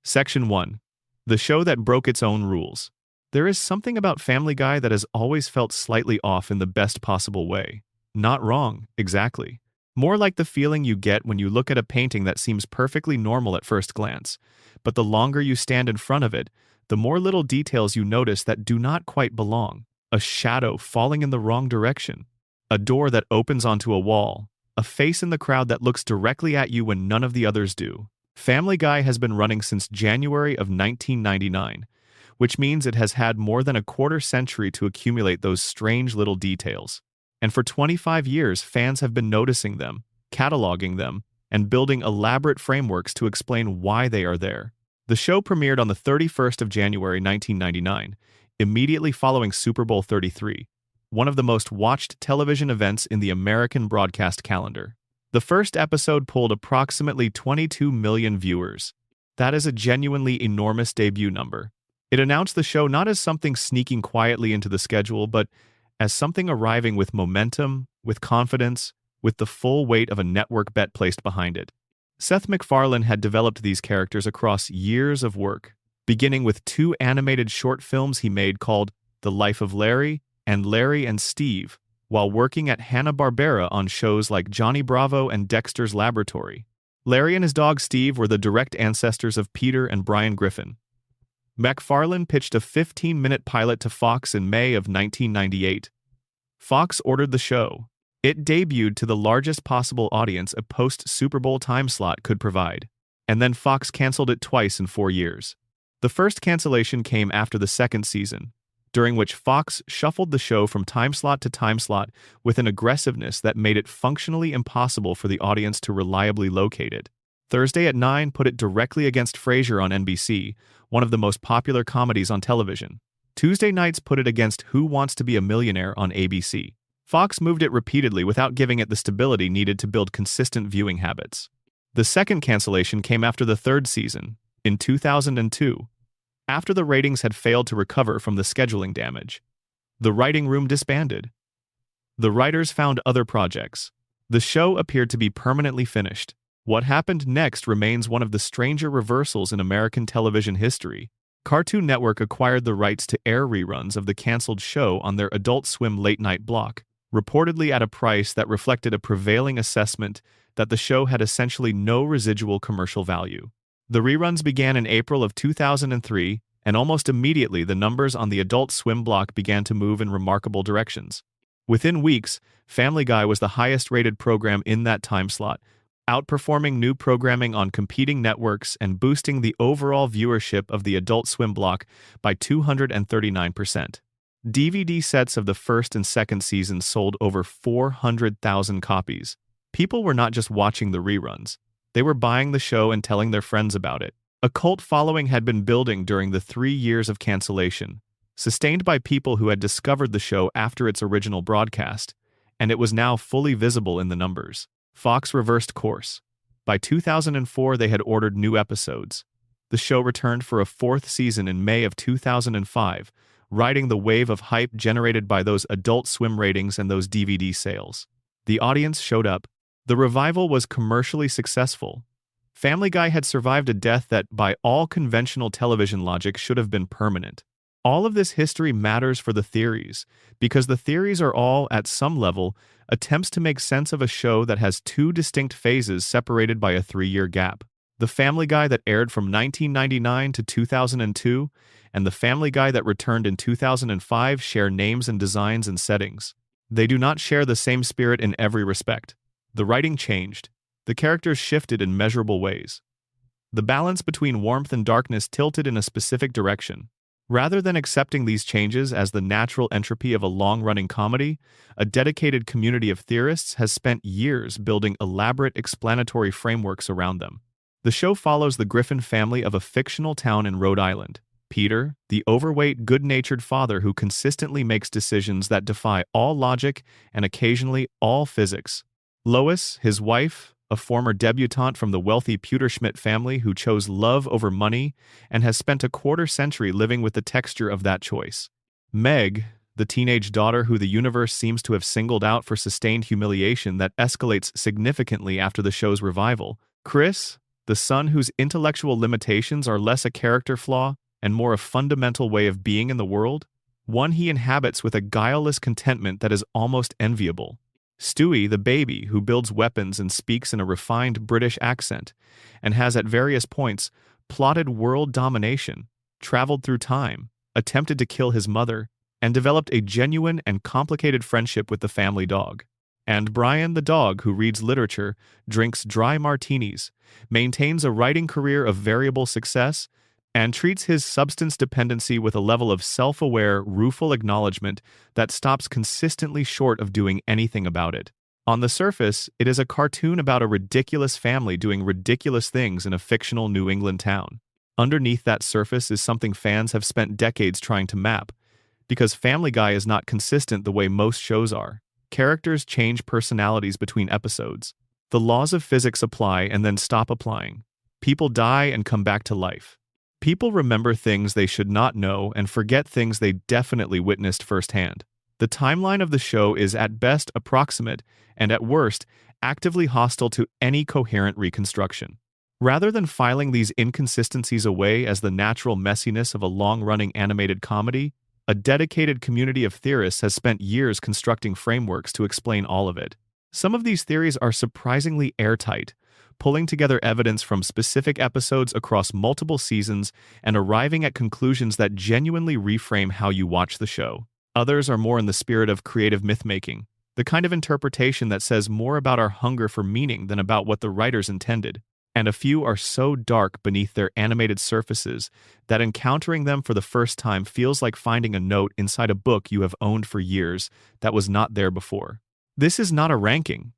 Section 1. The show that broke its own rules. There is something about Family Guy that has always felt slightly off in the best possible way. Not wrong, exactly. More like the feeling you get when you look at a painting that seems perfectly normal at first glance, but the longer you stand in front of it, the more little details you notice that do not quite belong. A shadow falling in the wrong direction, a door that opens onto a wall, a face in the crowd that looks directly at you when none of the others do. Family Guy has been running since January of 1999, which means it has had more than a quarter century to accumulate those strange little details. And for 25 years, fans have been noticing them, cataloging them, and building elaborate frameworks to explain why they are there. The show premiered on the 31st of January 1999, immediately following Super Bowl 33, one of the most watched television events in the American broadcast calendar. The first episode pulled approximately 22 million viewers. That is a genuinely enormous debut number. It announced the show not as something sneaking quietly into the schedule, but as something arriving with momentum, with confidence, with the full weight of a network bet placed behind it. Seth MacFarlane had developed these characters across years of work, beginning with 2 animated short films he made called The Life of Larry and Larry and Steve, while working at Hanna-Barbera on shows like Johnny Bravo and Dexter's Laboratory. Larry and his dog Steve were the direct ancestors of Peter and Brian Griffin. MacFarlane pitched a 15-minute pilot to Fox in May of 1998. Fox ordered the show. It debuted to the largest possible audience a post-Super Bowl time slot could provide, and then Fox canceled it twice in 4 years. The first cancellation came after the second season, during which Fox shuffled the show from time slot to time slot with an aggressiveness that made it functionally impossible for the audience to reliably locate it. Thursday at 9 put it directly against Frasier on NBC, one of the most popular comedies on television. Tuesday nights put it against Who Wants to Be a Millionaire on ABC. Fox moved it repeatedly without giving it the stability needed to build consistent viewing habits. The second cancellation came after the third season, in 2002, after the ratings had failed to recover from the scheduling damage. The writing room disbanded. The writers found other projects. The show appeared to be permanently finished. What happened next remains one of the stranger reversals in American television history. Cartoon Network acquired the rights to air reruns of the canceled show on their Adult Swim late-night block, reportedly at a price that reflected a prevailing assessment that the show had essentially no residual commercial value. The reruns began in April of 2003, and almost immediately the numbers on the Adult Swim block began to move in remarkable directions. Within weeks, Family Guy was the highest-rated program in that time slot, outperforming new programming on competing networks and boosting the overall viewership of the Adult Swim block by 239%. DVD sets of the first and second seasons sold over 400,000 copies. People were not just watching the reruns. They were buying the show and telling their friends about it. A cult following had been building during the 3 years of cancellation, sustained by people who had discovered the show after its original broadcast, and it was now fully visible in the numbers. Fox reversed course. By 2004, they had ordered new episodes. The show returned for a 4th season in May of 2005, riding the wave of hype generated by those Adult Swim ratings and those DVD sales. The audience showed up. The revival was commercially successful. Family Guy had survived a death that, by all conventional television logic, should have been permanent. All of this history matters for the theories, because the theories are all, at some level, attempts to make sense of a show that has 2 distinct phases separated by a 3-year gap. The Family Guy that aired from 1999 to 2002, and the Family Guy that returned in 2005 share names and designs and settings. They do not share the same spirit in every respect. The writing changed. The characters shifted in measurable ways. The balance between warmth and darkness tilted in a specific direction. Rather than accepting these changes as the natural entropy of a long-running comedy, a dedicated community of theorists has spent years building elaborate explanatory frameworks around them. The show follows the Griffin family of a fictional town in Rhode Island. Peter, the overweight, good-natured father who consistently makes decisions that defy all logic and occasionally all physics. Lois, his wife, a former debutante from the wealthy Pewterschmidt family who chose love over money and has spent a quarter century living with the texture of that choice. Meg, the teenage daughter who the universe seems to have singled out for sustained humiliation that escalates significantly after the show's revival. Chris, the son whose intellectual limitations are less a character flaw and more a fundamental way of being in the world, one he inhabits with a guileless contentment that is almost enviable. Stewie, the baby, who builds weapons and speaks in a refined British accent, and has at various points plotted world domination, traveled through time, attempted to kill his mother, and developed a genuine and complicated friendship with the family dog. And Brian, the dog, who reads literature, drinks dry martinis, maintains a writing career of variable success, and treats his substance dependency with a level of self-aware, rueful acknowledgement that stops consistently short of doing anything about it. On the surface, it is a cartoon about a ridiculous family doing ridiculous things in a fictional New England town. Underneath that surface is something fans have spent decades trying to map, because Family Guy is not consistent the way most shows are. Characters change personalities between episodes. The laws of physics apply and then stop applying. People die and come back to life. People remember things they should not know and forget things they definitely witnessed firsthand. The timeline of the show is at best approximate and at worst actively hostile to any coherent reconstruction. Rather than filing these inconsistencies away as the natural messiness of a long-running animated comedy, a dedicated community of theorists has spent years constructing frameworks to explain all of it. Some of these theories are surprisingly airtight, pulling together evidence from specific episodes across multiple seasons and arriving at conclusions that genuinely reframe how you watch the show. Others are more in the spirit of creative myth-making, the kind of interpretation that says more about our hunger for meaning than about what the writers intended. And a few are so dark beneath their animated surfaces that encountering them for the first time feels like finding a note inside a book you have owned for years that was not there before. This is not a ranking.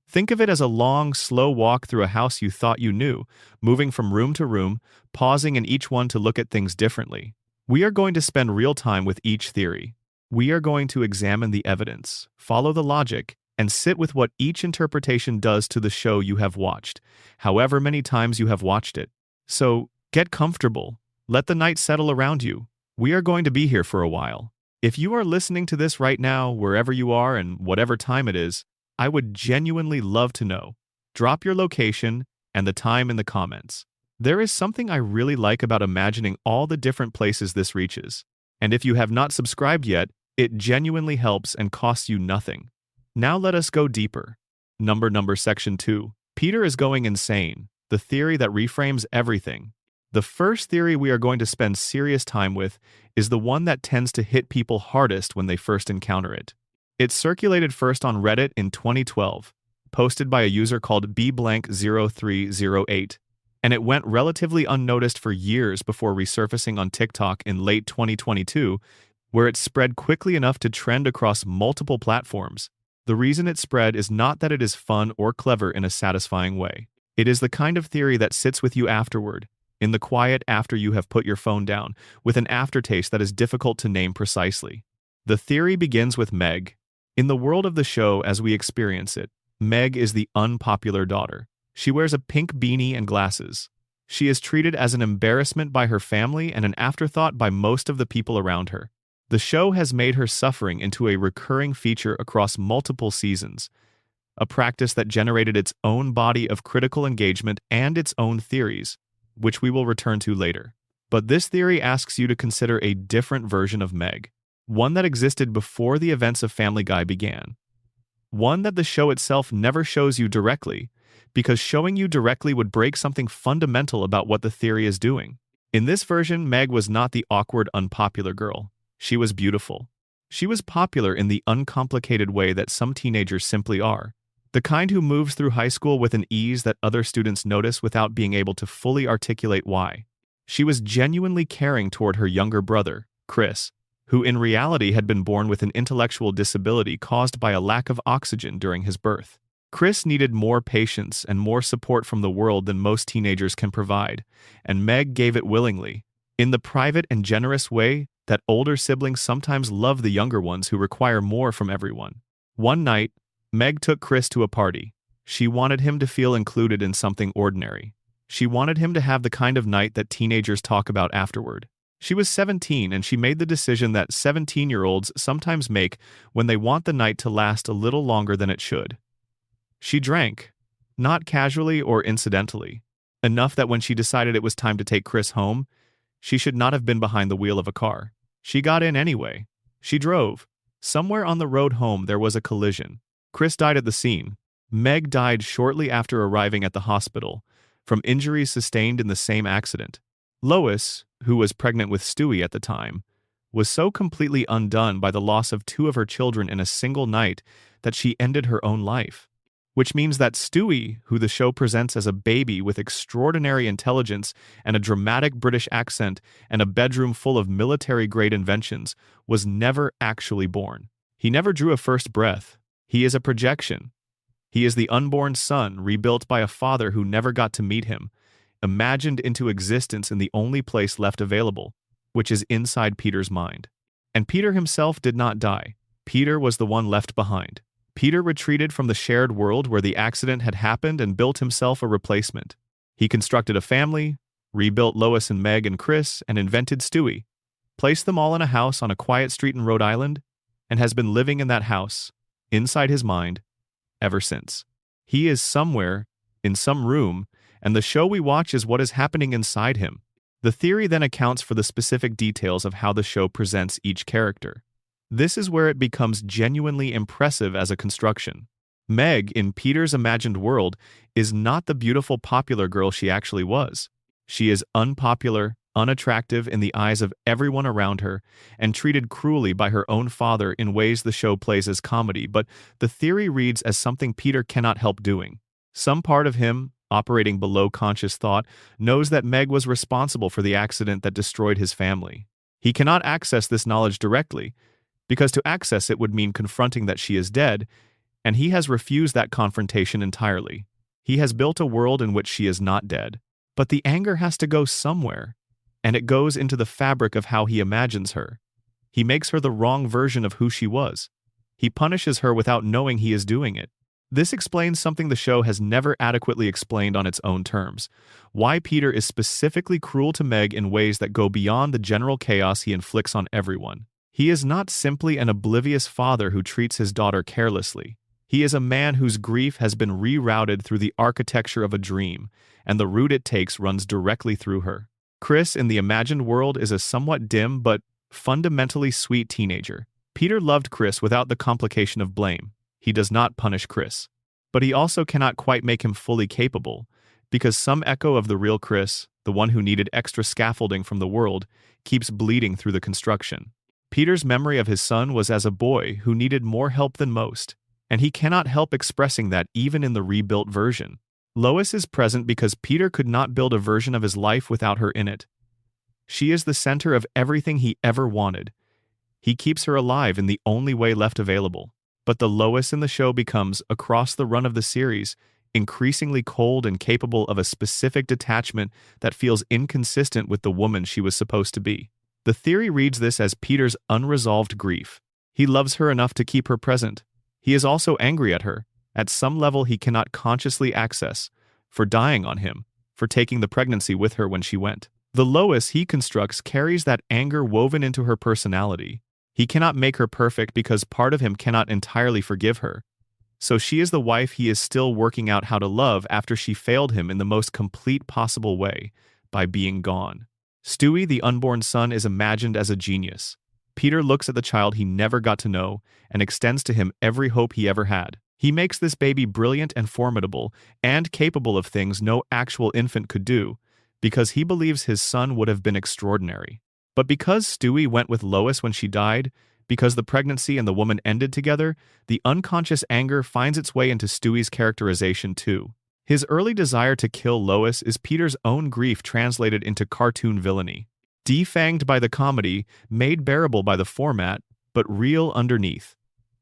Think of it as a long, slow walk through a house you thought you knew, moving from room to room, pausing in each one to look at things differently. We are going to spend real time with each theory. We are going to examine the evidence, follow the logic, and sit with what each interpretation does to the show you have watched, however many times you have watched it. So, get comfortable. Let the night settle around you. We are going to be here for a while. If you are listening to this right now, wherever you are and whatever time it is, I would genuinely love to know. Drop your location and the time in the comments. There is something I really like about imagining all the different places this reaches. And if you have not subscribed yet, it genuinely helps and costs you nothing. Now let us go deeper. Number Section 2. Peter is going insane. The theory that reframes everything. The first theory we are going to spend serious time with is the one that tends to hit people hardest when they first encounter it. It circulated first on Reddit in 2012, posted by a user called bblank0308, and it went relatively unnoticed for years before resurfacing on TikTok in late 2022, where it spread quickly enough to trend across multiple platforms. The reason it spread is not that it is fun or clever in a satisfying way. It is the kind of theory that sits with you afterward, in the quiet after you have put your phone down, with an aftertaste that is difficult to name precisely. The theory begins with Meg. In the world of the show as we experience it, Meg is the unpopular daughter. She wears a pink beanie and glasses. She is treated as an embarrassment by her family and an afterthought by most of the people around her. The show has made her suffering into a recurring feature across multiple seasons, a practice that generated its own body of critical engagement and its own theories, which we will return to later. But this theory asks you to consider a different version of Meg, one that existed before the events of Family Guy began. One that the show itself never shows you directly, because showing you directly would break something fundamental about what the theory is doing. In this version, Meg was not the awkward, unpopular girl. She was beautiful. She was popular in the uncomplicated way that some teenagers simply are. The kind who moves through high school with an ease that other students notice without being able to fully articulate why. She was genuinely caring toward her younger brother, Chris, who in reality had been born with an intellectual disability caused by a lack of oxygen during his birth. Chris needed more patience and more support from the world than most teenagers can provide, and Meg gave it willingly, in the private and generous way that older siblings sometimes love the younger ones who require more from everyone. One night, Meg took Chris to a party. She wanted him to feel included in something ordinary. She wanted him to have the kind of night that teenagers talk about afterward. She was 17 and she made the decision that 17-year-olds sometimes make when they want the night to last a little longer than it should. She drank, not casually or incidentally. Enough that when she decided it was time to take Chris home, she should not have been behind the wheel of a car. She got in anyway. She drove. Somewhere on the road home there was a collision. Chris died at the scene. Meg died shortly after arriving at the hospital, from injuries sustained in the same accident. Lois, who was pregnant with Stewie at the time, was so completely undone by the loss of two of her children in a single night that she ended her own life. Which means that Stewie, who the show presents as a baby with extraordinary intelligence and a dramatic British accent and a bedroom full of military-grade inventions, was never actually born. He never drew a first breath. He is a projection. He is the unborn son rebuilt by a father who never got to meet him, imagined into existence in the only place left available, which is inside Peter's mind. And Peter himself did not die. Peter was the one left behind. Peter retreated from the shared world where the accident had happened and built himself a replacement. He constructed a family, rebuilt Lois and Meg and Chris, and invented Stewie, placed them all in a house on a quiet street in Rhode Island, and has been living in that house, inside his mind, ever since. He is somewhere, in some room, and the show we watch is what is happening inside him. The theory then accounts for the specific details of how the show presents each character. This is where it becomes genuinely impressive as a construction. Meg, in Peter's imagined world, is not the beautiful popular girl she actually was. She is unpopular, unattractive in the eyes of everyone around her, and treated cruelly by her own father in ways the show plays as comedy, but the theory reads as something Peter cannot help doing. Some part of him, operating below conscious thought, knows that Meg was responsible for the accident that destroyed his family. He cannot access this knowledge directly, because to access it would mean confronting that she is dead, and he has refused that confrontation entirely. He has built a world in which she is not dead. But the anger has to go somewhere, and it goes into the fabric of how he imagines her. He makes her the wrong version of who she was. He punishes her without knowing he is doing it. This explains something the show has never adequately explained on its own terms: why Peter is specifically cruel to Meg in ways that go beyond the general chaos he inflicts on everyone. He is not simply an oblivious father who treats his daughter carelessly. He is a man whose grief has been rerouted through the architecture of a dream, and the route it takes runs directly through her. Chris, in the imagined world, is a somewhat dim but fundamentally sweet teenager. Peter loved Chris without the complication of blame. He does not punish Chris. But he also cannot quite make him fully capable, because some echo of the real Chris, the one who needed extra scaffolding from the world, keeps bleeding through the construction. Peter's memory of his son was as a boy who needed more help than most, and he cannot help expressing that even in the rebuilt version. Lois is present because Peter could not build a version of his life without her in it. She is the center of everything he ever wanted. He keeps her alive in the only way left available. But the Lois in the show becomes, across the run of the series, increasingly cold and capable of a specific detachment that feels inconsistent with the woman she was supposed to be. The theory reads this as Peter's unresolved grief. He loves her enough to keep her present. He is also angry at her, at some level he cannot consciously access, for dying on him, for taking the pregnancy with her when she went. The Lois he constructs carries that anger woven into her personality. He cannot make her perfect because part of him cannot entirely forgive her. So she is the wife he is still working out how to love after she failed him in the most complete possible way, by being gone. Stewie, the unborn son, is imagined as a genius. Peter looks at the child he never got to know and extends to him every hope he ever had. He makes this baby brilliant and formidable and capable of things no actual infant could do, because he believes his son would have been extraordinary. But because Stewie went with Lois when she died, because the pregnancy and the woman ended together, the unconscious anger finds its way into Stewie's characterization too. His early desire to kill Lois is Peter's own grief translated into cartoon villainy. Defanged by the comedy, made bearable by the format, but real underneath.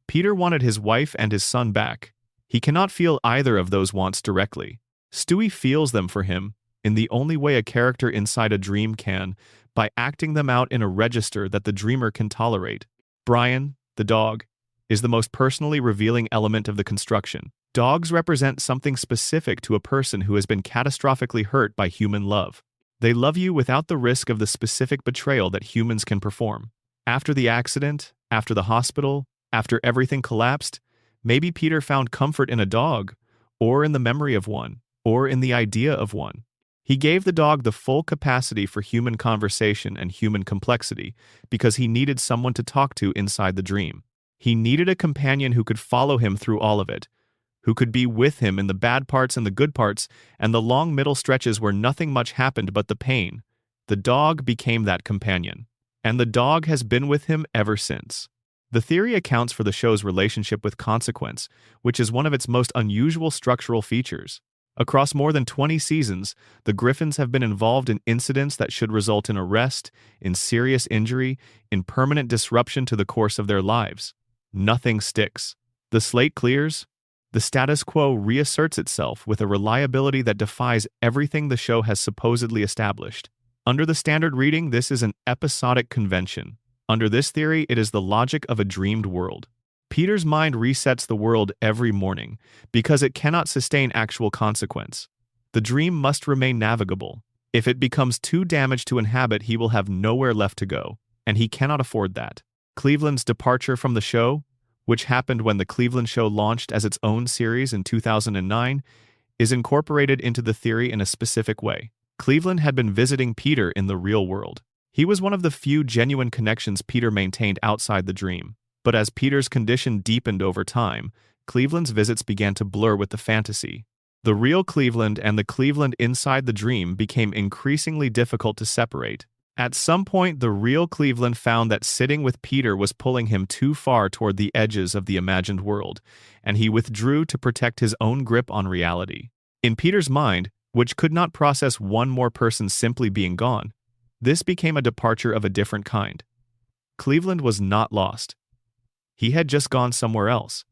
Peter wanted his wife and his son back. He cannot feel either of those wants directly. Stewie feels them for him, in the only way a character inside a dream can, by acting them out in a register that the dreamer can tolerate. Brian, the dog, is the most personally revealing element of the construction. Dogs represent something specific to a person who has been catastrophically hurt by human love. They love you without the risk of the specific betrayal that humans can perform. After the accident, after the hospital, after everything collapsed, maybe Peter found comfort in a dog, or in the memory of one, or in the idea of one. He gave the dog the full capacity for human conversation and human complexity because he needed someone to talk to inside the dream. He needed a companion who could follow him through all of it, who could be with him in the bad parts and the good parts and the long middle stretches where nothing much happened but the pain. The dog became that companion. And the dog has been with him ever since. The theory accounts for the show's relationship with consequence, which is one of its most unusual structural features. Across more than 20 seasons, the Griffins have been involved in incidents that should result in arrest, in serious injury, in permanent disruption to the course of their lives. Nothing sticks. The slate clears. The status quo reasserts itself with a reliability that defies everything the show has supposedly established. Under the standard reading, this is an episodic convention. Under this theory, it is the logic of a dreamed world. Peter's mind resets the world every morning because it cannot sustain actual consequence. The dream must remain navigable. If it becomes too damaged to inhabit, he will have nowhere left to go, and he cannot afford that. Cleveland's departure from the show, which happened when the Cleveland Show launched as its own series in 2009, is incorporated into the theory in a specific way. Cleveland had been visiting Peter in the real world. He was one of the few genuine connections Peter maintained outside the dream. But as Peter's condition deepened over time, Cleveland's visits began to blur with the fantasy. The real Cleveland and the Cleveland inside the dream became increasingly difficult to separate. At some point, the real Cleveland found that sitting with Peter was pulling him too far toward the edges of the imagined world, and he withdrew to protect his own grip on reality. In Peter's mind, which could not process one more person simply being gone, this became a departure of a different kind. Cleveland was not lost. He had just gone somewhere else.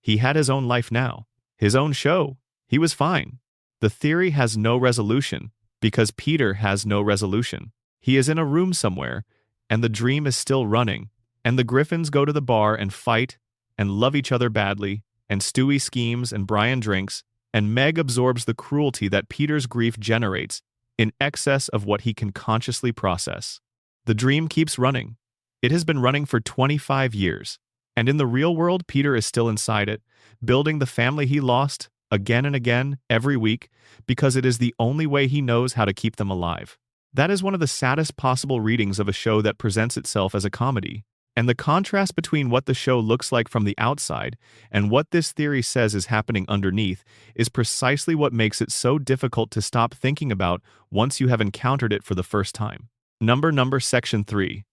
He had his own life now, his own show. He was fine. The theory has no resolution because Peter has no resolution. He is in a room somewhere, and the dream is still running, and the Griffins go to the bar and fight and love each other badly, and Stewie schemes and Brian drinks, and Meg absorbs the cruelty that Peter's grief generates in excess of what he can consciously process. The dream keeps running. It has been running for 25 years. And in the real world, Peter is still inside it, building the family he lost again and again every week because it is the only way he knows how to keep them alive. That is one of the saddest possible readings of a show that presents itself as a comedy. And the contrast between what the show looks like from the outside and what this theory says is happening underneath is precisely what makes it so difficult to stop thinking about once you have encountered it for the first time. Number Section 3.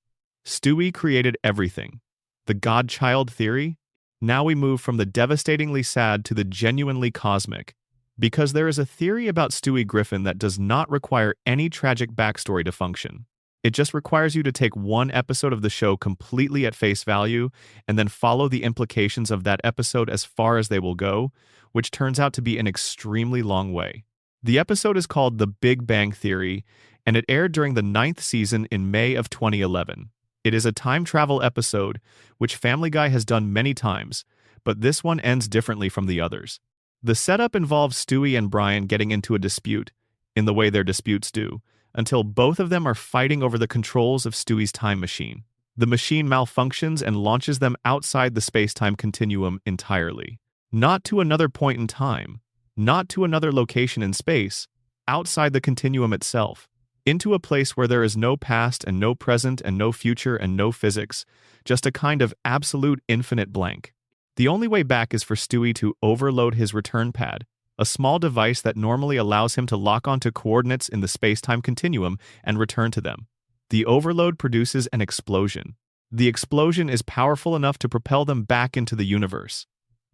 Stewie created everything. The Godchild theory? Now we move from the devastatingly sad to the genuinely cosmic. Because there is a theory about Stewie Griffin that does not require any tragic backstory to function. It just requires you to take one episode of the show completely at face value and then follow the implications of that episode as far as they will go, which turns out to be an extremely long way. The episode is called The Big Bang Theory, and it aired during the 9th season in May of 2011. It is a time travel episode, which Family Guy has done many times, but this one ends differently from the others. The setup involves Stewie and Brian getting into a dispute, in the way their disputes do, until both of them are fighting over the controls of Stewie's time machine. The machine malfunctions and launches them outside the space-time continuum entirely. Not to another point in time, not to another location in space, outside the continuum itself. Into a place where there is no past and no present and no future and no physics, just a kind of absolute infinite blank. The only way back is for Stewie to overload his return pad, a small device that normally allows him to lock onto coordinates in the space-time continuum and return to them. The overload produces an explosion. The explosion is powerful enough to propel them back into the universe.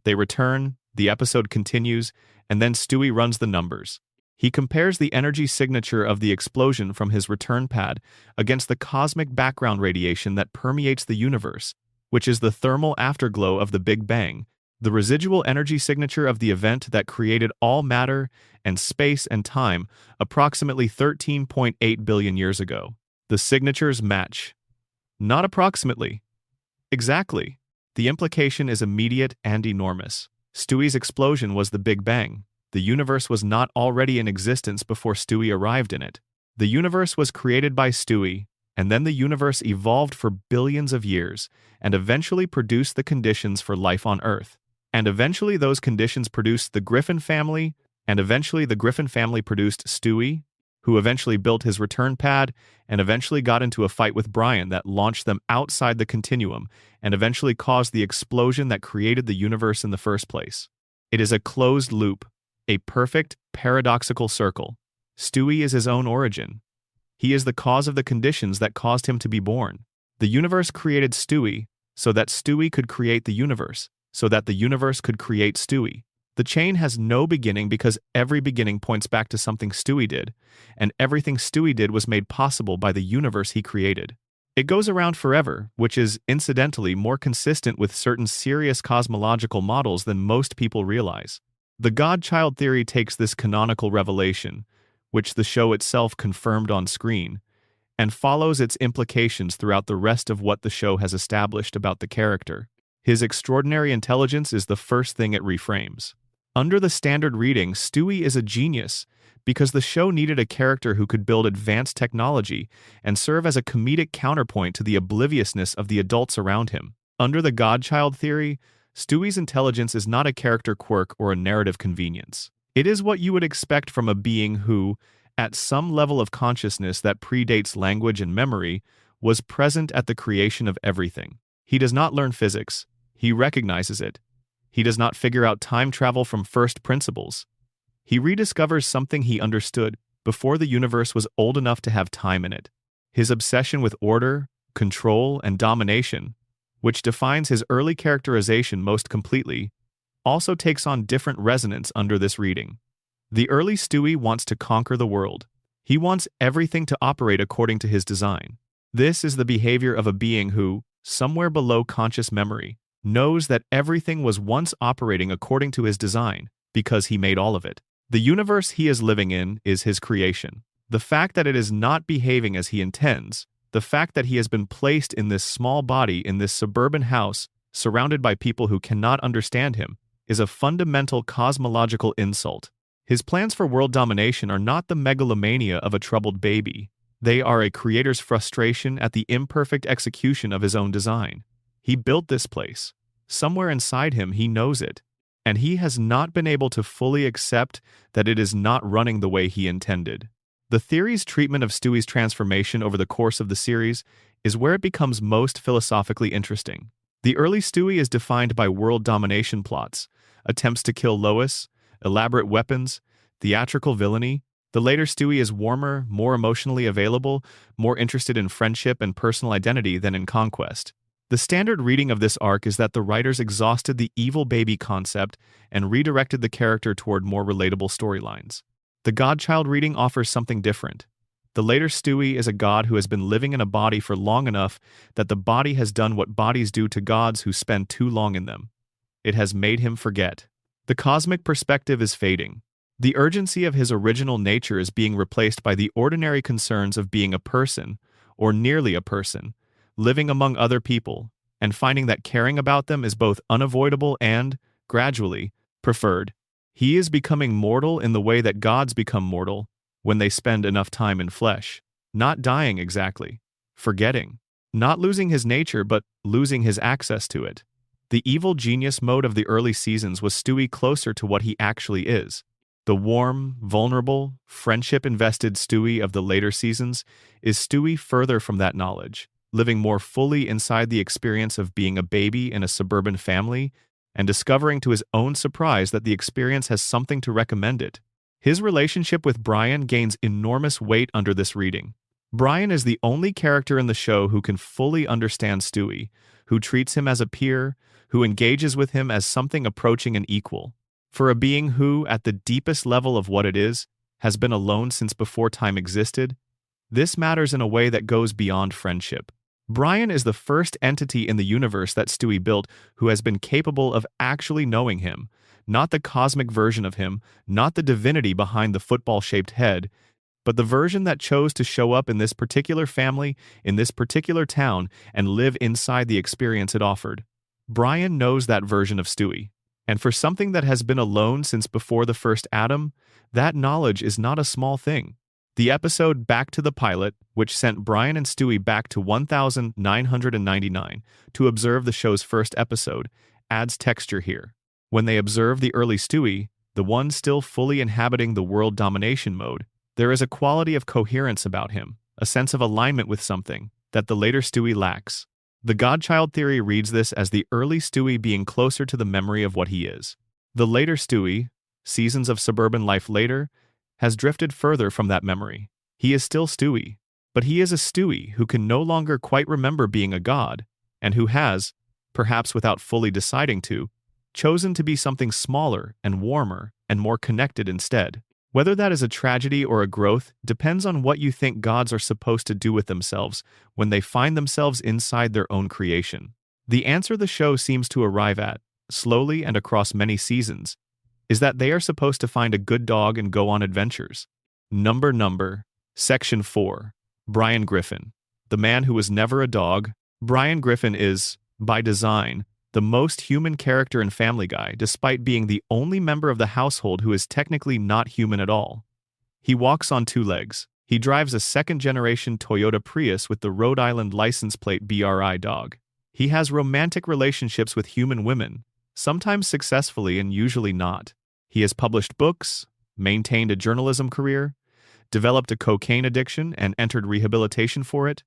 They return, the episode continues, and then Stewie runs the numbers. He compares the energy signature of the explosion from his return pad against the cosmic background radiation that permeates the universe, which is the thermal afterglow of the Big Bang, the residual energy signature of the event that created all matter and space and time approximately 13.8 billion years ago. The signatures match. Not approximately. Exactly. The implication is immediate and enormous. Stewie's explosion was the Big Bang. The universe was not already in existence before Stewie arrived in it. The universe was created by Stewie, and then the universe evolved for billions of years and eventually produced the conditions for life on Earth. And eventually those conditions produced the Griffin family, and eventually the Griffin family produced Stewie. who eventually built his return pad and eventually got into a fight with Brian that launched them outside the continuum and eventually caused the explosion that created the universe in the first place. It is a closed loop, a perfect, paradoxical circle. Stewie is his own origin. He is the cause of the conditions that caused him to be born. The universe created Stewie so that Stewie could create the universe, so that the universe could create Stewie. The chain has no beginning because every beginning points back to something Stewie did, and everything Stewie did was made possible by the universe he created. It goes around forever, which is, incidentally, more consistent with certain serious cosmological models than most people realize. The God-Child theory takes this canonical revelation, which the show itself confirmed on screen, and follows its implications throughout the rest of what the show has established about the character. His extraordinary intelligence is the first thing it reframes. Under the standard reading, Stewie is a genius because the show needed a character who could build advanced technology and serve as a comedic counterpoint to the obliviousness of the adults around him. Under the Godchild theory, Stewie's intelligence is not a character quirk or a narrative convenience. It is what you would expect from a being who, at some level of consciousness that predates language and memory, was present at the creation of everything. He does not learn physics. He recognizes it. He does not figure out time travel from first principles. He rediscovers something he understood before the universe was old enough to have time in it. His obsession with order, control, and domination, which defines his early characterization most completely, also takes on different resonance under this reading. The early Stewie wants to conquer the world. He wants everything to operate according to his design. This is the behavior of a being who, somewhere below conscious memory, knows that everything was once operating according to his design because he made all of it. The universe he is living in is his creation. The fact that it is not behaving as he intends, the fact that he has been placed in this small body in this suburban house surrounded by people who cannot understand him, is a fundamental cosmological insult. His plans for world domination are not the megalomania of a troubled baby. They are a creator's frustration at the imperfect execution of his own design. He built this place. Somewhere inside him he knows it, and he has not been able to fully accept that it is not running the way he intended. The theory's treatment of Stewie's transformation over the course of the series is where it becomes most philosophically interesting. The early Stewie is defined by world domination plots, attempts to kill Lois, elaborate weapons, theatrical villainy. The later Stewie is warmer, more emotionally available, more interested in friendship and personal identity than in conquest. The standard reading of this arc is that the writers exhausted the evil baby concept and redirected the character toward more relatable storylines. The Godchild reading offers something different. The later Stewie is a god who has been living in a body for long enough that the body has done what bodies do to gods who spend too long in them. It has made him forget. The cosmic perspective is fading. The urgency of his original nature is being replaced by the ordinary concerns of being a person, or nearly a person, living among other people, and finding that caring about them is both unavoidable and, gradually, preferred. He is becoming mortal in the way that gods become mortal when they spend enough time in flesh. Not dying exactly. Forgetting. Not losing his nature but losing his access to it. The evil genius mode of the early seasons was Stewie closer to what he actually is. The warm, vulnerable, friendship-invested Stewie of the later seasons is Stewie further from that knowledge, living more fully inside the experience of being a baby in a suburban family and discovering to his own surprise that the experience has something to recommend it. His relationship with Brian gains enormous weight under this reading. Brian is the only character in the show who can fully understand Stewie, who treats him as a peer, who engages with him as something approaching an equal. For a being who, at the deepest level of what it is, has been alone since before time existed, this matters in a way that goes beyond friendship. Brian is the first entity in the universe that Stewie built who has been capable of actually knowing him, not the cosmic version of him, not the divinity behind the football-shaped head, but the version that chose to show up in this particular family, in this particular town, and live inside the experience it offered. Brian knows that version of Stewie. And for something that has been alone since before the first Adam, that knowledge is not a small thing. The episode Back to the Pilot, which sent Brian and Stewie back to 1999 to observe the show's first episode, adds texture here. When they observe the early Stewie, the one still fully inhabiting the world domination mode, There is a quality of coherence about him, a sense of alignment with something, that the later Stewie lacks. The Godchild theory reads this as the early Stewie being closer to the memory of what he is. The later Stewie, seasons of suburban life later, has drifted further from that memory. He is still Stewie, but he is a Stewie who can no longer quite remember being a god, and who has, perhaps without fully deciding to, chosen to be something smaller and warmer and more connected instead. Whether that is a tragedy or a growth depends on what you think gods are supposed to do with themselves when they find themselves inside their own creation. The answer the show seems to arrive at, slowly and across many seasons, is that they are supposed to find a good dog and go on adventures. Number. Section 4. Brian Griffin. The man who was never a dog. Brian Griffin is, by design, the most human character in Family Guy, despite being the only member of the household who is technically not human at all. He walks on two legs. He drives a second-generation Toyota Prius with the Rhode Island license plate BRI dog. He has romantic relationships with human women, sometimes successfully and usually not. He has published books, maintained a journalism career, developed a cocaine addiction and entered rehabilitation for it,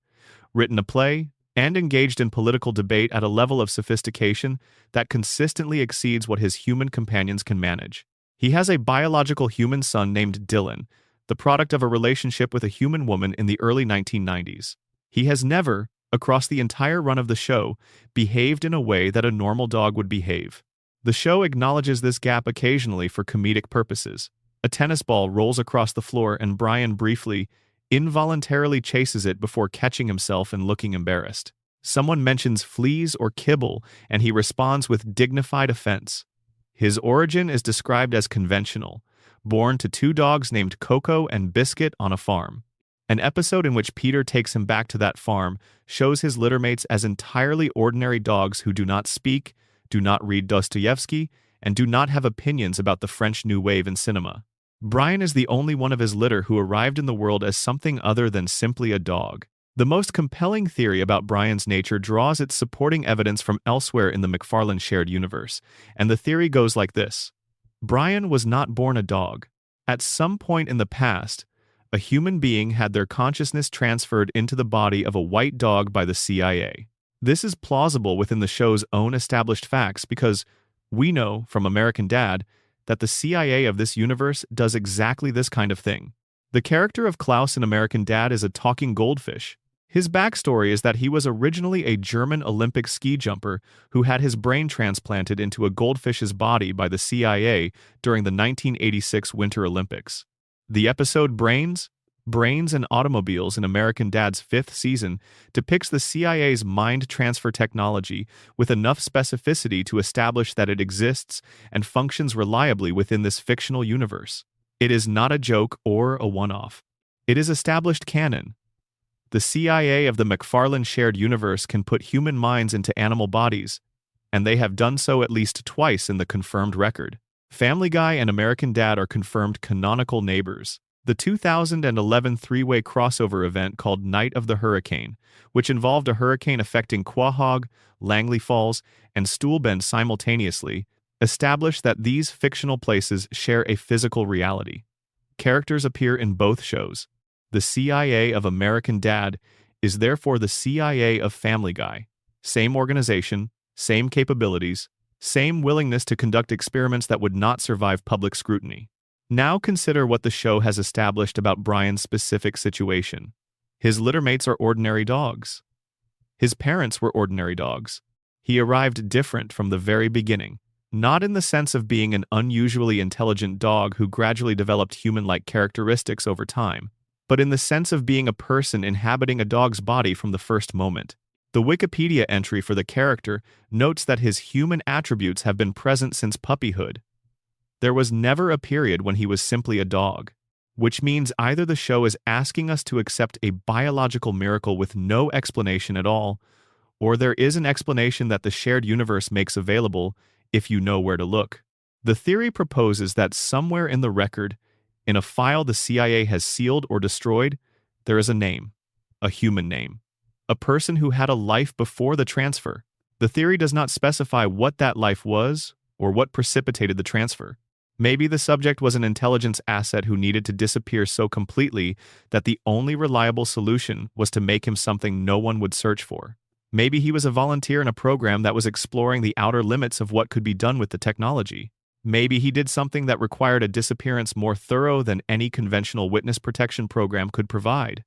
written a play, and engaged in political debate at a level of sophistication that consistently exceeds what his human companions can manage. He has a biological human son named Dylan, the product of a relationship with a human woman in the early 1990s. He has never, across the entire run of the show, behaved in a way that a normal dog would behave. The show acknowledges this gap occasionally for comedic purposes. A tennis ball rolls across the floor and Brian briefly, involuntarily chases it before catching himself and looking embarrassed. Someone mentions fleas or kibble, and he responds with dignified offense. His origin is described as conventional, born to two dogs named Coco and Biscuit on a farm. An episode in which Peter takes him back to that farm shows his littermates as entirely ordinary dogs who do not speak, do not read Dostoevsky, and do not have opinions about the French New Wave in cinema. Brian is the only one of his litter who arrived in the world as something other than simply a dog. The most compelling theory about Brian's nature draws its supporting evidence from elsewhere in the McFarlane shared universe, and the theory goes like this. Brian was not born a dog. At some point in the past, a human being had their consciousness transferred into the body of a white dog by the CIA. This is plausible within the show's own established facts because we know, from American Dad, that the CIA of this universe does exactly this kind of thing. The character of Klaus in American Dad is a talking goldfish. His backstory is that he was originally a German Olympic ski jumper who had his brain transplanted into a goldfish's body by the CIA during the 1986 Winter Olympics. The episode Brains and Automobiles in American Dad's 5th season depicts the CIA's mind transfer technology with enough specificity to establish that it exists and functions reliably within this fictional universe. It is not a joke or a one-off. It is established canon. The CIA of the McFarlane shared universe can put human minds into animal bodies, and they have done so at least twice in the confirmed record. Family Guy and American Dad are confirmed canonical neighbors. The 2011 three-way crossover event called Night of the Hurricane, which involved a hurricane affecting Quahog, Langley Falls, and Stool Bend simultaneously, established that these fictional places share a physical reality. Characters appear in both shows. The CIA of American Dad is therefore the CIA of Family Guy. Same organization, same capabilities, same willingness to conduct experiments that would not survive public scrutiny. Now consider what the show has established about Brian's specific situation. His littermates are ordinary dogs. His parents were ordinary dogs. He arrived different from the very beginning, not in the sense of being an unusually intelligent dog who gradually developed human-like characteristics over time, but in the sense of being a person inhabiting a dog's body from the first moment. The Wikipedia entry for the character notes that his human attributes have been present since puppyhood. There was never a period when he was simply a dog, which means either the show is asking us to accept a biological miracle with no explanation at all, or there is an explanation that the shared universe makes available if you know where to look. The theory proposes that somewhere in the record, in a file the CIA has sealed or destroyed, there is a name, a human name, a person who had a life before the transfer. The theory does not specify what that life was or what precipitated the transfer. Maybe the subject was an intelligence asset who needed to disappear so completely that the only reliable solution was to make him something no one would search for. Maybe he was a volunteer in a program that was exploring the outer limits of what could be done with the technology. Maybe he did something that required a disappearance more thorough than any conventional witness protection program could provide.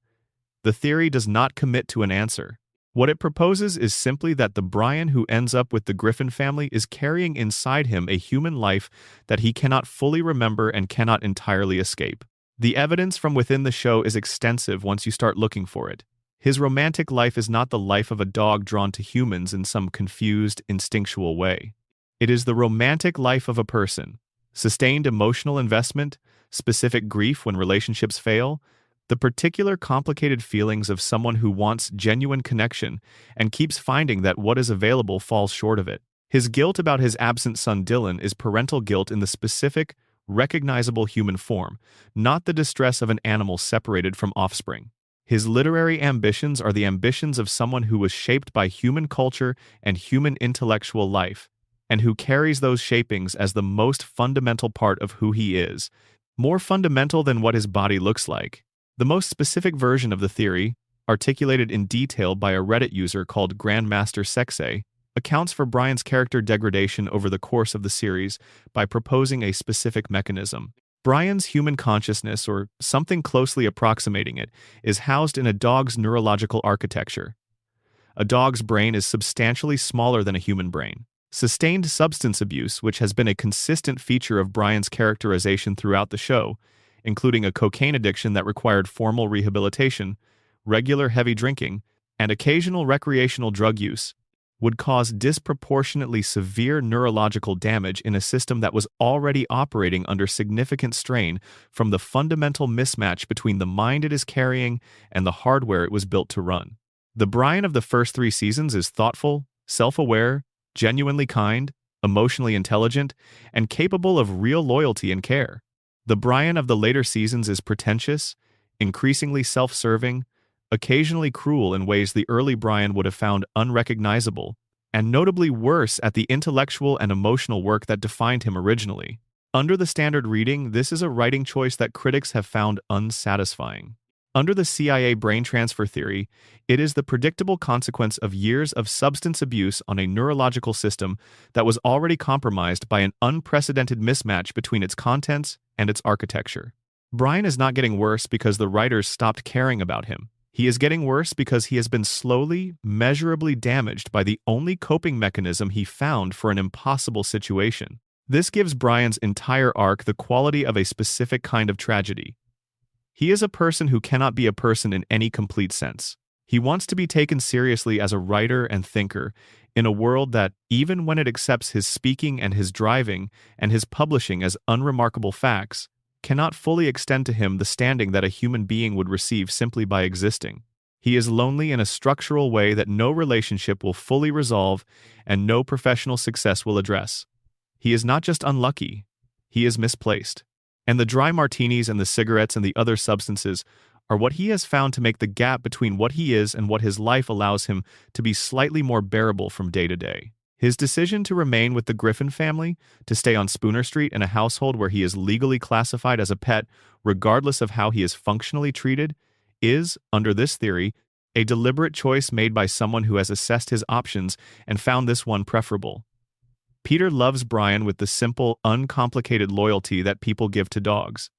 The theory does not commit to an answer. What it proposes is simply that the Brian who ends up with the Griffin family is carrying inside him a human life that he cannot fully remember and cannot entirely escape. The evidence from within the show is extensive once you start looking for it. His romantic life is not the life of a dog drawn to humans in some confused, instinctual way. It is the romantic life of a person. Sustained emotional investment, specific grief when relationships fail, the particular complicated feelings of someone who wants genuine connection and keeps finding that what is available falls short of it. His guilt about his absent son Dylan is parental guilt in the specific, recognizable human form, not the distress of an animal separated from offspring. His literary ambitions are the ambitions of someone who was shaped by human culture and human intellectual life, and who carries those shapings as the most fundamental part of who he is, more fundamental than what his body looks like. The most specific version of the theory, articulated in detail by a Reddit user called Grandmaster Sexay, accounts for Brian's character degradation over the course of the series by proposing a specific mechanism. Brian's human consciousness, or something closely approximating it, is housed in a dog's neurological architecture. A dog's brain is substantially smaller than a human brain. Sustained substance abuse, which has been a consistent feature of Brian's characterization throughout the show, including a cocaine addiction that required formal rehabilitation, regular heavy drinking, and occasional recreational drug use, would cause disproportionately severe neurological damage in a system that was already operating under significant strain from the fundamental mismatch between the mind it is carrying and the hardware it was built to run. The Brian of the first 3 seasons is thoughtful, self-aware, genuinely kind, emotionally intelligent, and capable of real loyalty and care. The Brian of the later seasons is pretentious, increasingly self-serving, occasionally cruel in ways the early Brian would have found unrecognizable, and notably worse at the intellectual and emotional work that defined him originally. Under the standard reading, this is a writing choice that critics have found unsatisfying. Under the CIA brain transfer theory, it is the predictable consequence of years of substance abuse on a neurological system that was already compromised by an unprecedented mismatch between its contents and its architecture. Brian is not getting worse because the writers stopped caring about him. He is getting worse because he has been slowly, measurably damaged by the only coping mechanism he found for an impossible situation. This gives Brian's entire arc the quality of a specific kind of tragedy. He is a person who cannot be a person in any complete sense. He wants to be taken seriously as a writer and thinker in a world that, even when it accepts his speaking and his driving and his publishing as unremarkable facts, cannot fully extend to him the standing that a human being would receive simply by existing. He is lonely in a structural way that no relationship will fully resolve and no professional success will address. He is not just unlucky, he is misplaced. And the dry martinis and the cigarettes and the other substances are what he has found to make the gap between what he is and what his life allows him to be slightly more bearable from day to day. His decision to remain with the Griffin family, to stay on Spooner Street in a household where he is legally classified as a pet, regardless of how he is functionally treated, is, under this theory, a deliberate choice made by someone who has assessed his options and found this one preferable. Peter loves Brian with the simple, uncomplicated loyalty that people give to dogs.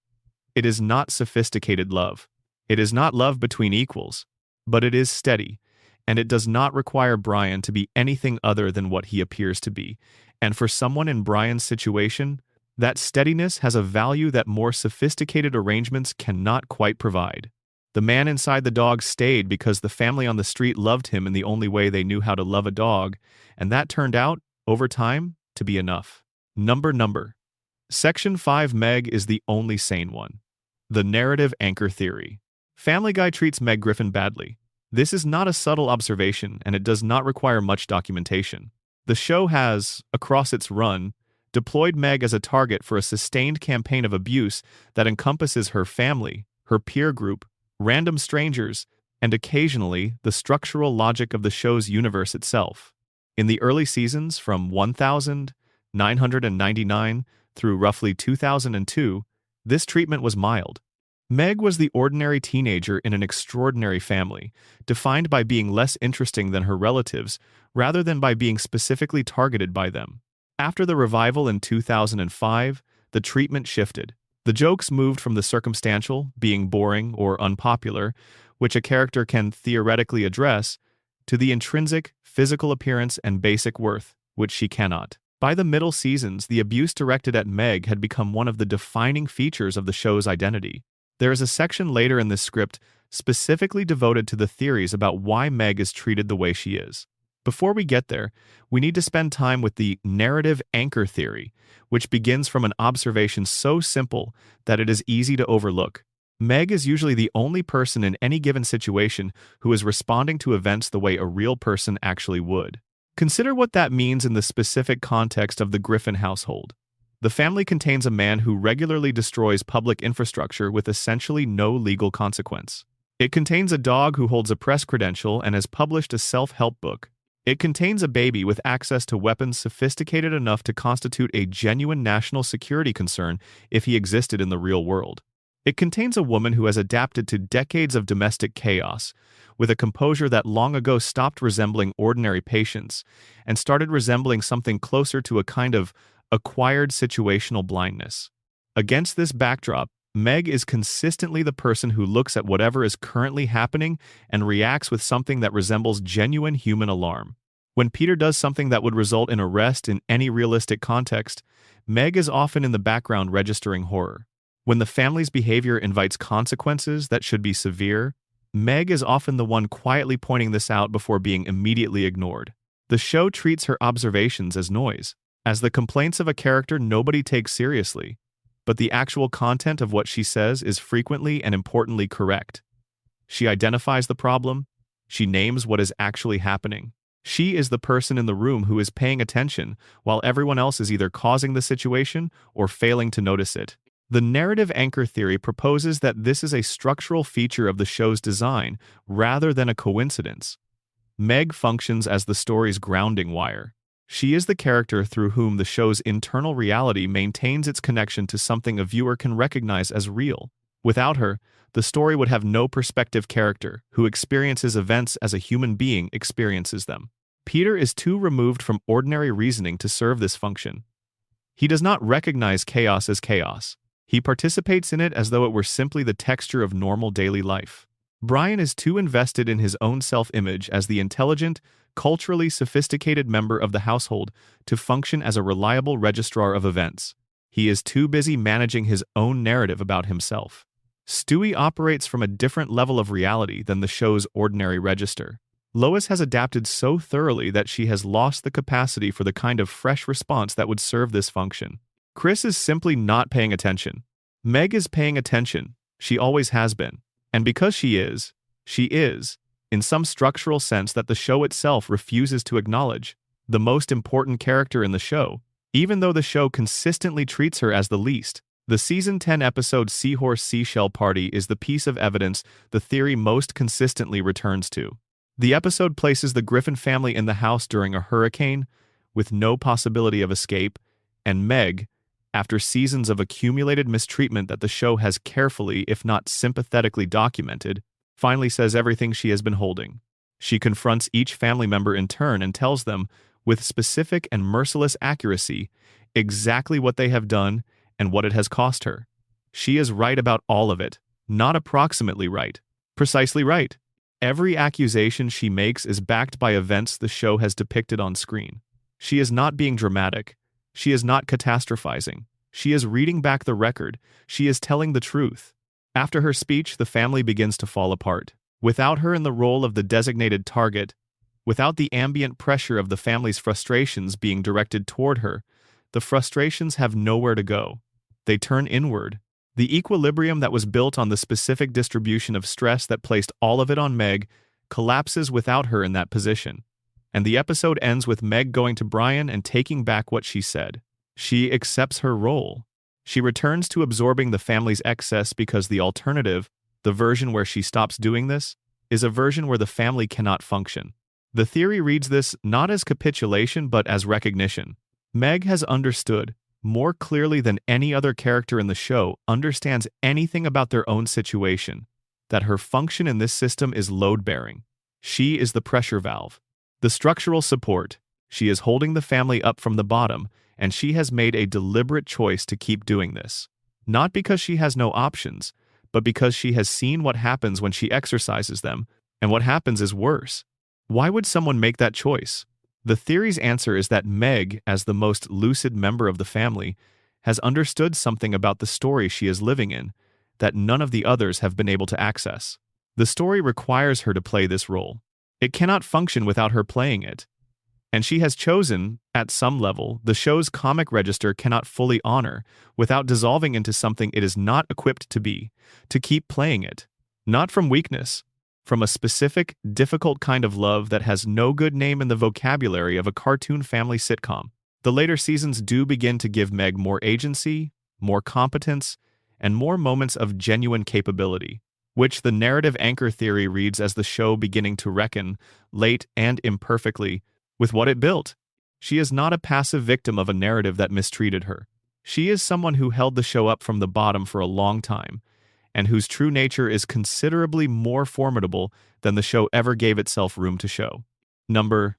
It is not sophisticated love. It is not love between equals, but it is steady, and it does not require Brian to be anything other than what he appears to be. And for someone in Brian's situation, that steadiness has a value that more sophisticated arrangements cannot quite provide. The man inside the dog stayed because the family on the street loved him in the only way they knew how to love a dog, and that turned out, over time, to be enough. Number. Section 5 Meg is the only sane one. The narrative anchor theory. Family Guy treats Meg Griffin badly. This is not a subtle observation, and it does not require much documentation. The show has, across its run, deployed Meg as a target for a sustained campaign of abuse that encompasses her family, her peer group, random strangers, and occasionally the structural logic of the show's universe itself. In the early seasons, from 1999 through roughly 2002, this treatment was mild. Meg was the ordinary teenager in an extraordinary family, defined by being less interesting than her relatives rather than by being specifically targeted by them. After the revival in 2005, the treatment shifted. The jokes moved from the circumstantial, being boring or unpopular, which a character can theoretically address, to the intrinsic, physical appearance and basic worth, which she cannot. By the middle seasons, the abuse directed at Meg had become one of the defining features of the show's identity. There is a section later in this script specifically devoted to the theories about why Meg is treated the way she is. Before we get there, we need to spend time with the narrative anchor theory, which begins from an observation so simple that it is easy to overlook. Meg is usually the only person in any given situation who is responding to events the way a real person actually would. Consider what that means in the specific context of the Griffin household. The family contains a man who regularly destroys public infrastructure with essentially no legal consequence. It contains a dog who holds a press credential and has published a self-help book. It contains a baby with access to weapons sophisticated enough to constitute a genuine national security concern if he existed in the real world. It contains a woman who has adapted to decades of domestic chaos, with a composure that long ago stopped resembling ordinary patience and started resembling something closer to a kind of acquired situational blindness. Against this backdrop, Meg is consistently the person who looks at whatever is currently happening and reacts with something that resembles genuine human alarm. When Peter does something that would result in arrest in any realistic context, Meg is often in the background registering horror. When the family's behavior invites consequences that should be severe, Meg is often the one quietly pointing this out before being immediately ignored. The show treats her observations as noise, as the complaints of a character nobody takes seriously, but the actual content of what she says is frequently and importantly correct. She identifies the problem. She names what is actually happening. She is the person in the room who is paying attention while everyone else is either causing the situation or failing to notice it. The narrative anchor theory proposes that this is a structural feature of the show's design rather than a coincidence. Meg functions as the story's grounding wire. She is the character through whom the show's internal reality maintains its connection to something a viewer can recognize as real. Without her, the story would have no perspective character who experiences events as a human being experiences them. Peter is too removed from ordinary reasoning to serve this function. He does not recognize chaos as chaos. He participates in it as though it were simply the texture of normal daily life. Brian is too invested in his own self-image as the intelligent, culturally sophisticated member of the household to function as a reliable registrar of events. He is too busy managing his own narrative about himself. Stewie operates from a different level of reality than the show's ordinary register. Lois has adapted so thoroughly that she has lost the capacity for the kind of fresh response that would serve this function. Chris is simply not paying attention. Meg is paying attention. She always has been. And because she is, in some structural sense that the show itself refuses to acknowledge, the most important character in the show, even though the show consistently treats her as the least. The season 10 episode Seahorse Seashell Party is the piece of evidence the theory most consistently returns to. The episode places the Griffin family in the house during a hurricane, with no possibility of escape, and Meg, after seasons of accumulated mistreatment that the show has carefully, if not sympathetically documented, finally says everything she has been holding. She confronts each family member in turn and tells them, with specific and merciless accuracy, exactly what they have done and what it has cost her. She is right about all of it, not approximately right, precisely right. Every accusation she makes is backed by events the show has depicted on screen. She is not being dramatic. She is not catastrophizing. She is reading back the record. She is telling the truth. After her speech, the family begins to fall apart. Without her in the role of the designated target, without the ambient pressure of the family's frustrations being directed toward her, the frustrations have nowhere to go. They turn inward. The equilibrium that was built on the specific distribution of stress that placed all of it on Meg collapses without her in that position. And the episode ends with Meg going to Brian and taking back what she said. She accepts her role. She returns to absorbing the family's excess because the alternative, the version where she stops doing this, is a version where the family cannot function. The theory reads this not as capitulation but as recognition. Meg has understood. more clearly than any other character in the show, understands anything about their own situation, that her function in this system is load-bearing. She is the pressure valve, the structural support. She is holding the family up from the bottom, and she has made a deliberate choice to keep doing this. Not because she has no options, but because she has seen what happens when she exercises them, and what happens is worse. Why would someone make that choice? The theory's answer is that Meg, as the most lucid member of the family, has understood something about the story she is living in that none of the others have been able to access. The story requires her to play this role. It cannot function without her playing it. And she has chosen, at some level, the show's comic register cannot fully honor without dissolving into something it is not equipped to be, to keep playing it. Not from weakness, from a specific, difficult kind of love that has no good name in the vocabulary of a cartoon family sitcom. The later seasons do begin to give Meg more agency, more competence, and more moments of genuine capability, which the narrative anchor theory reads as the show beginning to reckon, late and imperfectly, with what it built. She is not a passive victim of a narrative that mistreated her. She is someone who held the show up from the bottom for a long time, and whose true nature is considerably more formidable than the show ever gave itself room to show. Number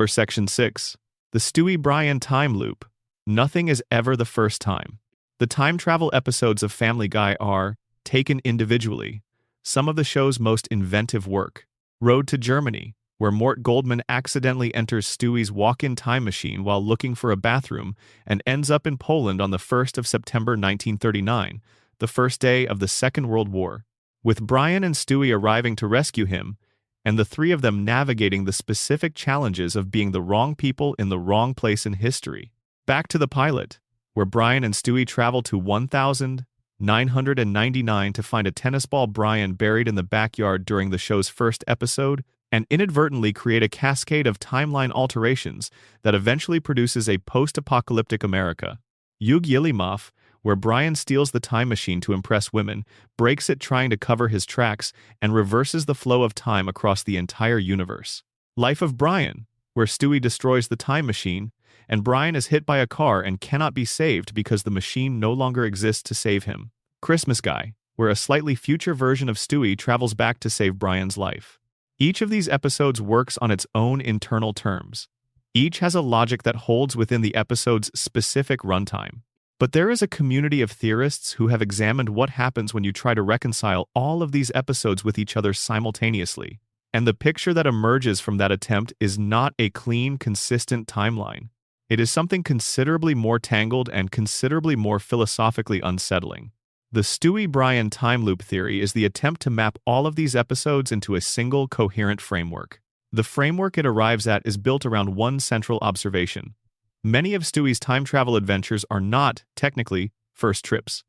Section 6. The Stewie Brian Time Loop. Nothing is ever the first time. The time travel episodes of Family Guy are, taken individually, some of the show's most inventive work. Road to Germany, where Mort Goldman accidentally enters Stewie's walk-in time machine while looking for a bathroom and ends up in Poland on the 1st of September 1939, the first day of the Second World War, with Brian and Stewie arriving to rescue him, and the three of them navigating the specific challenges of being the wrong people in the wrong place in history. Back to the pilot, where Brian and Stewie travel to 1999 to find a tennis ball Brian buried in the backyard during the show's first episode, and inadvertently create a cascade of timeline alterations that eventually produces a post-apocalyptic America. Yug Yilimov, where Brian steals the time machine to impress women, breaks it trying to cover his tracks, and reverses the flow of time across the entire universe. Life of Brian, where Stewie destroys the time machine, and Brian is hit by a car and cannot be saved because the machine no longer exists to save him. Christmas Guy, where a slightly future version of Stewie travels back to save Brian's life. Each of these episodes works on its own internal terms. Each has a logic that holds within the episode's specific runtime. But there is a community of theorists who have examined what happens when you try to reconcile all of these episodes with each other simultaneously. And the picture that emerges from that attempt is not a clean, consistent timeline. It is something considerably more tangled and considerably more philosophically unsettling. The Stewie Brian time loop theory is the attempt to map all of these episodes into a single, coherent framework. The framework it arrives at is built around one central observation. Many of Stewie's time travel adventures are not, technically, first trips.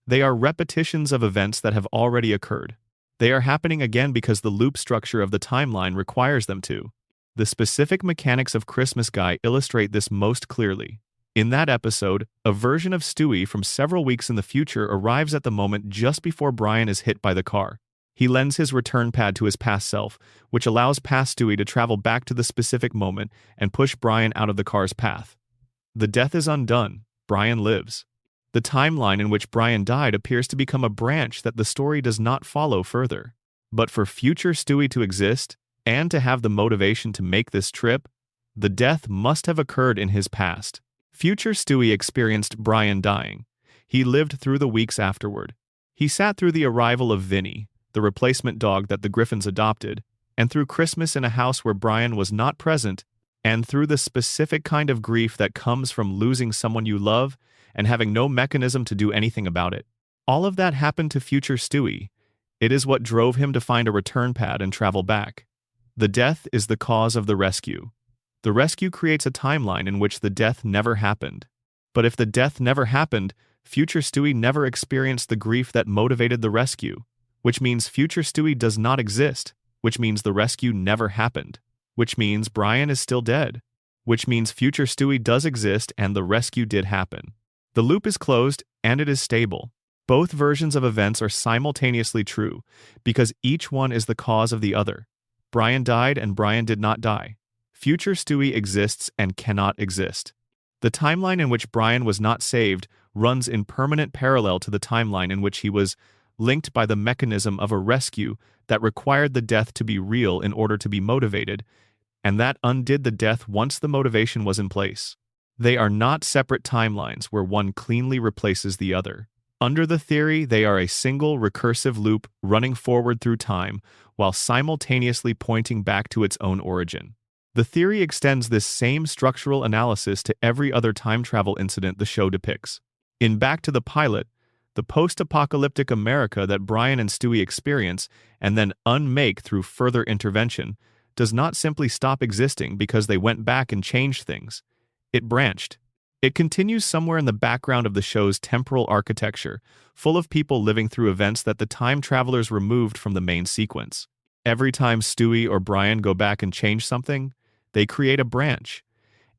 They are repetitions of events that have already occurred. They are happening again because the loop structure of the timeline requires them to. The specific mechanics of Christmas Guy illustrate this most clearly. In that episode, a version of Stewie from several weeks in the future arrives at the moment just before Brian is hit by the car. He lends his return pad to his past self, which allows past Stewie to travel back to the specific moment and push Brian out of the car's path. The death is undone. Brian lives. The timeline in which Brian died appears to become a branch that the story does not follow further. But for future Stewie to exist, and to have the motivation to make this trip, the death must have occurred in his past. Future Stewie experienced Brian dying. He lived through the weeks afterward. He sat through the arrival of Vinny, the replacement dog that the Griffins adopted, and through Christmas in a house where Brian was not present, and through the specific kind of grief that comes from losing someone you love and having no mechanism to do anything about it. All of that happened to future Stewie. It is what drove him to find a return pad and travel back. The death is the cause of the rescue. The rescue creates a timeline in which the death never happened. But if the death never happened, future Stewie never experienced the grief that motivated the rescue, which means future Stewie does not exist, which means the rescue never happened, which means Brian is still dead, which means future Stewie does exist and the rescue did happen. The loop is closed and it is stable. Both versions of events are simultaneously true because each one is the cause of the other. Brian died and Brian did not die. Future Stewie exists and cannot exist. The timeline in which Brian was not saved runs in permanent parallel to the timeline in which he was linked by the mechanism of a rescue that required the death to be real in order to be motivated, and that undid the death once the motivation was in place. They are not separate timelines where one cleanly replaces the other. Under the theory, they are a single recursive loop running forward through time while simultaneously pointing back to its own origin. The theory extends this same structural analysis to every other time travel incident the show depicts. In Back to the Pilot, the post-apocalyptic America that Brian and Stewie experience and then unmake through further intervention does not simply stop existing because they went back and changed things. It branched. It continues somewhere in the background of the show's temporal architecture, full of people living through events that the time travelers removed from the main sequence. Every time Stewie or Brian go back and change something, they create a branch.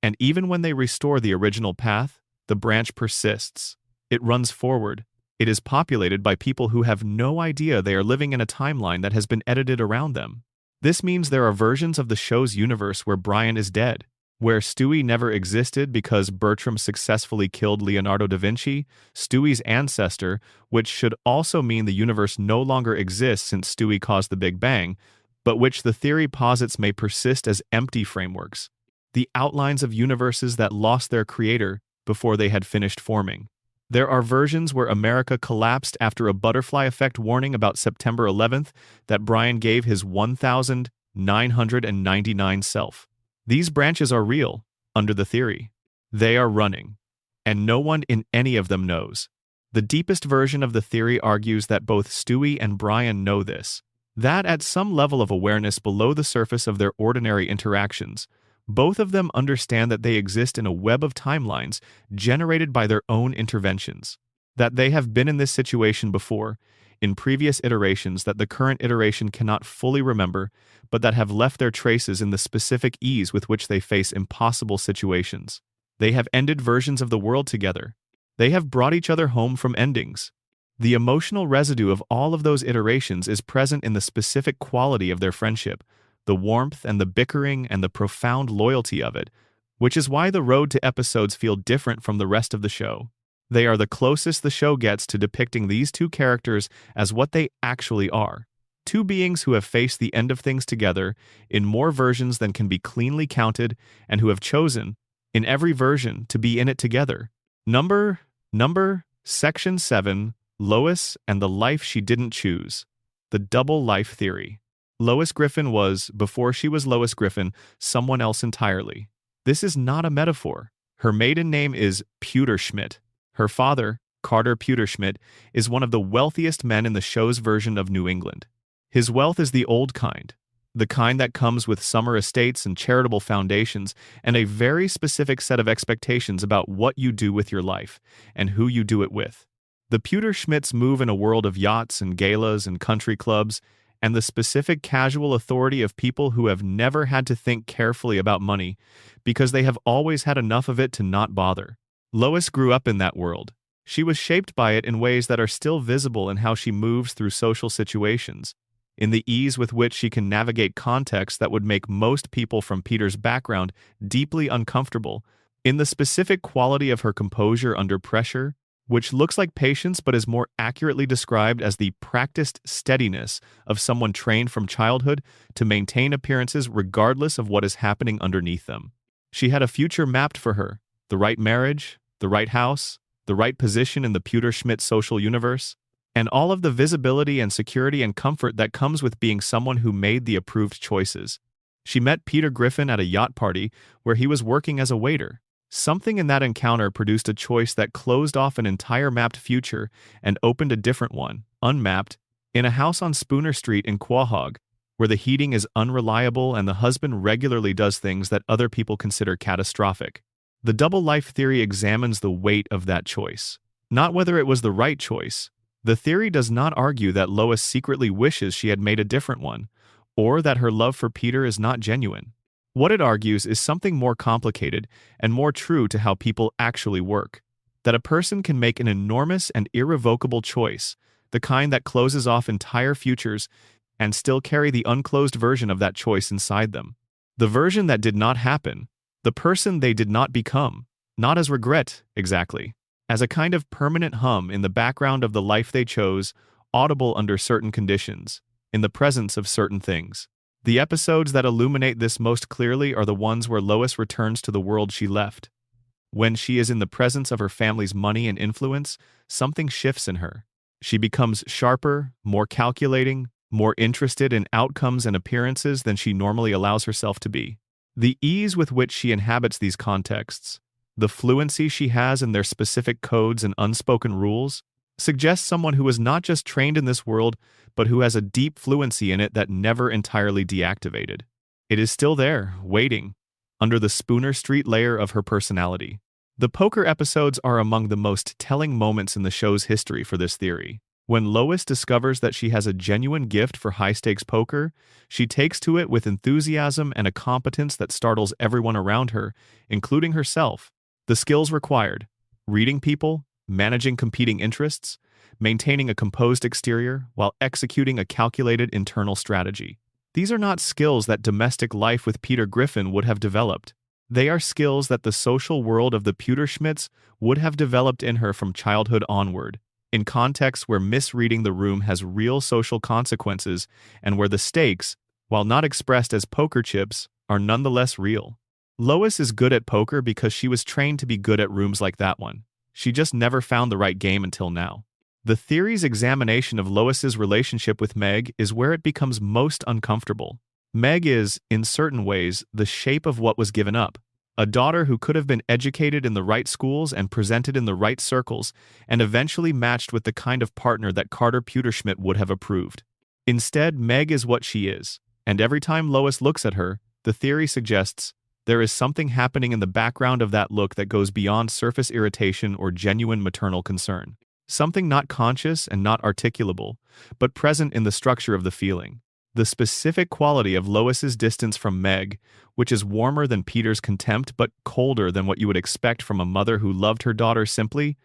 And even when they restore the original path, the branch persists. It runs forward. It is populated by people who have no idea they are living in a timeline that has been edited around them. This means there are versions of the show's universe where Brian is dead, where Stewie never existed because Bertram successfully killed Leonardo da Vinci, Stewie's ancestor, which should also mean the universe no longer exists since Stewie caused the Big Bang, but which the theory posits may persist as empty frameworks, the outlines of universes that lost their creator before they had finished forming. There are versions where America collapsed after a butterfly effect warning about September 11th that Brian gave his 1999 self. These branches are real, under the theory. They are running, and no one in any of them knows. The deepest version of the theory argues that both Stewie and Brian know this, that at some level of awareness below the surface of their ordinary interactions, both of them understand that they exist in a web of timelines generated by their own interventions, that they have been in this situation before, in previous iterations that the current iteration cannot fully remember, but that have left their traces in the specific ease with which they face impossible situations. They have ended versions of the world together. They have brought each other home from endings. The emotional residue of all of those iterations is present in the specific quality of their friendship, the warmth and the bickering and the profound loyalty of it, which is why the road to episodes feel different from the rest of the show. They are the closest the show gets to depicting these two characters as what they actually are. Two beings who have faced the end of things together in more versions than can be cleanly counted and who have chosen, in every version, to be in it together. Section 7, Lois and the Life She Didn't Choose. The Double Life Theory. Lois Griffin was, before she was Lois Griffin, someone else entirely. This is not a metaphor. Her maiden name is Pewterschmidt. Her father, Carter Pewterschmidt, is one of the wealthiest men in the show's version of New England. His wealth is the old kind, the kind that comes with summer estates and charitable foundations and a very specific set of expectations about what you do with your life and who you do it with. The Pewterschmidts move in a world of yachts and galas and country clubs, and the specific casual authority of people who have never had to think carefully about money because they have always had enough of it to not bother. Lois grew up in that world. She was shaped by it in ways that are still visible in how she moves through social situations, in the ease with which she can navigate contexts that would make most people from Peter's background deeply uncomfortable, in the specific quality of her composure under pressure, which looks like patience but is more accurately described as the practiced steadiness of someone trained from childhood to maintain appearances regardless of what is happening underneath them. She had a future mapped for her, the right marriage, the right house, the right position in the Pewterschmidt social universe, and all of the visibility and security and comfort that comes with being someone who made the approved choices. She met Peter Griffin at a yacht party where he was working as a waiter. Something in that encounter produced a choice that closed off an entire mapped future and opened a different one, unmapped, in a house on Spooner Street in Quahog, where the heating is unreliable and the husband regularly does things that other people consider catastrophic. The double life theory examines the weight of that choice, not whether it was the right choice. The theory does not argue that Lois secretly wishes she had made a different one, or that her love for Peter is not genuine. What it argues is something more complicated and more true to how people actually work, that a person can make an enormous and irrevocable choice, the kind that closes off entire futures, and still carry the unclosed version of that choice inside them. The version that did not happen, the person they did not become, Not as regret, exactly. As a kind of permanent hum in the background of the life they chose, audible under certain conditions, in the presence of certain things. The episodes that illuminate this most clearly are the ones where Lois returns to the world she left. When she is in the presence of her family's money and influence, something shifts in her. She becomes sharper, more calculating, more interested in outcomes and appearances than she normally allows herself to be. The ease with which she inhabits these contexts, the fluency she has in their specific codes and unspoken rules, suggests someone who is not just trained in this world, but who has a deep fluency in it that never entirely deactivated. It is still there, waiting, under the Spooner Street layer of her personality. The poker episodes are among the most telling moments in the show's history for this theory. When Lois discovers that she has a genuine gift for high-stakes poker, she takes to it with enthusiasm and a competence that startles everyone around her, including herself. The skills required: reading people, managing competing interests, maintaining a composed exterior while executing a calculated internal strategy. These are not skills that domestic life with Peter Griffin would have developed. They are skills that the social world of the Pewterschmidts would have developed in her from childhood onward, in contexts where misreading the room has real social consequences and where the stakes, while not expressed as poker chips, are nonetheless real. Lois is good at poker because she was trained to be good at rooms like that one. She just never found the right game until now. The theory's examination of Lois's relationship with Meg is where it becomes most uncomfortable. Meg is, in certain ways, the shape of what was given up. A daughter who could have been educated in the right schools and presented in the right circles, and eventually matched with the kind of partner that Carter Pewterschmidt would have approved. Instead, Meg is what she is, and every time Lois looks at her, the theory suggests there is something happening in the background of that look that goes beyond surface irritation or genuine maternal concern. Something not conscious and not articulable, but present in the structure of the feeling. The specific quality of Lois's distance from Meg, which is warmer than Peter's contempt but colder than what you would expect from a mother who loved her daughter simply,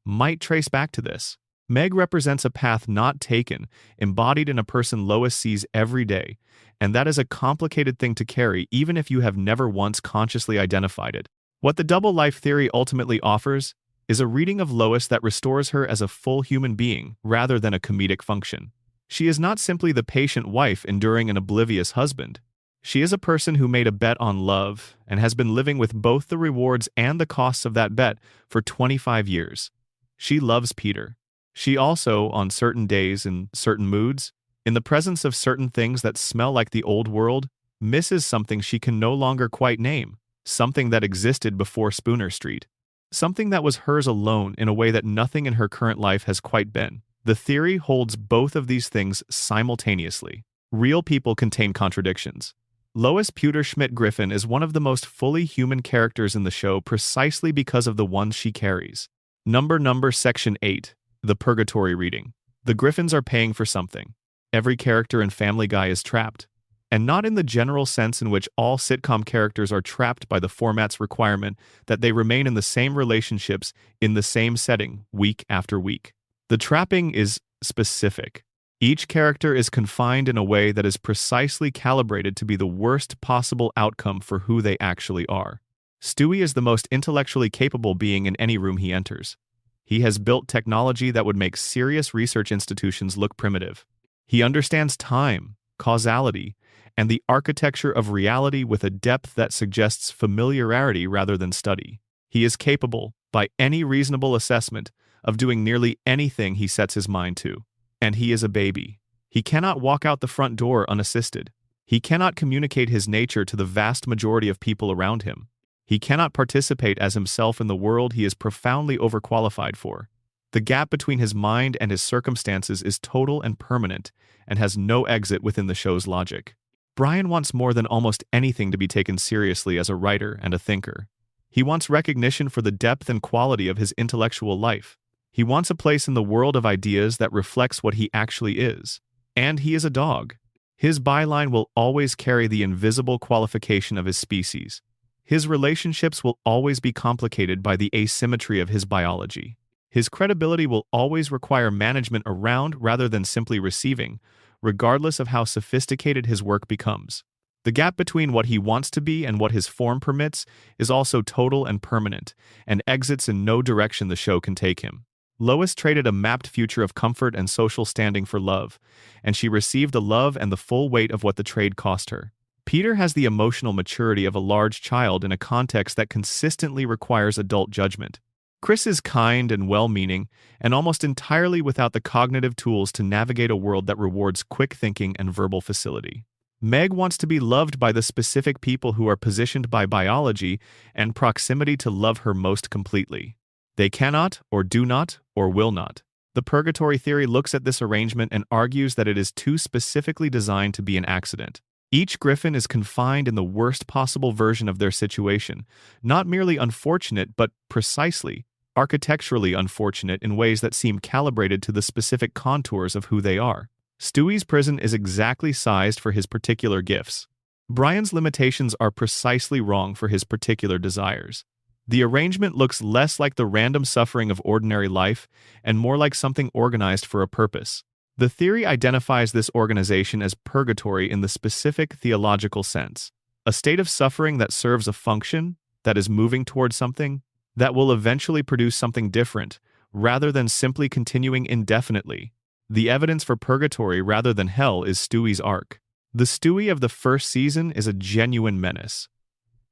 might trace back to this. Meg represents a path not taken, embodied in a person Lois sees every day, and that is a complicated thing to carry even if you have never once consciously identified it. What the double life theory ultimately offers is a reading of Lois that restores her as a full human being rather than a comedic function. She is not simply the patient wife enduring an oblivious husband. She is a person who made a bet on love and has been living with both the rewards and the costs of that bet for 25 years. She loves Peter. She also, on certain days in certain moods, in the presence of certain things that smell like the old world, misses something she can no longer quite name, something that existed before Spooner Street. Something that was hers alone in a way that nothing in her current life has quite been. The theory holds both of these things simultaneously. Real people contain contradictions. Lois Pewterschmidt Griffin is one of the most fully human characters in the show precisely because of the ones she carries. Number Section 8. The Purgatory Reading. The Griffins are paying for something. Every character in Family Guy is trapped. And not in the general sense in which all sitcom characters are trapped by the format's requirement that they remain in the same relationships in the same setting week after week. The trapping is specific. Each character is confined in a way that is precisely calibrated to be the worst possible outcome for who they actually are. Stewie is the most intellectually capable being in any room he enters. He has built technology that would make serious research institutions look primitive. He understands time, causality, and the architecture of reality with a depth that suggests familiarity rather than study. He is capable, by any reasonable assessment, of doing nearly anything he sets his mind to. And he is a baby. He cannot walk out the front door unassisted. He cannot communicate his nature to the vast majority of people around him. He cannot participate as himself in the world he is profoundly overqualified for. The gap between his mind and his circumstances is total and permanent, and has no exit within the show's logic. Brian wants more than almost anything to be taken seriously as a writer and a thinker. He wants recognition for the depth and quality of his intellectual life. He wants a place in the world of ideas that reflects what he actually is. And he is a dog. His byline will always carry the invisible qualification of his species. His relationships will always be complicated by the asymmetry of his biology. His credibility will always require management around rather than simply receiving, regardless of how sophisticated his work becomes. The gap between what he wants to be and what his form permits is also total and permanent, and exits in no direction the show can take him. Lois traded a mapped future of comfort and social standing for love, and she received the love and the full weight of what the trade cost her. Peter has the emotional maturity of a large child in a context that consistently requires adult judgment. Chris is kind and well-meaning, and almost entirely without the cognitive tools to navigate a world that rewards quick thinking and verbal facility. Meg wants to be loved by the specific people who are positioned by biology and proximity to love her most completely. They cannot, or do not, or will not. The purgatory theory looks at this arrangement and argues that it is too specifically designed to be an accident. Each Griffin is confined in the worst possible version of their situation, not merely unfortunate but precisely, architecturally unfortunate in ways that seem calibrated to the specific contours of who they are. Stewie's prison is exactly sized for his particular gifts. Brian's limitations are precisely wrong for his particular desires. The arrangement looks less like the random suffering of ordinary life and more like something organized for a purpose. The theory identifies this organization as purgatory in the specific theological sense, a state of suffering that serves a function, that is moving towards something, that will eventually produce something different, rather than simply continuing indefinitely. The evidence for purgatory rather than hell is Stewie's arc. The Stewie of the first season is a genuine menace.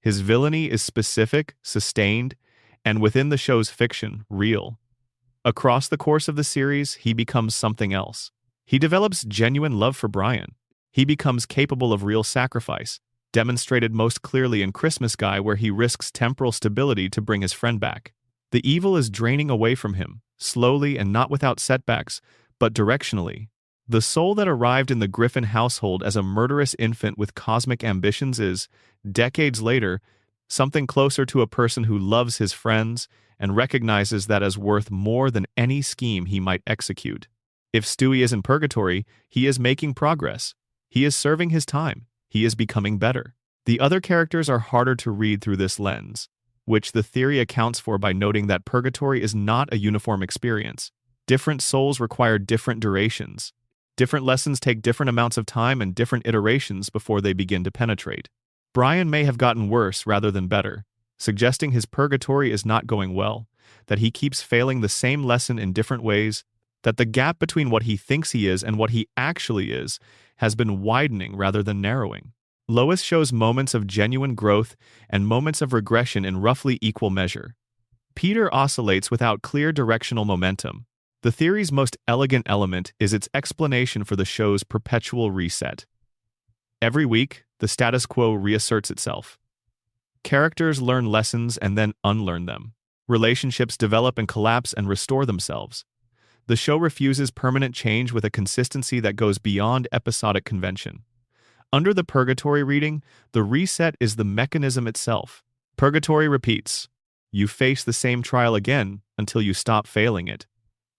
His villainy is specific, sustained, and within the show's fiction, real. Across the course of the series, he becomes something else. He develops genuine love for Brian. He becomes capable of real sacrifice, demonstrated most clearly in Christmas Guy, where he risks temporal stability to bring his friend back. The evil is draining away from him, slowly and not without setbacks, but directionally. The soul that arrived in the Griffin household as a murderous infant with cosmic ambitions is, decades later, something closer to a person who loves his friends and recognizes that as worth more than any scheme he might execute. If Stewie is in purgatory, he is making progress. He is serving his time. He is becoming better. The other characters are harder to read through this lens, which the theory accounts for by noting that purgatory is not a uniform experience. Different souls require different durations. Different lessons take different amounts of time and different iterations before they begin to penetrate. Brian may have gotten worse rather than better, suggesting his purgatory is not going well, that he keeps failing the same lesson in different ways, that the gap between what he thinks he is and what he actually is has been widening rather than narrowing. Lois shows moments of genuine growth and moments of regression in roughly equal measure. Peter oscillates without clear directional momentum. The theory's most elegant element is its explanation for the show's perpetual reset. Every week, the status quo reasserts itself. Characters learn lessons and then unlearn them. Relationships develop and collapse and restore themselves. The show refuses permanent change with a consistency that goes beyond episodic convention. Under the purgatory reading, the reset is the mechanism itself. Purgatory repeats. You face the same trial again until you stop failing it.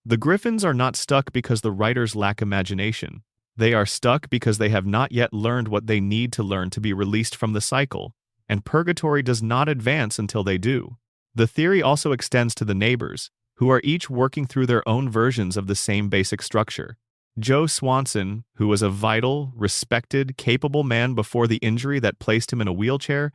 The Griffins are not stuck because the writers lack imagination. They are stuck because they have not yet learned what they need to learn to be released from the cycle, and purgatory does not advance until they do. The theory also extends to the neighbors, who are each working through their own versions of the same basic structure. Joe Swanson, who was a vital, respected, capable man before the injury that placed him in a wheelchair,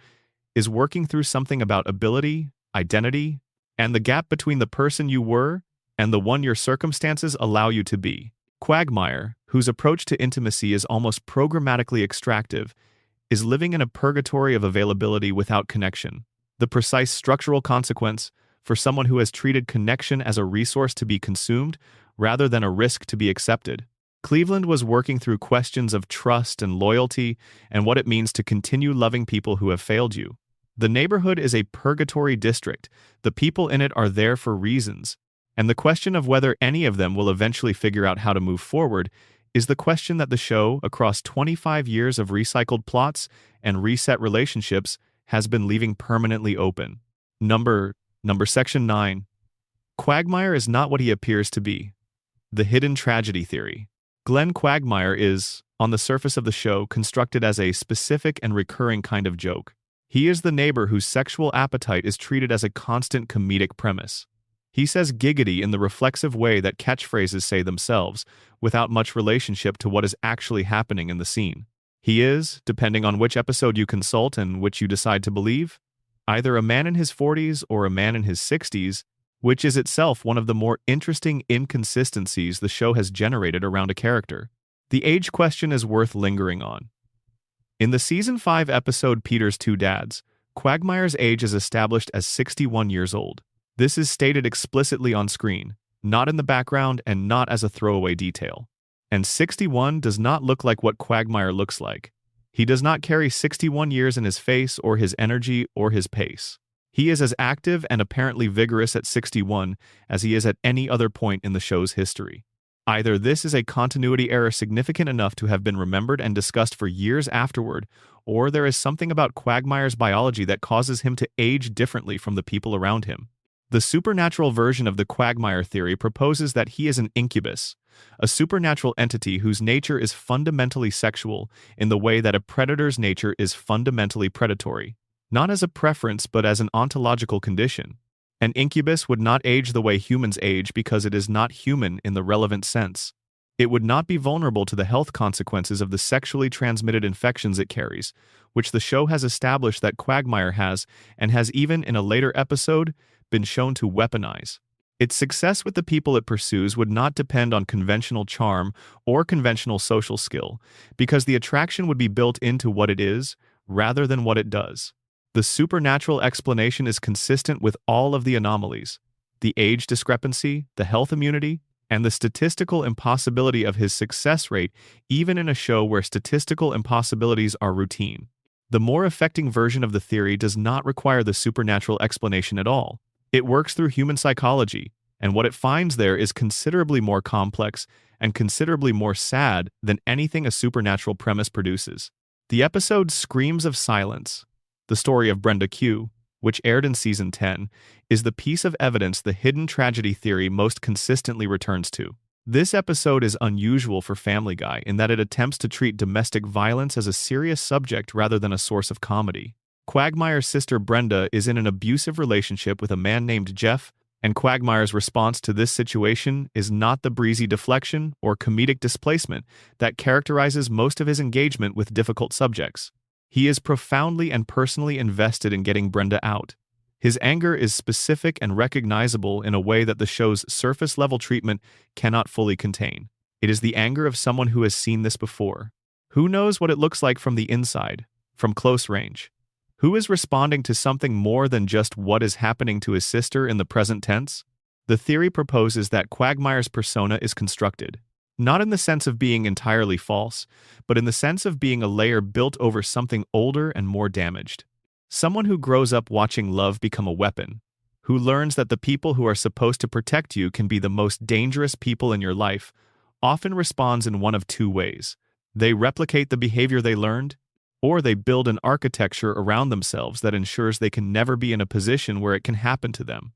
is working through something about ability, identity, and the gap between the person you were and the one your circumstances allow you to be. Quagmire, whose approach to intimacy is almost programmatically extractive, is living in a purgatory of availability without connection. The precise structural consequence, for someone who has treated connection as a resource to be consumed rather than a risk to be accepted. Cleveland was working through questions of trust and loyalty and what it means to continue loving people who have failed you. The neighborhood is a purgatory district. The people in it are there for reasons. And the question of whether any of them will eventually figure out how to move forward is the question that the show, across 25 years of recycled plots and reset relationships, has been leaving permanently open. Section 9. Quagmire is not what he appears to be. The hidden tragedy theory. Glenn Quagmire is, on the surface of the show, constructed as a specific and recurring kind of joke. He is the neighbor whose sexual appetite is treated as a constant comedic premise. He says giggity in the reflexive way that catchphrases say themselves, without much relationship to what is actually happening in the scene. He is, depending on which episode you consult and which you decide to believe, either a man in his 40s or a man in his 60s, which is itself one of the more interesting inconsistencies the show has generated around a character. The age question is worth lingering on. In the Season 5 episode Peter's Two Dads, Quagmire's age is established as 61 years old. This is stated explicitly on screen, not in the background and not as a throwaway detail. And 61 does not look like what Quagmire looks like. He does not carry 61 years in his face or his energy or his pace. He is as active and apparently vigorous at 61 as he is at any other point in the show's history. Either this is a continuity error significant enough to have been remembered and discussed for years afterward, or there is something about Quagmire's biology that causes him to age differently from the people around him. The supernatural version of the Quagmire theory proposes that he is an incubus, a supernatural entity whose nature is fundamentally sexual in the way that a predator's nature is fundamentally predatory, not as a preference but as an ontological condition. An incubus would not age the way humans age because it is not human in the relevant sense. It would not be vulnerable to the health consequences of the sexually transmitted infections it carries, which the show has established that Quagmire has, and has even in a later episode, been shown to weaponize. Its success with the people it pursues would not depend on conventional charm or conventional social skill, because the attraction would be built into what it is, rather than what it does. The supernatural explanation is consistent with all of the anomalies, the age discrepancy, the health immunity, and the statistical impossibility of his success rate, even in a show where statistical impossibilities are routine. The more affecting version of the theory does not require the supernatural explanation at all. It works through human psychology, and what it finds there is considerably more complex and considerably more sad than anything a supernatural premise produces. The episode Screams of Silence, the story of Brenda Q, which aired in Season 10, is the piece of evidence the hidden tragedy theory most consistently returns to. This episode is unusual for Family Guy in that it attempts to treat domestic violence as a serious subject rather than a source of comedy. Quagmire's sister Brenda is in an abusive relationship with a man named Jeff, and Quagmire's response to this situation is not the breezy deflection or comedic displacement that characterizes most of his engagement with difficult subjects. He is profoundly and personally invested in getting Brenda out. His anger is specific and recognizable in a way that the show's surface-level treatment cannot fully contain. It is the anger of someone who has seen this before. Who knows what it looks like from the inside, from close range? Who is responding to something more than just what is happening to his sister in the present tense? The theory proposes that Quagmire's persona is constructed, not in the sense of being entirely false, but in the sense of being a layer built over something older and more damaged. Someone who grows up watching love become a weapon, who learns that the people who are supposed to protect you can be the most dangerous people in your life, often responds in one of two ways. They replicate the behavior they learned, or they build an architecture around themselves that ensures they can never be in a position where it can happen to them.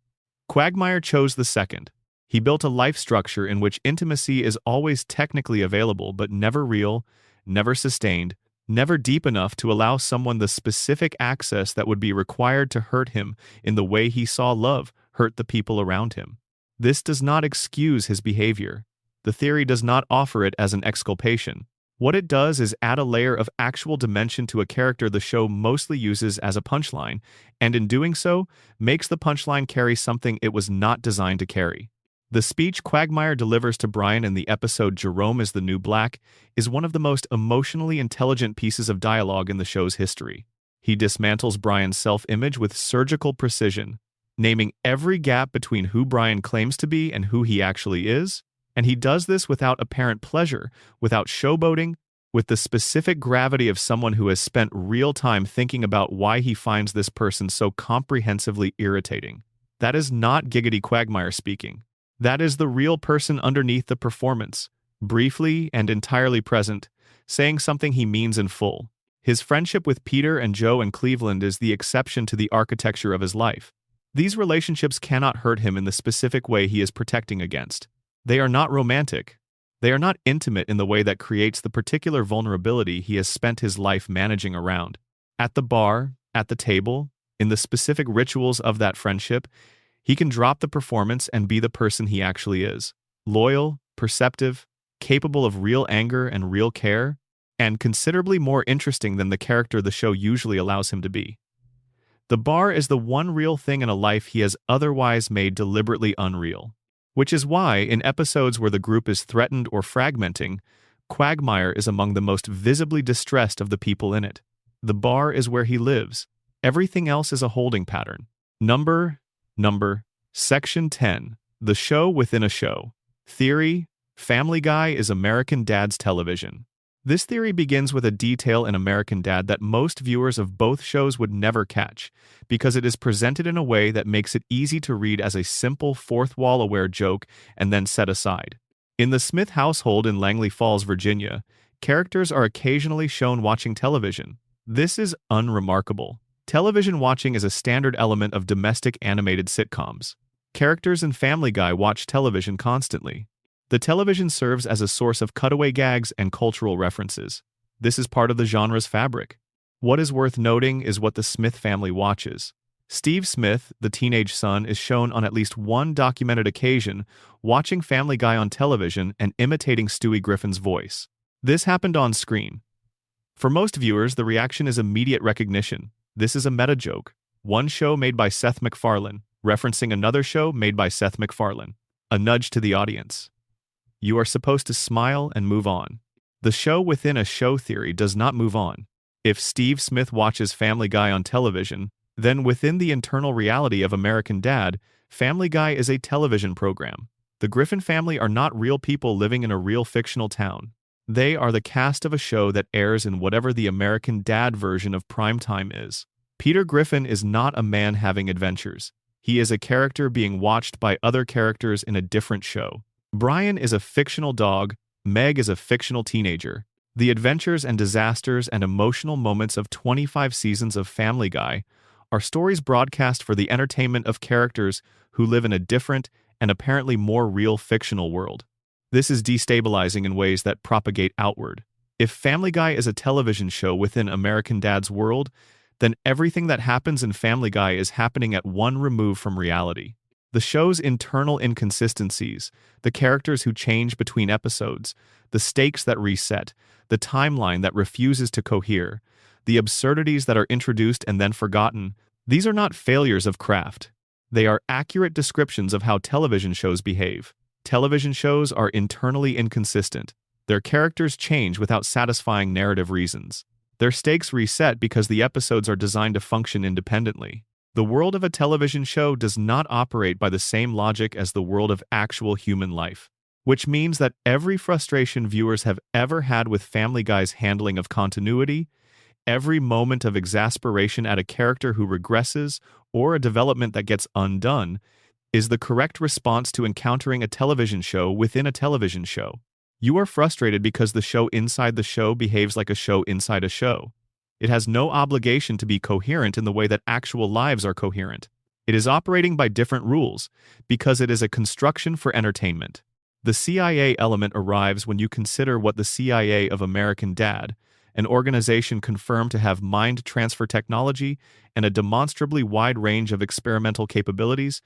Quagmire chose the second. He built a life structure in which intimacy is always technically available but never real, never sustained, never deep enough to allow someone the specific access that would be required to hurt him in the way he saw love hurt the people around him. This does not excuse his behavior. The theory does not offer it as an exculpation. What it does is add a layer of actual dimension to a character the show mostly uses as a punchline, and in doing so, makes the punchline carry something it was not designed to carry. The speech Quagmire delivers to Brian in the episode Jerome is the New Black is one of the most emotionally intelligent pieces of dialogue in the show's history. He dismantles Brian's self-image with surgical precision, naming every gap between who Brian claims to be and who he actually is, and he does this without apparent pleasure, without showboating, with the specific gravity of someone who has spent real time thinking about why he finds this person so comprehensively irritating. That is not giggity Quagmire speaking. That is the real person underneath the performance, briefly and entirely present, saying something he means in full. His friendship with Peter and Joe and Cleveland is the exception to the architecture of his life. These relationships cannot hurt him in the specific way he is protecting against. They are not romantic. They are not intimate in the way that creates the particular vulnerability he has spent his life managing around. At the bar, at the table, in the specific rituals of that friendship, he can drop the performance and be the person he actually is. Loyal, perceptive, capable of real anger and real care, and considerably more interesting than the character the show usually allows him to be. The bar is the one real thing in a life he has otherwise made deliberately unreal. Which is why, in episodes where the group is threatened or fragmenting, Quagmire is among the most visibly distressed of the people in it. The bar is where he lives. Everything else is a holding pattern. Number, Section 10. The show within a show. Theory: Family Guy is American Dad's television. This theory begins with a detail in American Dad that most viewers of both shows would never catch, because it is presented in a way that makes it easy to read as a simple fourth-wall-aware joke and then set aside. In the Smith household in Langley Falls, Virginia, characters are occasionally shown watching television. This is unremarkable. Television watching is a standard element of domestic animated sitcoms. Characters in Family Guy watch television constantly. The television serves as a source of cutaway gags and cultural references. This is part of the genre's fabric. What is worth noting is what the Smith family watches. Steve Smith, the teenage son, is shown on at least one documented occasion watching Family Guy on television and imitating Stewie Griffin's voice. This happened on screen. For most viewers, the reaction is immediate recognition. This is a meta joke. One show made by Seth MacFarlane, referencing another show made by Seth MacFarlane. A nudge to the audience. You are supposed to smile and move on. The show within a show theory does not move on. If Steve Smith watches Family Guy on television, then within the internal reality of American Dad, Family Guy is a television program. The Griffin family are not real people living in a real fictional town. They are the cast of a show that airs in whatever the American Dad version of primetime is. Peter Griffin is not a man having adventures. He is a character being watched by other characters in a different show. Brian is a fictional dog, Meg is a fictional teenager. The adventures and disasters and emotional moments of 25 seasons of Family Guy are stories broadcast for the entertainment of characters who live in a different and apparently more real fictional world. This is destabilizing in ways that propagate outward. If Family Guy is a television show within American Dad's world, then everything that happens in Family Guy is happening at one remove from reality. The show's internal inconsistencies, the characters who change between episodes, the stakes that reset, the timeline that refuses to cohere, the absurdities that are introduced and then forgotten, these are not failures of craft. They are accurate descriptions of how television shows behave. Television shows are internally inconsistent. Their characters change without satisfying narrative reasons. Their stakes reset because the episodes are designed to function independently. The world of a television show does not operate by the same logic as the world of actual human life, which means that every frustration viewers have ever had with Family Guy's handling of continuity, every moment of exasperation at a character who regresses or a development that gets undone, is the correct response to encountering a television show within a television show. You are frustrated because the show inside the show behaves like a show inside a show. It has no obligation to be coherent in the way that actual lives are coherent. It is operating by different rules because it is a construction for entertainment. The CIA element arrives when you consider what the CIA of American Dad, an organization confirmed to have mind transfer technology and a demonstrably wide range of experimental capabilities,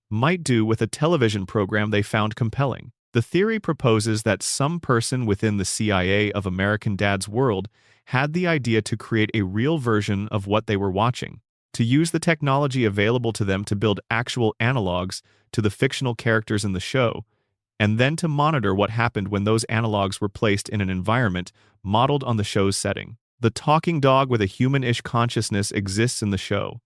might do with a television program they found compelling. The theory proposes that some person within the CIA of American Dad's world had the idea to create a real version of what they were watching, to use the technology available to them to build actual analogs to the fictional characters in the show, and then to monitor what happened when those analogs were placed in an environment modeled on the show's setting. The talking dog with a human-ish consciousness exists in the show.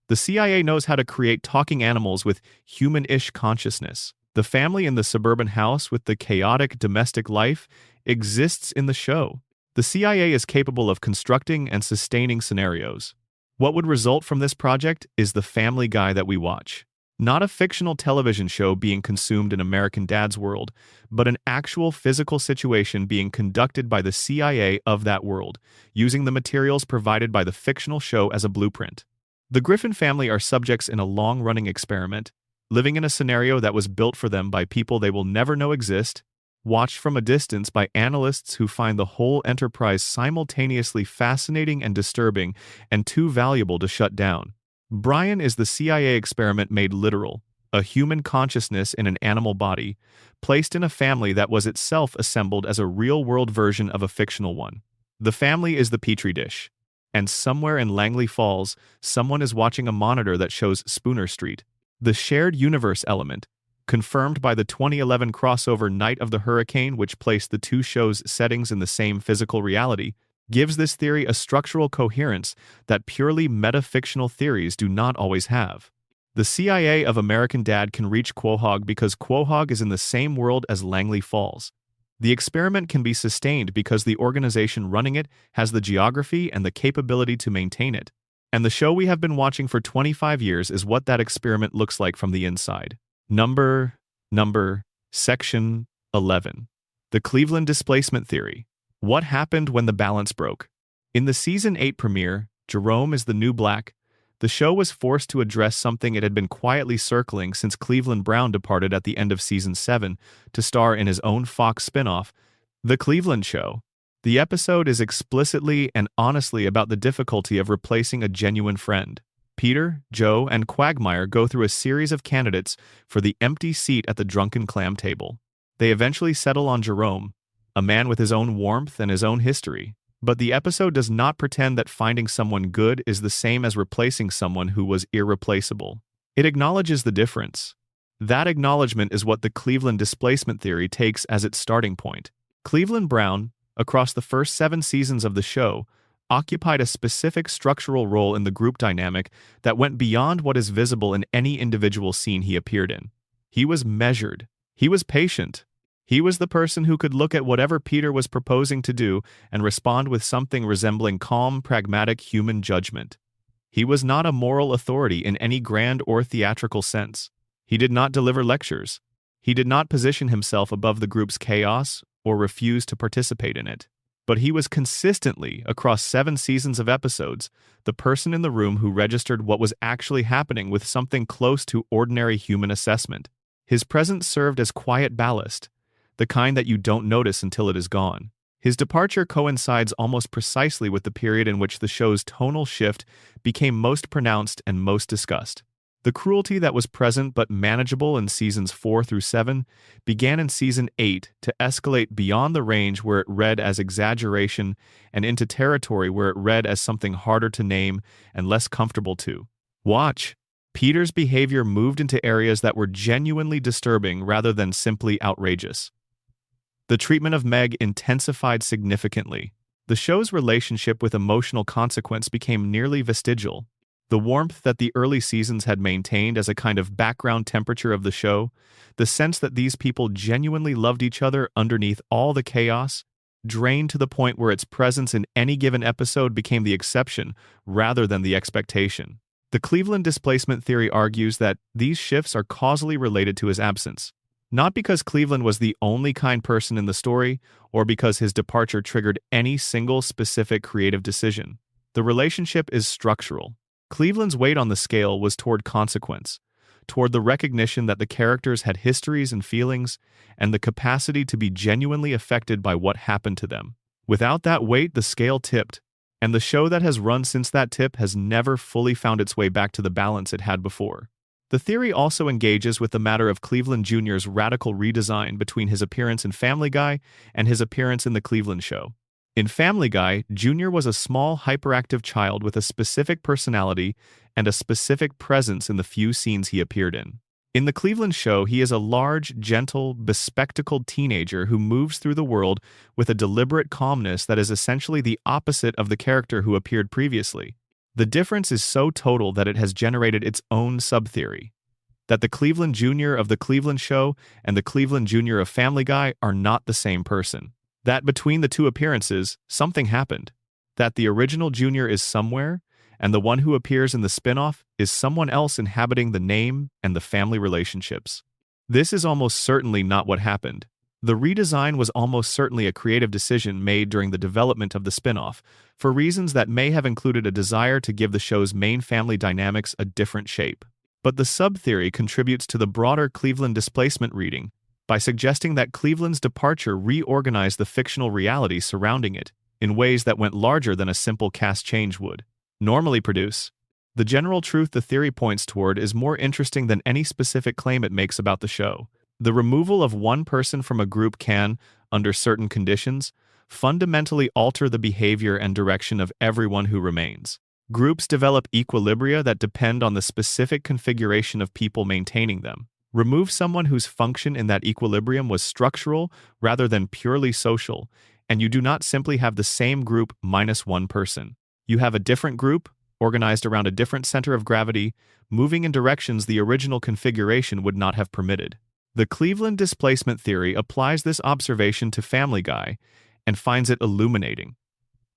The CIA knows how to create talking animals with human-ish consciousness. The family in the suburban house with the chaotic domestic life exists in the show. The CIA is capable of constructing and sustaining scenarios. What would result from this project is the Family Guy that we watch. Not a fictional television show being consumed in American Dad's world, but an actual physical situation being conducted by the CIA of that world, using the materials provided by the fictional show as a blueprint. The Griffin family are subjects in a long-running experiment, living in a scenario that was built for them by people they will never know exist, watched from a distance by analysts who find the whole enterprise simultaneously fascinating and disturbing and too valuable to shut down. Brian is the CIA experiment made literal, a human consciousness in an animal body, placed in a family that was itself assembled as a real-world version of a fictional one. The family is the petri dish. And somewhere in Langley Falls, someone is watching a monitor that shows Spooner Street. The shared universe element, confirmed by the 2011 crossover Night of the Hurricane, which placed the two shows' settings in the same physical reality, gives this theory a structural coherence that purely metafictional theories do not always have. The CIA of American Dad can reach Quahog because Quahog is in the same world as Langley Falls. The experiment can be sustained because the organization running it has the geography and the capability to maintain it. And the show we have been watching for 25 years is what that experiment looks like from the inside. Section 11. The Cleveland Displacement Theory. What happened when the balance broke? In the Season 8 premiere, Jerome is the New Black. The show was forced to address something it had been quietly circling since Cleveland Brown departed at the end of Season 7 to star in his own Fox spinoff, The Cleveland Show. The episode is explicitly and honestly about the difficulty of replacing a genuine friend. Peter, Joe, and Quagmire go through a series of candidates for the empty seat at the Drunken Clam table. They eventually settle on Jerome, a man with his own warmth and his own history. But the episode does not pretend that finding someone good is the same as replacing someone who was irreplaceable. It acknowledges the difference. That acknowledgement is what the Cleveland displacement theory takes as its starting point. Cleveland Brown, across the first 7 seasons of the show, occupied a specific structural role in the group dynamic that went beyond what is visible in any individual scene he appeared in. He was measured. He was patient. He was the person who could look at whatever Peter was proposing to do and respond with something resembling calm, pragmatic human judgment. He was not a moral authority in any grand or theatrical sense. He did not deliver lectures. He did not position himself above the group's chaos or refuse to participate in it. But he was consistently, across 7 seasons of episodes, the person in the room who registered what was actually happening with something close to ordinary human assessment. His presence served as quiet ballast, the kind that you don't notice until it is gone. His departure coincides almost precisely with the period in which the show's tonal shift became most pronounced and most discussed. The cruelty that was present but manageable in seasons 4 through 7 began in season 8 to escalate beyond the range where it read as exaggeration and into territory where it read as something harder to name and less comfortable to watch. Peter's behavior moved into areas that were genuinely disturbing rather than simply outrageous. The treatment of Meg intensified significantly. The show's relationship with emotional consequence became nearly vestigial. The warmth that the early seasons had maintained as a kind of background temperature of the show, the sense that these people genuinely loved each other underneath all the chaos, drained to the point where its presence in any given episode became the exception rather than the expectation. The Cleveland displacement theory argues that these shifts are causally related to his absence. Not because Cleveland was the only kind person in the story, or because his departure triggered any single specific creative decision. The relationship is structural. Cleveland's weight on the scale was toward consequence, toward the recognition that the characters had histories and feelings, and the capacity to be genuinely affected by what happened to them. Without that weight, the scale tipped, and the show that has run since that tip has never fully found its way back to the balance it had before. The theory also engages with the matter of Cleveland Jr.'s radical redesign between his appearance in Family Guy and his appearance in The Cleveland Show. In Family Guy, Jr. was a small, hyperactive child with a specific personality and a specific presence in the few scenes he appeared in. In The Cleveland Show, he is a large, gentle, bespectacled teenager who moves through the world with a deliberate calmness that is essentially the opposite of the character who appeared previously. The difference is so total that it has generated its own sub-theory, that the Cleveland Jr. of The Cleveland Show and the Cleveland Jr. of Family Guy are not the same person. That between the two appearances, something happened. That the original Jr. is somewhere, and the one who appears in the spin-off is someone else inhabiting the name and the family relationships. This is almost certainly not what happened. The redesign was almost certainly a creative decision made during the development of the spin-off, for reasons that may have included a desire to give the show's main family dynamics a different shape. But the sub-theory contributes to the broader Cleveland displacement reading by suggesting that Cleveland's departure reorganized the fictional reality surrounding it in ways that went larger than a simple cast change would normally produce. The general truth the theory points toward is more interesting than any specific claim it makes about the show. The removal of one person from a group can, under certain conditions, fundamentally alter the behavior and direction of everyone who remains. Groups develop equilibria that depend on the specific configuration of people maintaining them. Remove someone whose function in that equilibrium was structural rather than purely social, and you do not simply have the same group minus one person. You have a different group, organized around a different center of gravity, moving in directions the original configuration would not have permitted. The Cleveland displacement theory applies this observation to Family Guy and finds it illuminating.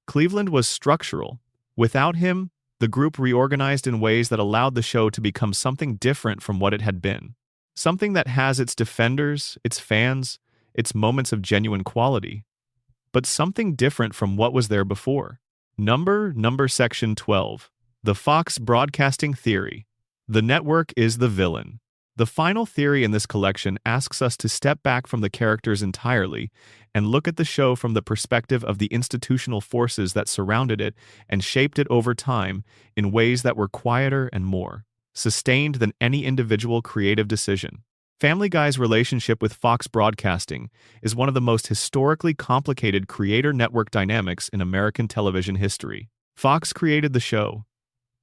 Cleveland was structural. Without him, the group reorganized in ways that allowed the show to become something different from what it had been. Something that has its defenders, its fans, its moments of genuine quality, but something different from what was there before. Number section 12. The Fox Broadcasting Theory. The network is the villain. The final theory in this collection asks us to step back from the characters entirely and look at the show from the perspective of the institutional forces that surrounded it and shaped it over time in ways that were quieter and more sustained than any individual creative decision. Family Guy's relationship with Fox Broadcasting is one of the most historically complicated creator-network dynamics in American television history. Fox created the show.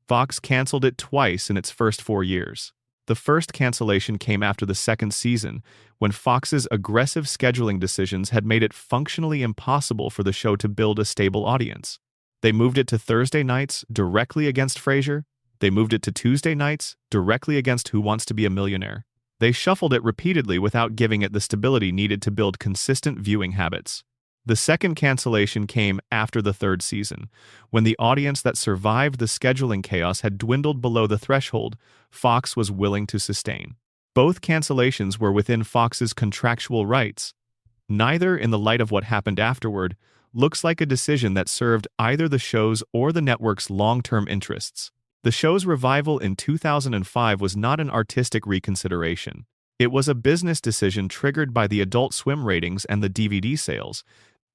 Fox canceled it twice in its first 4 years. The first cancellation came after the second season, when Fox's aggressive scheduling decisions had made it functionally impossible for the show to build a stable audience. They moved it to Thursday nights, directly against Frasier. They moved it to Tuesday nights, directly against Who Wants to Be a Millionaire. They shuffled it repeatedly without giving it the stability needed to build consistent viewing habits. The second cancellation came after the third season, when the audience that survived the scheduling chaos had dwindled below the threshold Fox was willing to sustain. Both cancellations were within Fox's contractual rights. Neither, in the light of what happened afterward, looks like a decision that served either the show's or the network's long-term interests. The show's revival in 2005 was not an artistic reconsideration. It was a business decision triggered by the Adult Swim ratings and the DVD sales,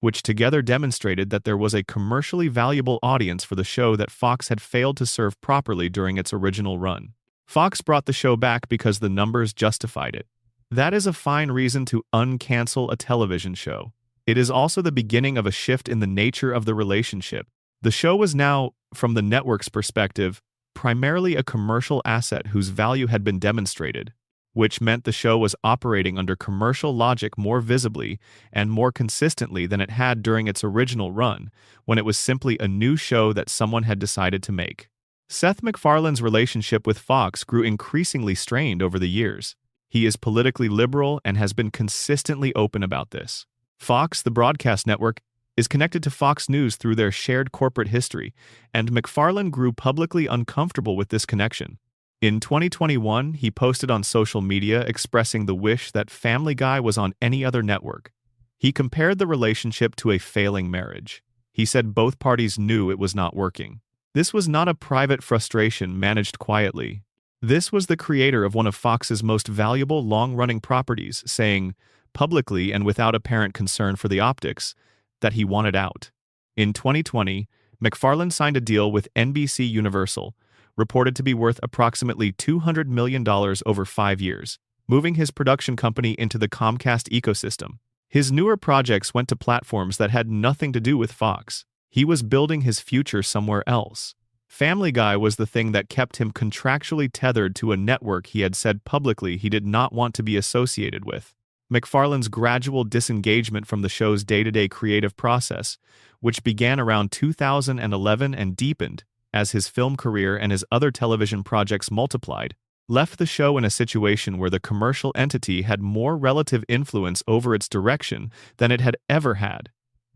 which together demonstrated that there was a commercially valuable audience for the show that Fox had failed to serve properly during its original run. Fox brought the show back because the numbers justified it. That is a fine reason to uncancel a television show. It is also the beginning of a shift in the nature of the relationship. The show was now, from the network's perspective, primarily a commercial asset whose value had been demonstrated, which meant the show was operating under commercial logic more visibly and more consistently than it had during its original run, when it was simply a new show that someone had decided to make. Seth MacFarlane's relationship with Fox grew increasingly strained over the years. He is politically liberal and has been consistently open about this. Fox, the broadcast network, is connected to Fox News through their shared corporate history, and MacFarlane grew publicly uncomfortable with this connection. In 2021, he posted on social media expressing the wish that Family Guy was on any other network. He compared the relationship to a failing marriage. He said both parties knew it was not working. This was not a private frustration managed quietly. This was the creator of one of Fox's most valuable long-running properties saying, publicly and without apparent concern for the optics, that he wanted out. In 2020, MacFarlane signed a deal with NBC Universal, reported to be worth approximately $200 million over 5 years, moving his production company into the Comcast ecosystem. His newer projects went to platforms that had nothing to do with Fox. He was building his future somewhere else. Family Guy was the thing that kept him contractually tethered to a network he had said publicly he did not want to be associated with. MacFarlane's gradual disengagement from the show's day-to-day creative process, which began around 2011 and deepened as his film career and his other television projects multiplied, left the show in a situation where the commercial entity had more relative influence over its direction than it had ever had.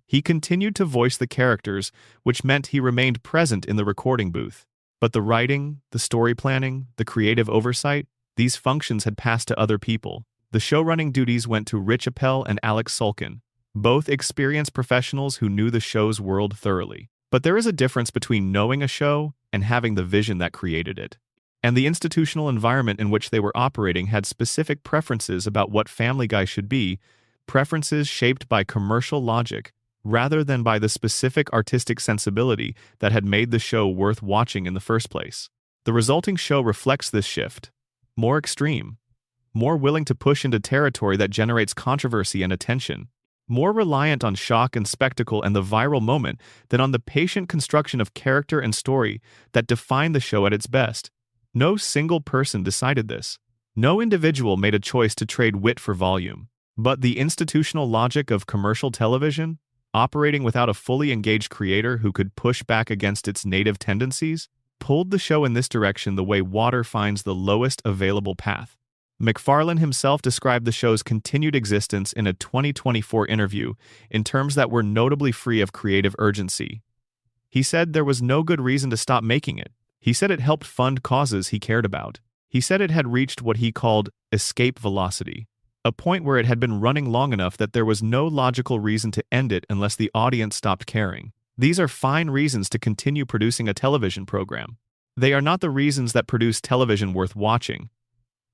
He continued to voice the characters, which meant he remained present in the recording booth. But the writing, the story planning, the creative oversight, these functions had passed to other people. The showrunning duties went to Rich Appel and Alex Sulkin, both experienced professionals who knew the show's world thoroughly. But there is a difference between knowing a show and having the vision that created it. And the institutional environment in which they were operating had specific preferences about what Family Guy should be, preferences shaped by commercial logic, rather than by the specific artistic sensibility that had made the show worth watching in the first place. The resulting show reflects this shift. More extreme, more willing to push into territory that generates controversy and attention. more reliant on shock and spectacle and the viral moment than on the patient construction of character and story that define the show at its best. No single person decided this. No individual made a choice to trade wit for volume. But the institutional logic of commercial television, operating without a fully engaged creator who could push back against its native tendencies, pulled the show in this direction the way water finds the lowest available path. MacFarlane himself described the show's continued existence in a 2024 interview in terms that were notably free of creative urgency. He said there was no good reason to stop making it. He said it helped fund causes he cared about. He said it had reached what he called escape velocity, a point where it had been running long enough that there was no logical reason to end it unless the audience stopped caring. These are fine reasons to continue producing a television program. They are not the reasons that produce television worth watching.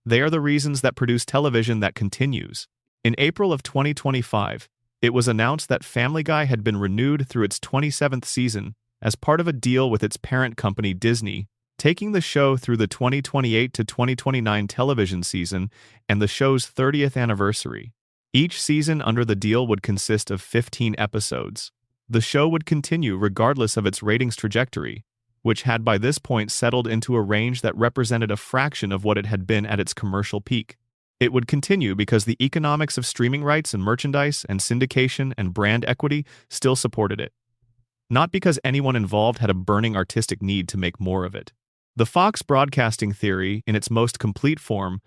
They are the reasons that produce television that continues. In April of 2025, it was announced that Family Guy had been renewed through its 27th season as part of a deal with its parent company Disney, taking the show through the 2028 to 2029 television season and the show's 30th anniversary. Each season under the deal would consist of 15 episodes. The show would continue regardless of its ratings trajectory, which had by this point settled into a range that represented a fraction of what it had been at its commercial peak. It would continue because the economics of streaming rights and merchandise and syndication and brand equity still supported it. Not because anyone involved had a burning artistic need to make more of it. The Fox broadcasting theory, in its most complete form,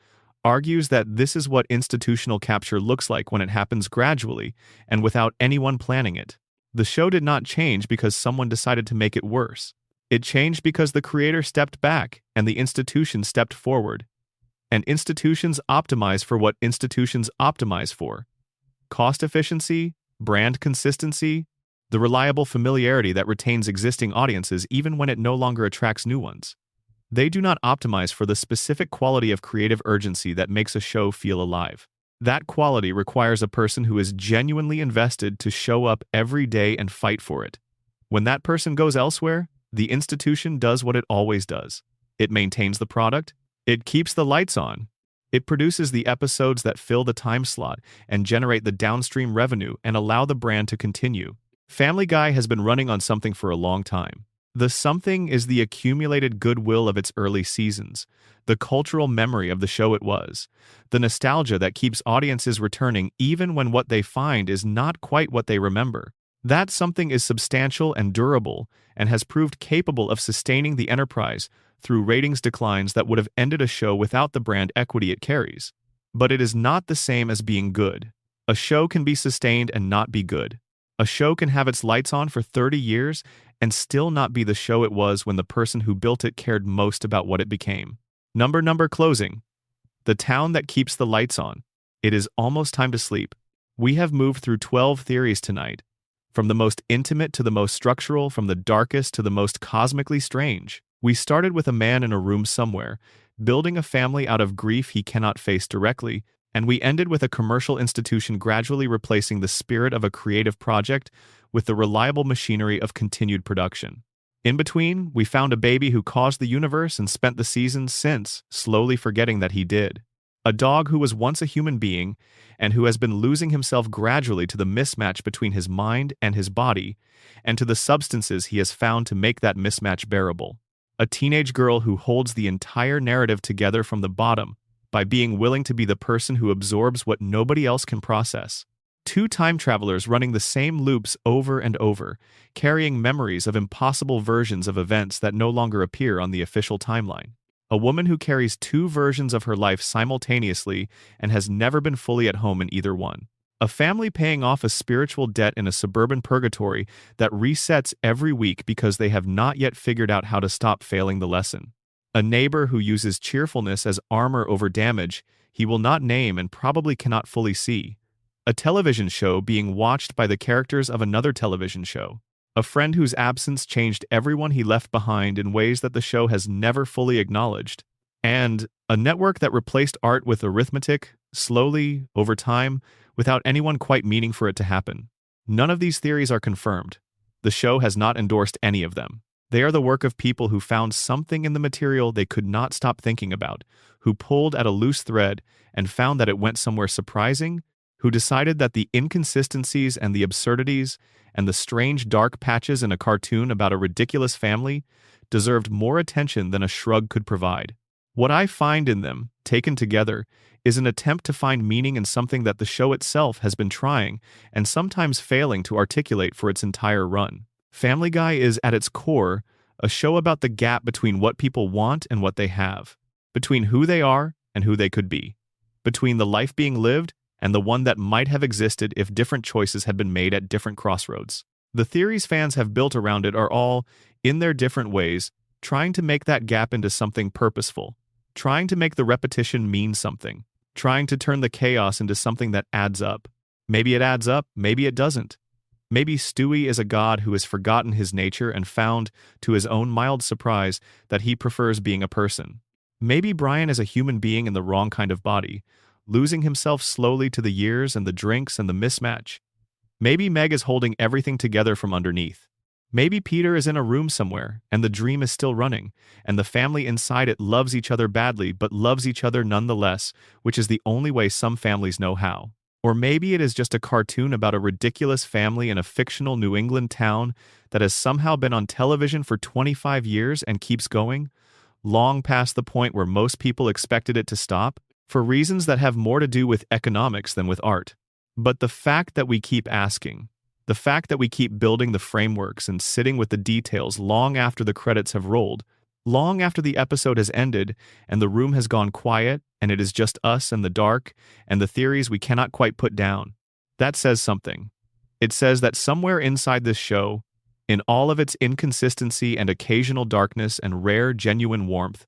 argues that this is what institutional capture looks like when it happens gradually and without anyone planning it. The show did not change because someone decided to make it worse. It changed because the creator stepped back and the institution stepped forward. And institutions optimize for what institutions optimize for: cost efficiency, brand consistency, the reliable familiarity that retains existing audiences even when it no longer attracts new ones. They do not optimize for the specific quality of creative urgency that makes a show feel alive. That quality requires a person who is genuinely invested to show up every day and fight for it. When that person goes elsewhere, the institution does what it always does. It maintains the product. It keeps the lights on. It produces the episodes that fill the time slot and generate the downstream revenue and allow the brand to continue. Family Guy has been running on something for a long time. The something is the accumulated goodwill of its early seasons, the cultural memory of the show it was, the nostalgia that keeps audiences returning even when what they find is not quite what they remember. That something is substantial and durable and has proved capable of sustaining the enterprise through ratings declines that would have ended a show without the brand equity it carries. But it is not the same as being good. A show can be sustained and not be good. A show can have its lights on for 30 years and still not be the show it was when the person who built it cared most about what it became. Number closing. The town that keeps the lights on. It is almost time to sleep. We have moved through 12 theories tonight. From the most intimate to the most structural, from the darkest to the most cosmically strange. We started with a man in a room somewhere, building a family out of grief he cannot face directly, and we ended with a commercial institution gradually replacing the spirit of a creative project with the reliable machinery of continued production. In between, we found a baby who caused the universe and spent the seasons since slowly forgetting that he did. A dog who was once a human being and who has been losing himself gradually to the mismatch between his mind and his body and to the substances he has found to make that mismatch bearable. A teenage girl who holds the entire narrative together from the bottom by being willing to be the person who absorbs what nobody else can process. Two time travelers running the same loops over and over, carrying memories of impossible versions of events that no longer appear on the official timeline. A woman who carries two versions of her life simultaneously and has never been fully at home in either one. A family paying off a spiritual debt in a suburban purgatory that resets every week because they have not yet figured out how to stop failing the lesson. A neighbor who uses cheerfulness as armor over damage he will not name and probably cannot fully see. A television show being watched by the characters of another television show. A friend whose absence changed everyone he left behind in ways that the show has never fully acknowledged. And a network that replaced art with arithmetic, slowly, over time, without anyone quite meaning for it to happen. None of these theories are confirmed. The show has not endorsed any of them. They are the work of people who found something in the material they could not stop thinking about, who pulled at a loose thread and found that it went somewhere surprising, who decided that the inconsistencies and the absurdities and the strange dark patches in a cartoon about a ridiculous family deserved more attention than a shrug could provide. What I find in them, taken together, is an attempt to find meaning in something that the show itself has been trying and sometimes failing to articulate for its entire run. Family Guy is, at its core, a show about the gap between what people want and what they have, between who they are and who they could be, between the life being lived and the one that might have existed if different choices had been made at different crossroads. The theories fans have built around it are all, in their different ways, trying to make that gap into something purposeful, trying to make the repetition mean something, trying to turn the chaos into something that adds up. Maybe it adds up, maybe it doesn't. Maybe Stewie is a god who has forgotten his nature and found, to his own mild surprise, that he prefers being a person. Maybe Brian is a human being in the wrong kind of body, losing himself slowly to the years and the drinks and the mismatch. Maybe Meg is holding everything together from underneath. Maybe Peter is in a room somewhere, and the dream is still running, and the family inside it loves each other badly but loves each other nonetheless, which is the only way some families know how. Or maybe it is just a cartoon about a ridiculous family in a fictional New England town that has somehow been on television for 25 years and keeps going, long past the point where most people expected it to stop, for reasons that have more to do with economics than with art. But the fact that we keep asking, the fact that we keep building the frameworks and sitting with the details long after the credits have rolled, long after the episode has ended and the room has gone quiet and it is just us and the dark and the theories we cannot quite put down, that says something. It says that somewhere inside this show, in all of its inconsistency and occasional darkness and rare, genuine warmth,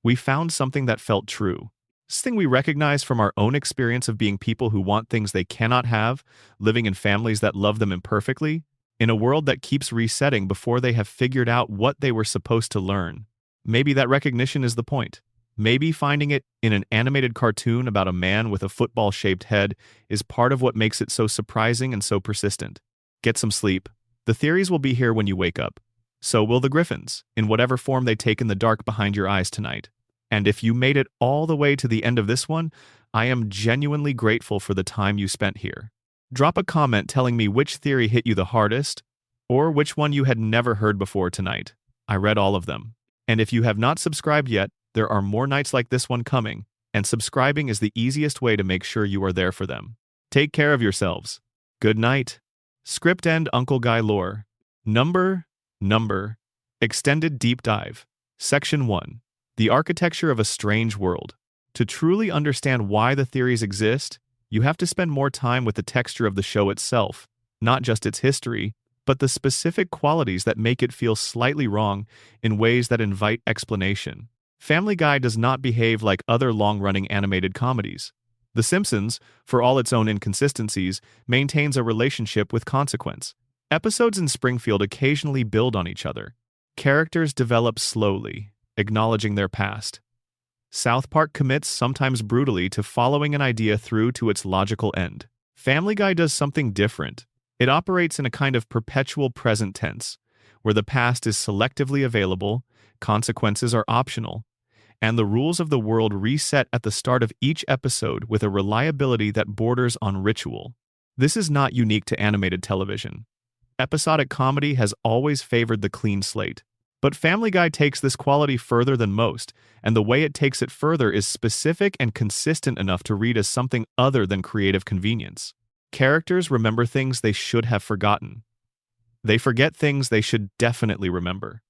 we found something that felt true. Something we recognize from our own experience of being people who want things they cannot have, living in families that love them imperfectly, in a world that keeps resetting before they have figured out what they were supposed to learn. Maybe that recognition is the point. Maybe finding it in an animated cartoon about a man with a football-shaped head is part of what makes it so surprising and so persistent. Get some sleep. The theories will be here when you wake up. So will the Griffins, in whatever form they take in the dark behind your eyes tonight. And if you made it all the way to the end of this one, I am genuinely grateful for the time you spent here. Drop a comment telling me which theory hit you the hardest, or which one you had never heard before tonight. I read all of them. And if you have not subscribed yet, there are more nights like this one coming, and subscribing is the easiest way to make sure you are there for them. Take care of yourselves. Good night. Script and Uncle Guy Lore. Number. Extended Deep Dive. Section 1. The Architecture of a Strange World. To truly understand why the theories exist, you have to spend more time with the texture of the show itself, not just its history, but the specific qualities that make it feel slightly wrong in ways that invite explanation. Family Guy does not behave like other long-running animated comedies. The Simpsons, for all its own inconsistencies, maintains a relationship with consequence. Episodes in Springfield occasionally build on each other. Characters develop slowly, acknowledging their past. South Park commits, sometimes brutally, to following an idea through to its logical end. Family Guy does something different. It operates in a kind of perpetual present tense, where the past is selectively available, consequences are optional, and the rules of the world reset at the start of each episode with a reliability that borders on ritual. This is not unique to animated television. Episodic comedy has always favored the clean slate. But Family Guy takes this quality further than most, and the way it takes it further is specific and consistent enough to read as something other than creative convenience. Characters remember things they should have forgotten. They forget things they should definitely remember.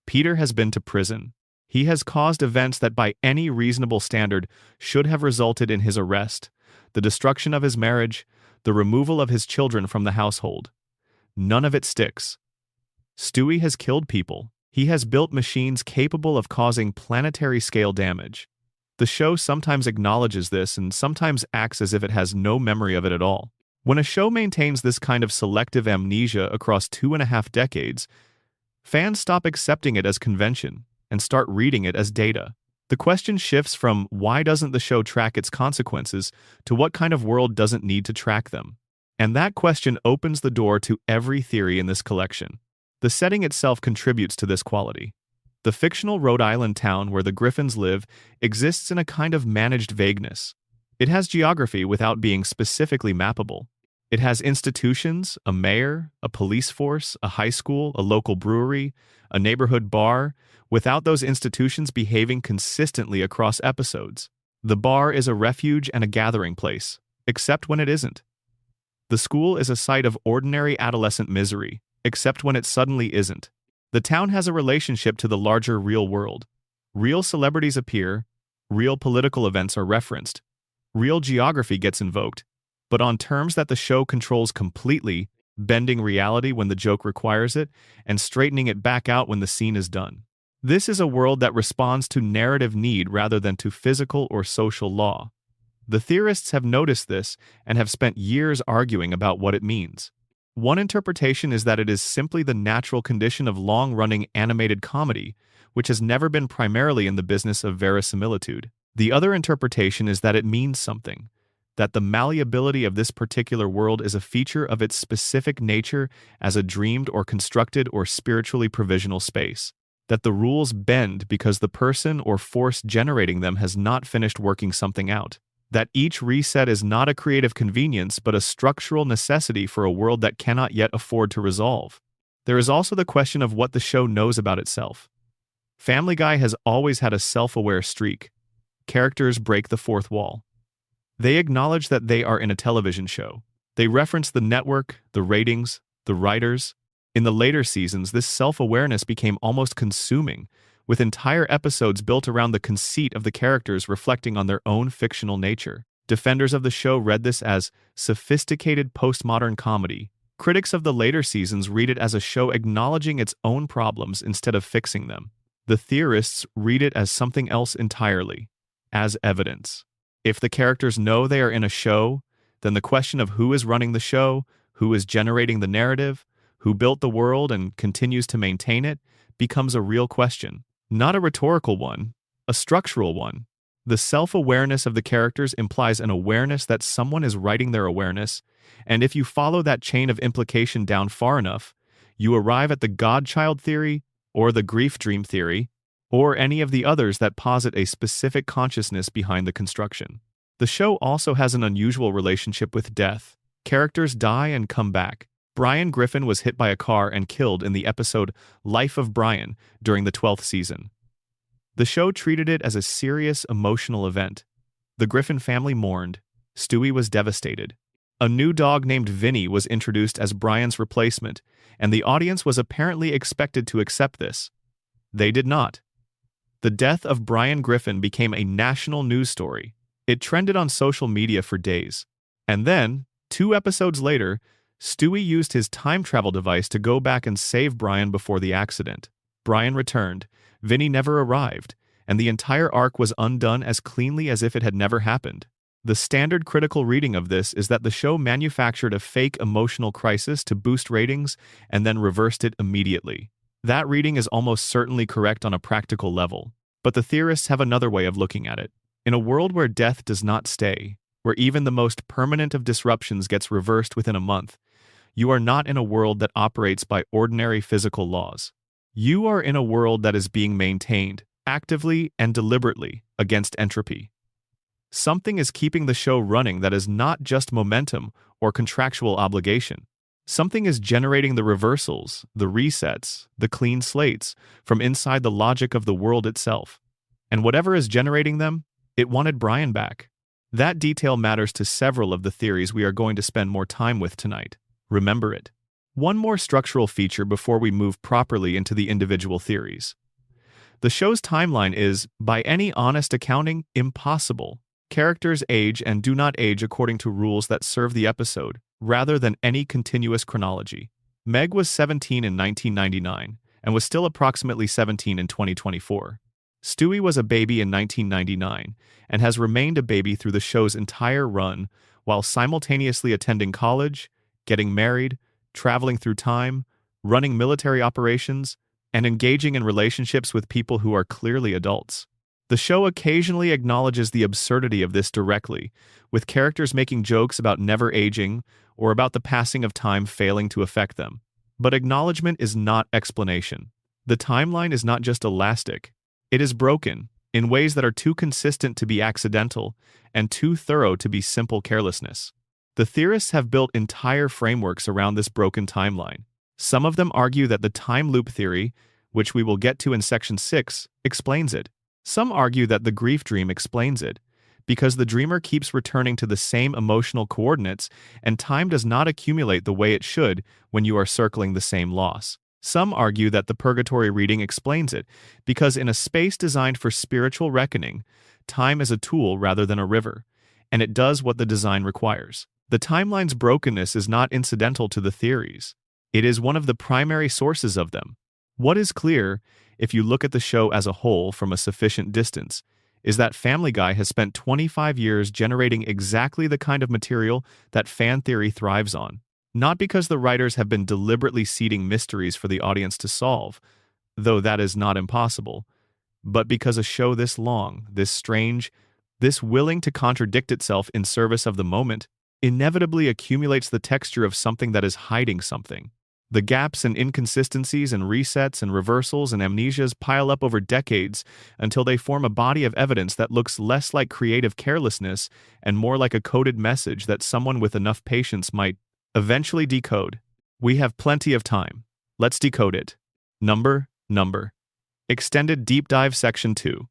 Peter has been to prison. He has caused events that by any reasonable standard should have resulted in his arrest, the destruction of his marriage, the removal of his children from the household. None of it sticks. Stewie has killed people. He has built machines capable of causing planetary-scale damage. The show sometimes acknowledges this and sometimes acts as if it has no memory of it at all. When a show maintains this kind of selective amnesia across 2.5 decades, fans stop accepting it as convention and start reading it as data. The question shifts from why doesn't the show track its consequences to what kind of world doesn't need to track them. And that question opens the door to every theory in this collection. The setting itself contributes to this quality. The fictional Rhode Island town where the Griffins live exists in a kind of managed vagueness. It has geography without being specifically mappable. It has institutions, a mayor, a police force, a high school, a local brewery, a neighborhood bar, without those institutions behaving consistently across episodes. The bar is a refuge and a gathering place, except when it isn't. The school is a site of ordinary adolescent misery, except when it suddenly isn't. The town has a relationship to the larger real world. Real celebrities appear, real political events are referenced, real geography gets invoked, but on terms that the show controls completely, bending reality when the joke requires it, and straightening it back out when the scene is done. This is a world that responds to narrative need rather than to physical or social law. The theorists have noticed this and have spent years arguing about what it means. One interpretation is that it is simply the natural condition of long-running animated comedy, which has never been primarily in the business of verisimilitude. The other interpretation is that it means something, that the malleability of this particular world is a feature of its specific nature as a dreamed or constructed or spiritually provisional space, that the rules bend because the person or force generating them has not finished working something out, that each reset is not a creative convenience but a structural necessity for a world that cannot yet afford to resolve. There is also the question of what the show knows about itself. Family Guy has always had a self-aware streak. Characters break the fourth wall. They acknowledge that they are in a television show. They reference the network, the ratings, the writers. In the later seasons, this self-awareness became almost consuming, with entire episodes built around the conceit of the characters reflecting on their own fictional nature. Defenders of the show read this as sophisticated postmodern comedy. Critics of the later seasons read it as a show acknowledging its own problems instead of fixing them. The theorists read it as something else entirely, as evidence. If the characters know they are in a show, then the question of who is running the show, who is generating the narrative, who built the world and continues to maintain it, becomes a real question. Not a rhetorical one, a structural one. The self-awareness of the characters implies an awareness that someone is writing their awareness, and if you follow that chain of implication down far enough, you arrive at the Godchild theory, or the grief dream theory, or any of the others that posit a specific consciousness behind the construction. The show also has an unusual relationship with death. Characters die and come back. Brian Griffin was hit by a car and killed in the episode Life of Brian during the 12th season. The show treated it as a serious, emotional event. The Griffin family mourned. Stewie was devastated. A new dog named Vinny was introduced as Brian's replacement, and the audience was apparently expected to accept this. They did not. The death of Brian Griffin became a national news story. It trended on social media for days. And then, 2 episodes later, Stewie used his time travel device to go back and save Brian before the accident. Brian returned, Vinny never arrived, and the entire arc was undone as cleanly as if it had never happened. The standard critical reading of this is that the show manufactured a fake emotional crisis to boost ratings and then reversed it immediately. That reading is almost certainly correct on a practical level, but the theorists have another way of looking at it. In a world where death does not stay, where even the most permanent of disruptions gets reversed within a month, you are not in a world that operates by ordinary physical laws. You are in a world that is being maintained, actively and deliberately, against entropy. Something is keeping the show running that is not just momentum or contractual obligation. Something is generating the reversals, the resets, the clean slates from inside the logic of the world itself. And whatever is generating them, it wanted Brian back. That detail matters to several of the theories we are going to spend more time with tonight. Remember it. One more structural feature before we move properly into the individual theories. The show's timeline is, by any honest accounting, impossible. Characters age and do not age according to rules that serve the episode, rather than any continuous chronology. Meg was 17 in 1999, and was still approximately 17 in 2024. Stewie was a baby in 1999, and has remained a baby through the show's entire run, while simultaneously attending college, getting married, traveling through time, running military operations, and engaging in relationships with people who are clearly adults. The show occasionally acknowledges the absurdity of this directly, with characters making jokes about never aging or about the passing of time failing to affect them. But acknowledgement is not explanation. The timeline is not just elastic, it is broken. in ways that are too consistent to be accidental and too thorough to be simple carelessness. The theorists have built entire frameworks around this broken timeline. Some of them argue that the time loop theory, which we will get to in Section 6, explains it. Some argue that the grief dream explains it, because the dreamer keeps returning to the same emotional coordinates and time does not accumulate the way it should when you are circling the same loss. Some argue that the purgatory reading explains it, because in a space designed for spiritual reckoning, time is a tool rather than a river, and it does what the design requires. The timeline's brokenness is not incidental to the theories. It is one of the primary sources of them. What is clear, if you look at the show as a whole from a sufficient distance, is that Family Guy has spent 25 years generating exactly the kind of material that fan theory thrives on. Not because the writers have been deliberately seeding mysteries for the audience to solve, though that is not impossible, but because a show this long, this strange, this willing to contradict itself in service of the moment, inevitably accumulates the texture of something that is hiding something. The gaps and inconsistencies and resets and reversals and amnesias pile up over decades until they form a body of evidence that looks less like creative carelessness and more like a coded message that someone with enough patience might eventually decode. We have plenty of time. Let's decode it. Number. Extended Deep Dive Section 2.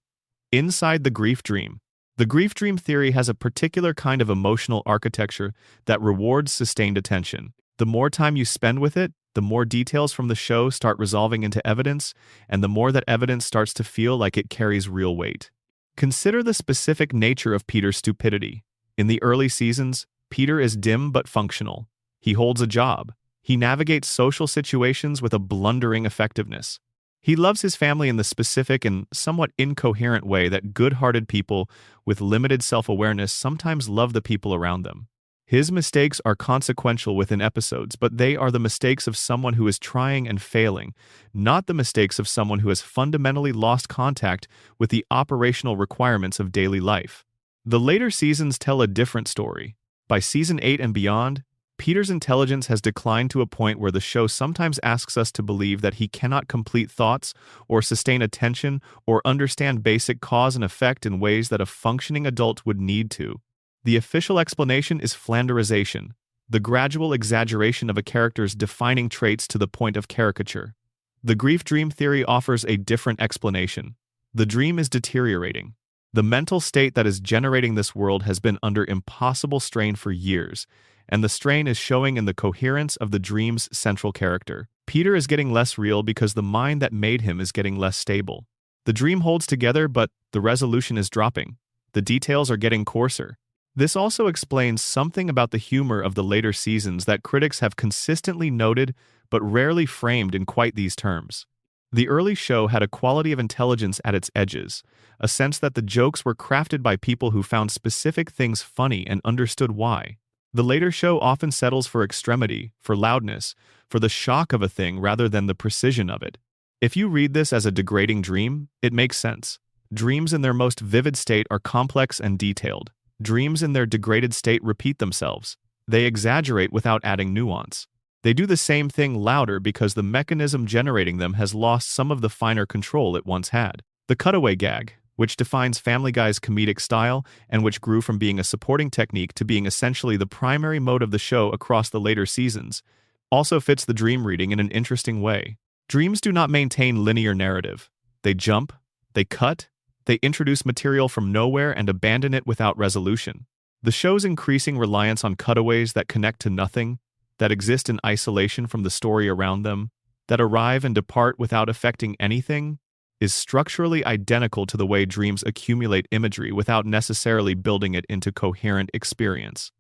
Inside the Grief Dream. The grief dream theory has a particular kind of emotional architecture that rewards sustained attention. The more time you spend with it, the more details from the show start resolving into evidence, and the more that evidence starts to feel like it carries real weight. Consider the specific nature of Peter's stupidity. In the early seasons, Peter is dim but functional. He holds a job. He navigates social situations with a blundering effectiveness. He loves his family in the specific and somewhat incoherent way that good-hearted people with limited self-awareness sometimes love the people around them. His mistakes are consequential within episodes, but they are the mistakes of someone who is trying and failing, not the mistakes of someone who has fundamentally lost contact with the operational requirements of daily life. The later seasons tell a different story. By season 8 and beyond, Peter's intelligence has declined to a point where the show sometimes asks us to believe that he cannot complete thoughts or sustain attention or understand basic cause and effect in ways that a functioning adult would need to. The official explanation is flanderization, the gradual exaggeration of a character's defining traits to the point of caricature. The grief dream theory offers a different explanation. The dream is deteriorating. The mental state that is generating this world has been under impossible strain for years, and the strain is showing in the coherence of the dream's central character. Peter is getting less real because the mind that made him is getting less stable. The dream holds together, but the resolution is dropping. The details are getting coarser. This also explains something about the humor of the later seasons that critics have consistently noted but rarely framed in quite these terms. The early show had a quality of intelligence at its edges, a sense that the jokes were crafted by people who found specific things funny and understood why. The later show often settles for extremity, for loudness, for the shock of a thing rather than the precision of it. If you read this as a degrading dream, it makes sense. Dreams in their most vivid state are complex and detailed. Dreams in their degraded state repeat themselves. They exaggerate without adding nuance. They do the same thing louder because the mechanism generating them has lost some of the finer control it once had. The cutaway gag, which defines Family Guy's comedic style and which grew from being a supporting technique to being essentially the primary mode of the show across the later seasons, also fits the dream reading in an interesting way. Dreams do not maintain linear narrative. They jump, they cut, they introduce material from nowhere and abandon it without resolution. The show's increasing reliance on cutaways that connect to nothing, that exist in isolation from the story around them, that arrive and depart without affecting anything, is structurally identical to the way dreams accumulate imagery without necessarily building it into coherent experience.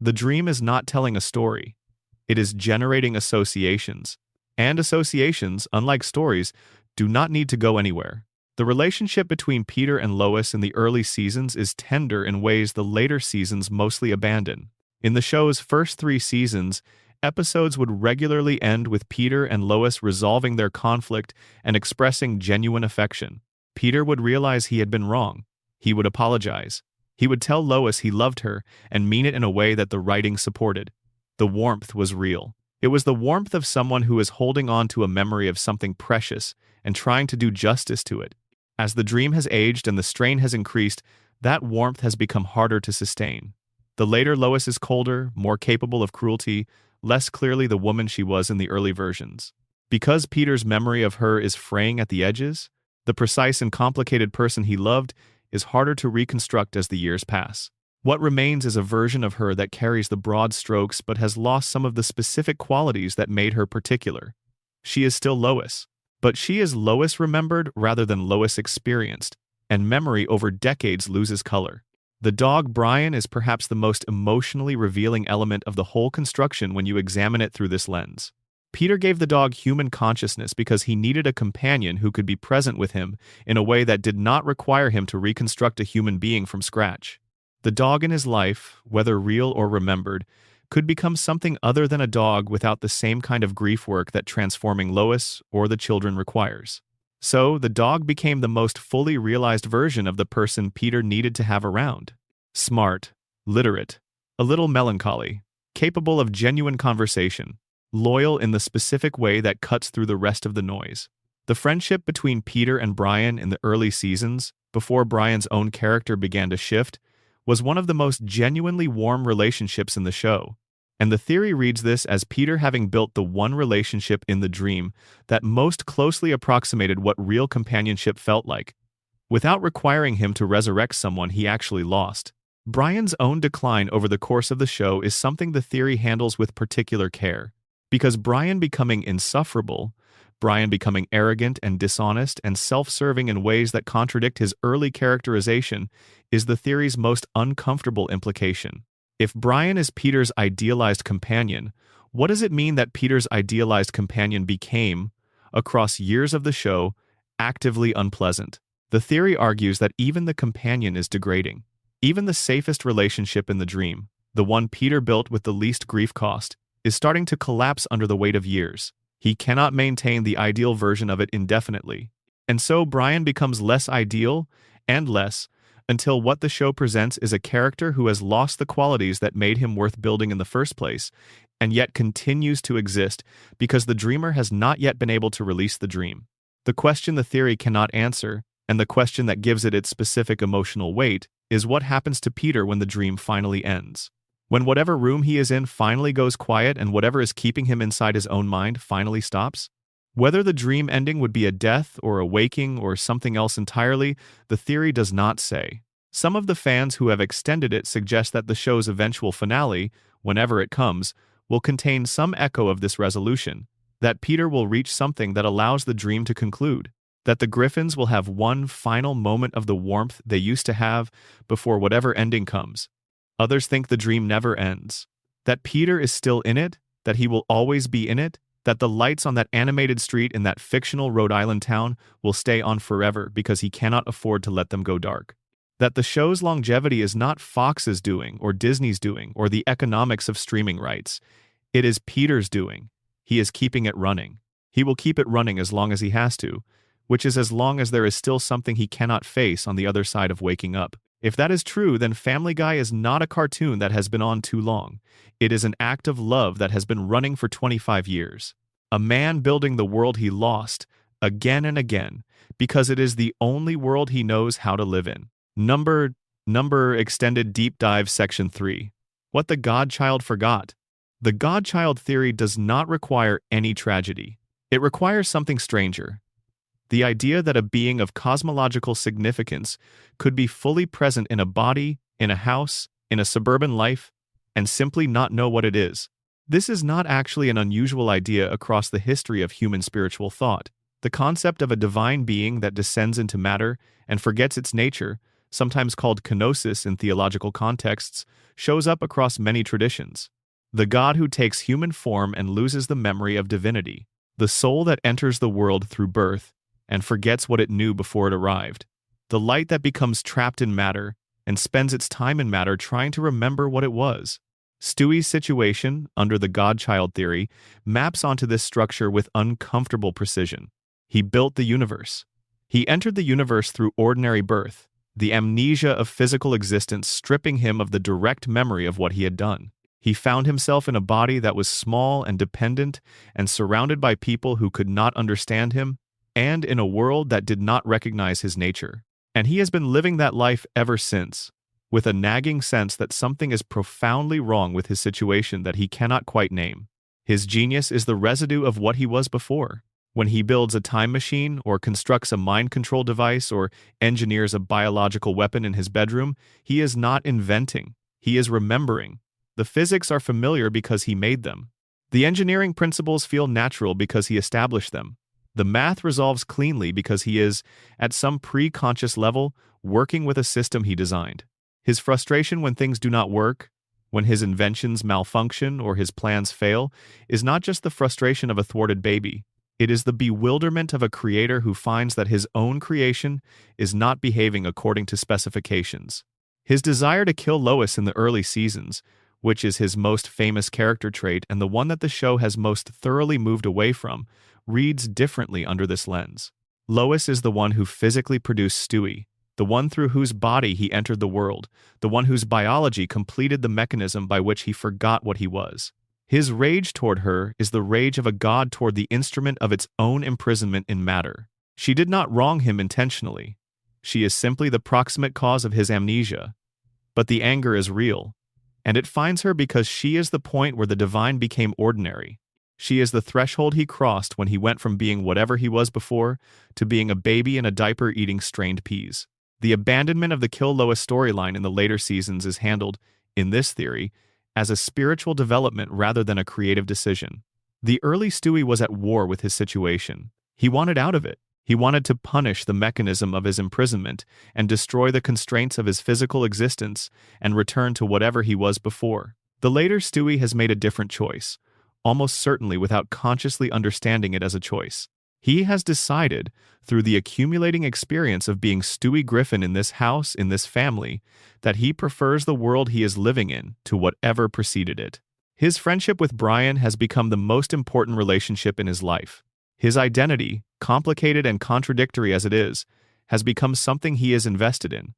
The dream is not telling a story. It is generating associations. And associations, unlike stories, do not need to go anywhere. The relationship between Peter and Lois in the early seasons is tender in ways the later seasons mostly abandon. In the show's first 3 seasons, episodes would regularly end with Peter and Lois resolving their conflict and expressing genuine affection. Peter would realize he had been wrong. He would apologize. He would tell Lois he loved her and mean it in a way that the writing supported. The warmth was real. It was the warmth of someone who is holding on to a memory of something precious and trying to do justice to it. As the dream has aged and the strain has increased, that warmth has become harder to sustain. The later Lois is colder, more capable of cruelty, less clearly the woman she was in the early versions. Because Peter's memory of her is fraying at the edges, the precise and complicated person he loved is harder to reconstruct as the years pass. What remains is a version of her that carries the broad strokes but has lost some of the specific qualities that made her particular. She is still Lois, but she is Lois remembered rather than Lois experienced, and memory over decades loses color. The dog Brian is perhaps the most emotionally revealing element of the whole construction when you examine it through this lens. Peter gave the dog human consciousness because he needed a companion who could be present with him in a way that did not require him to reconstruct a human being from scratch. The dog in his life, whether real or remembered, could become something other than a dog without the same kind of grief work that transforming Lois or the children requires. So, the dog became the most fully realized version of the person Peter needed to have around. Smart, literate, a little melancholy, capable of genuine conversation, loyal in the specific way that cuts through the rest of the noise. The friendship between Peter and Brian in the early seasons, before Brian's own character began to shift, was one of the most genuinely warm relationships in the show. And the theory reads this as Peter having built the one relationship in the dream that most closely approximated what real companionship felt like, without requiring him to resurrect someone he actually lost. Brian's own decline over the course of the show is something the theory handles with particular care, because Brian becoming insufferable, Brian becoming arrogant and dishonest and self-serving in ways that contradict his early characterization, is the theory's most uncomfortable implication. If Brian is Peter's idealized companion, what does it mean that Peter's idealized companion became, across years of the show, actively unpleasant? The theory argues that even the companion is degrading. Even the safest relationship in the dream, the one Peter built with the least grief cost, is starting to collapse under the weight of years. He cannot maintain the ideal version of it indefinitely. And so Brian becomes less ideal and less, until what the show presents is a character who has lost the qualities that made him worth building in the first place, and yet continues to exist because the dreamer has not yet been able to release the dream. The question the theory cannot answer, and the question that gives it its specific emotional weight, is what happens to Peter when the dream finally ends. When whatever room he is in finally goes quiet and whatever is keeping him inside his own mind finally stops? Whether the dream ending would be a death or a waking or something else entirely, the theory does not say. Some of the fans who have extended it suggest that the show's eventual finale, whenever it comes, will contain some echo of this resolution, that Peter will reach something that allows the dream to conclude, that the Griffins will have one final moment of the warmth they used to have before whatever ending comes. Others think the dream never ends, that Peter is still in it, that he will always be in it, that the lights on that animated street in that fictional Rhode Island town will stay on forever because he cannot afford to let them go dark. That the show's longevity is not Fox's doing or Disney's doing or the economics of streaming rights. It is Peter's doing. He is keeping it running. He will keep it running as long as he has to, which is as long as there is still something he cannot face on the other side of waking up. If that is true, then Family Guy is not a cartoon that has been on too long. It is an act of love that has been running for 25 years. A man building the world he lost, again and again, because it is the only world he knows how to live in. Number Extended Deep Dive Section 3. What the Godchild Forgot. The Godchild theory does not require any tragedy. It requires something stranger. The idea that a being of cosmological significance could be fully present in a body, in a house, in a suburban life, and simply not know what it is. This is not actually an unusual idea across the history of human spiritual thought. The concept of a divine being that descends into matter and forgets its nature, sometimes called kenosis in theological contexts, shows up across many traditions. The God who takes human form and loses the memory of divinity. The soul that enters the world through birth and forgets what it knew before it arrived. The light that becomes trapped in matter and spends its time in matter trying to remember what it was. Stewie's situation, under the Godchild theory, maps onto this structure with uncomfortable precision. He built the universe. He entered the universe through ordinary birth, the amnesia of physical existence stripping him of the direct memory of what he had done. He found himself in a body that was small and dependent and surrounded by people who could not understand him, and in a world that did not recognize his nature. And he has been living that life ever since, with a nagging sense that something is profoundly wrong with his situation that he cannot quite name. His genius is the residue of what he was before. When he builds a time machine, or constructs a mind control device, or engineers a biological weapon in his bedroom, he is not inventing. He is remembering. The physics are familiar because he made them. The engineering principles feel natural because he established them. The math resolves cleanly because he is, at some pre-conscious level, working with a system he designed. His frustration when things do not work, when his inventions malfunction or his plans fail, is not just the frustration of a thwarted baby. It is the bewilderment of a creator who finds that his own creation is not behaving according to specifications. His desire to kill Lois in the early seasons, which is his most famous character trait and the one that the show has most thoroughly moved away from, reads differently under this lens. Lois is the one who physically produced Stewie, the one through whose body he entered the world, the one whose biology completed the mechanism by which he forgot what he was. His rage toward her is the rage of a god toward the instrument of its own imprisonment in matter. She did not wrong him intentionally. She is simply the proximate cause of his amnesia. But the anger is real, and it finds her because she is the point where the divine became ordinary. She is the threshold he crossed when he went from being whatever he was before to being a baby in a diaper eating strained peas. The abandonment of the Kill Lois storyline in the later seasons is handled, in this theory, as a spiritual development rather than a creative decision. The early Stewie was at war with his situation. He wanted out of it. He wanted to punish the mechanism of his imprisonment and destroy the constraints of his physical existence and return to whatever he was before. The later Stewie has made a different choice, almost certainly without consciously understanding it as a choice. He has decided, through the accumulating experience of being Stewie Griffin in this house, in this family, that he prefers the world he is living in to whatever preceded it. His friendship with Brian has become the most important relationship in his life. His identity, complicated and contradictory as it is, has become something he is invested in.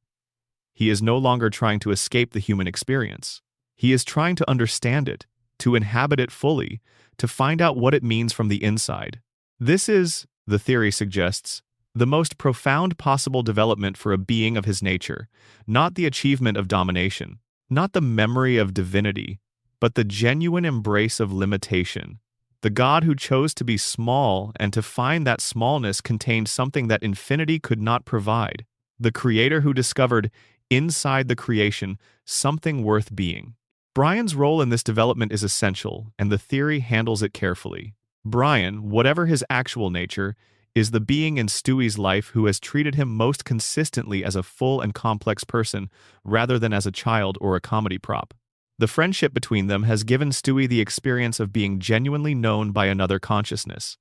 He is no longer trying to escape the human experience. He is trying to understand it, to inhabit it fully, to find out what it means from the inside. This is, the theory suggests, the most profound possible development for a being of his nature, not the achievement of domination, not the memory of divinity, but the genuine embrace of limitation. The God who chose to be small and to find that smallness contained something that infinity could not provide. The creator who discovered, inside the creation, something worth being. Brian's role in this development is essential, and the theory handles it carefully. Brian, whatever his actual nature, is the being in Stewie's life who has treated him most consistently as a full and complex person rather than as a child or a comedy prop. The friendship between them has given Stewie the experience of being genuinely known by another consciousness.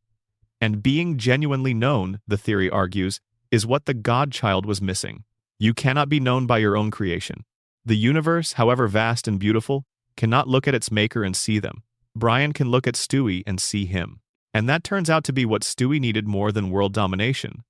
And being genuinely known, the theory argues, is what the godchild was missing. You cannot be known by your own creation. The universe, however vast and beautiful, cannot look at its maker and see them. Brian can look at Stewie and see him. And that turns out to be what Stewie needed more than world domination.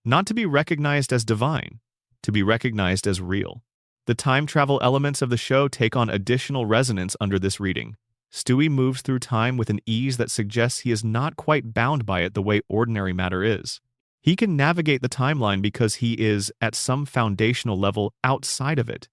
Not to be recognized as divine, to be recognized as real. The time travel elements of the show take on additional resonance under this reading. Stewie moves through time with an ease that suggests he is not quite bound by it the way ordinary matter is. He can navigate the timeline because he is, at some foundational level, outside of it.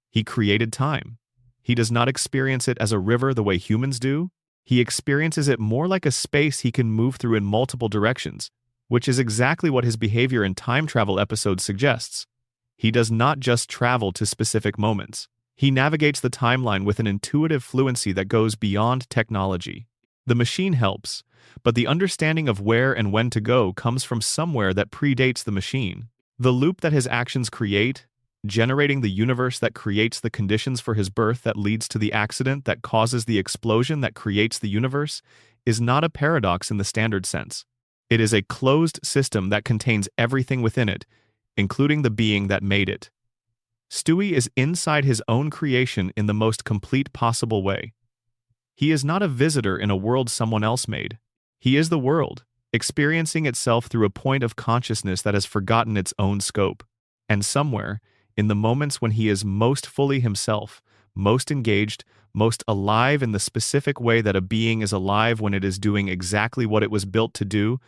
He created time. He does not experience it as a river the way humans do. He experiences it more like a space he can move through in multiple directions, which is exactly what his behavior in time travel episodes suggests. He does not just travel to specific moments. He navigates the timeline with an intuitive fluency that goes beyond technology. The machine helps, but the understanding of where and when to go comes from somewhere that predates the machine. The loop that his actions create, generating the universe that creates the conditions for his birth that leads to the accident that causes the explosion that creates the universe, is not a paradox in the standard sense. It is a closed system that contains everything within it, including the being that made it. Stewie is inside his own creation in the most complete possible way. He is not a visitor in a world someone else made. He is the world, experiencing itself through a point of consciousness that has forgotten its own scope. And somewhere, in the moments when he is most fully himself, most engaged, most alive in the specific way that a being is alive when it is doing exactly what it was built to do,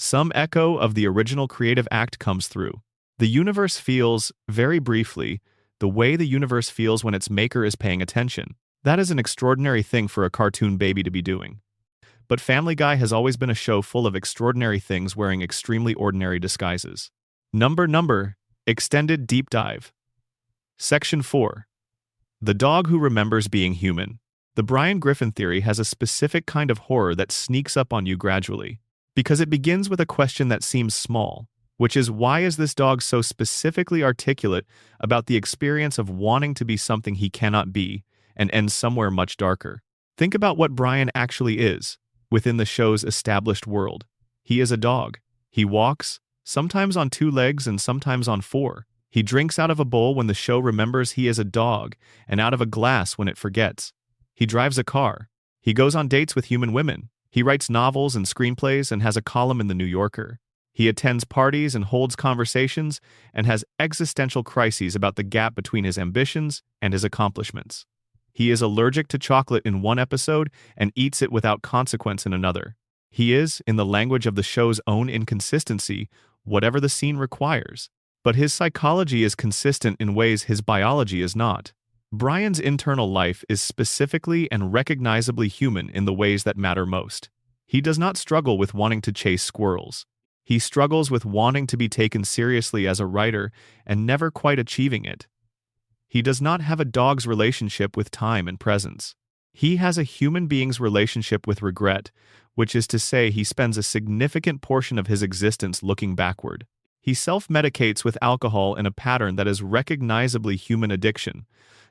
Some echo of the original creative act comes through. The universe feels, very briefly, the way the universe feels when its maker is paying attention. That is an extraordinary thing for a cartoon baby to be doing. But Family Guy has always been a show full of extraordinary things wearing extremely ordinary disguises. Number, Extended Deep Dive. Section 4. The Dog Who Remembers Being Human. The Brian Griffin theory has a specific kind of horror that sneaks up on you gradually, because it begins with a question that seems small, which is, why is this dog so specifically articulate about the experience of wanting to be something he cannot be, and ends somewhere much darker? Think about what Brian actually is, within the show's established world. He is a dog. He walks, sometimes on 2 legs and sometimes on 4. He drinks out of a bowl when the show remembers he is a dog, and out of a glass when it forgets. He drives a car. He goes on dates with human women. He writes novels and screenplays and has a column in The New Yorker. He attends parties and holds conversations and has existential crises about the gap between his ambitions and his accomplishments. He is allergic to chocolate in one episode and eats it without consequence in another. He is, in the language of the show's own inconsistency, whatever the scene requires. But his psychology is consistent in ways his biology is not. Brian's internal life is specifically and recognizably human in the ways that matter most. He does not struggle with wanting to chase squirrels. He struggles with wanting to be taken seriously as a writer and never quite achieving it. He does not have a dog's relationship with time and presence. He has a human being's relationship with regret, which is to say he spends a significant portion of his existence looking backward. He self-medicates with alcohol in a pattern that is recognizably human addiction,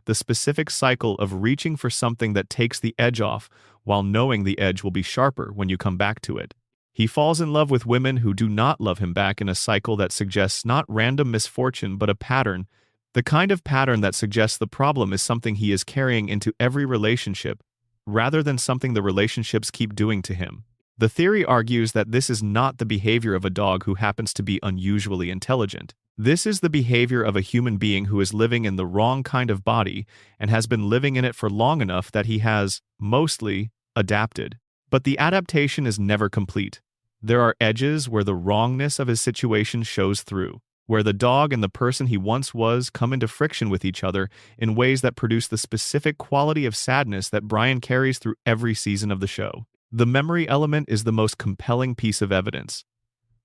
the specific cycle of reaching for something that takes the edge off while knowing the edge will be sharper when you come back to it. He falls in love with women who do not love him back in a cycle that suggests not random misfortune but a pattern, the kind of pattern that suggests the problem is something he is carrying into every relationship, rather than something the relationships keep doing to him. The theory argues that this is not the behavior of a dog who happens to be unusually intelligent. This is the behavior of a human being who is living in the wrong kind of body and has been living in it for long enough that he has, mostly, adapted. But the adaptation is never complete. There are edges where the wrongness of his situation shows through, where the dog and the person he once was come into friction with each other in ways that produce the specific quality of sadness that Brian carries through every season of the show. The memory element is the most compelling piece of evidence.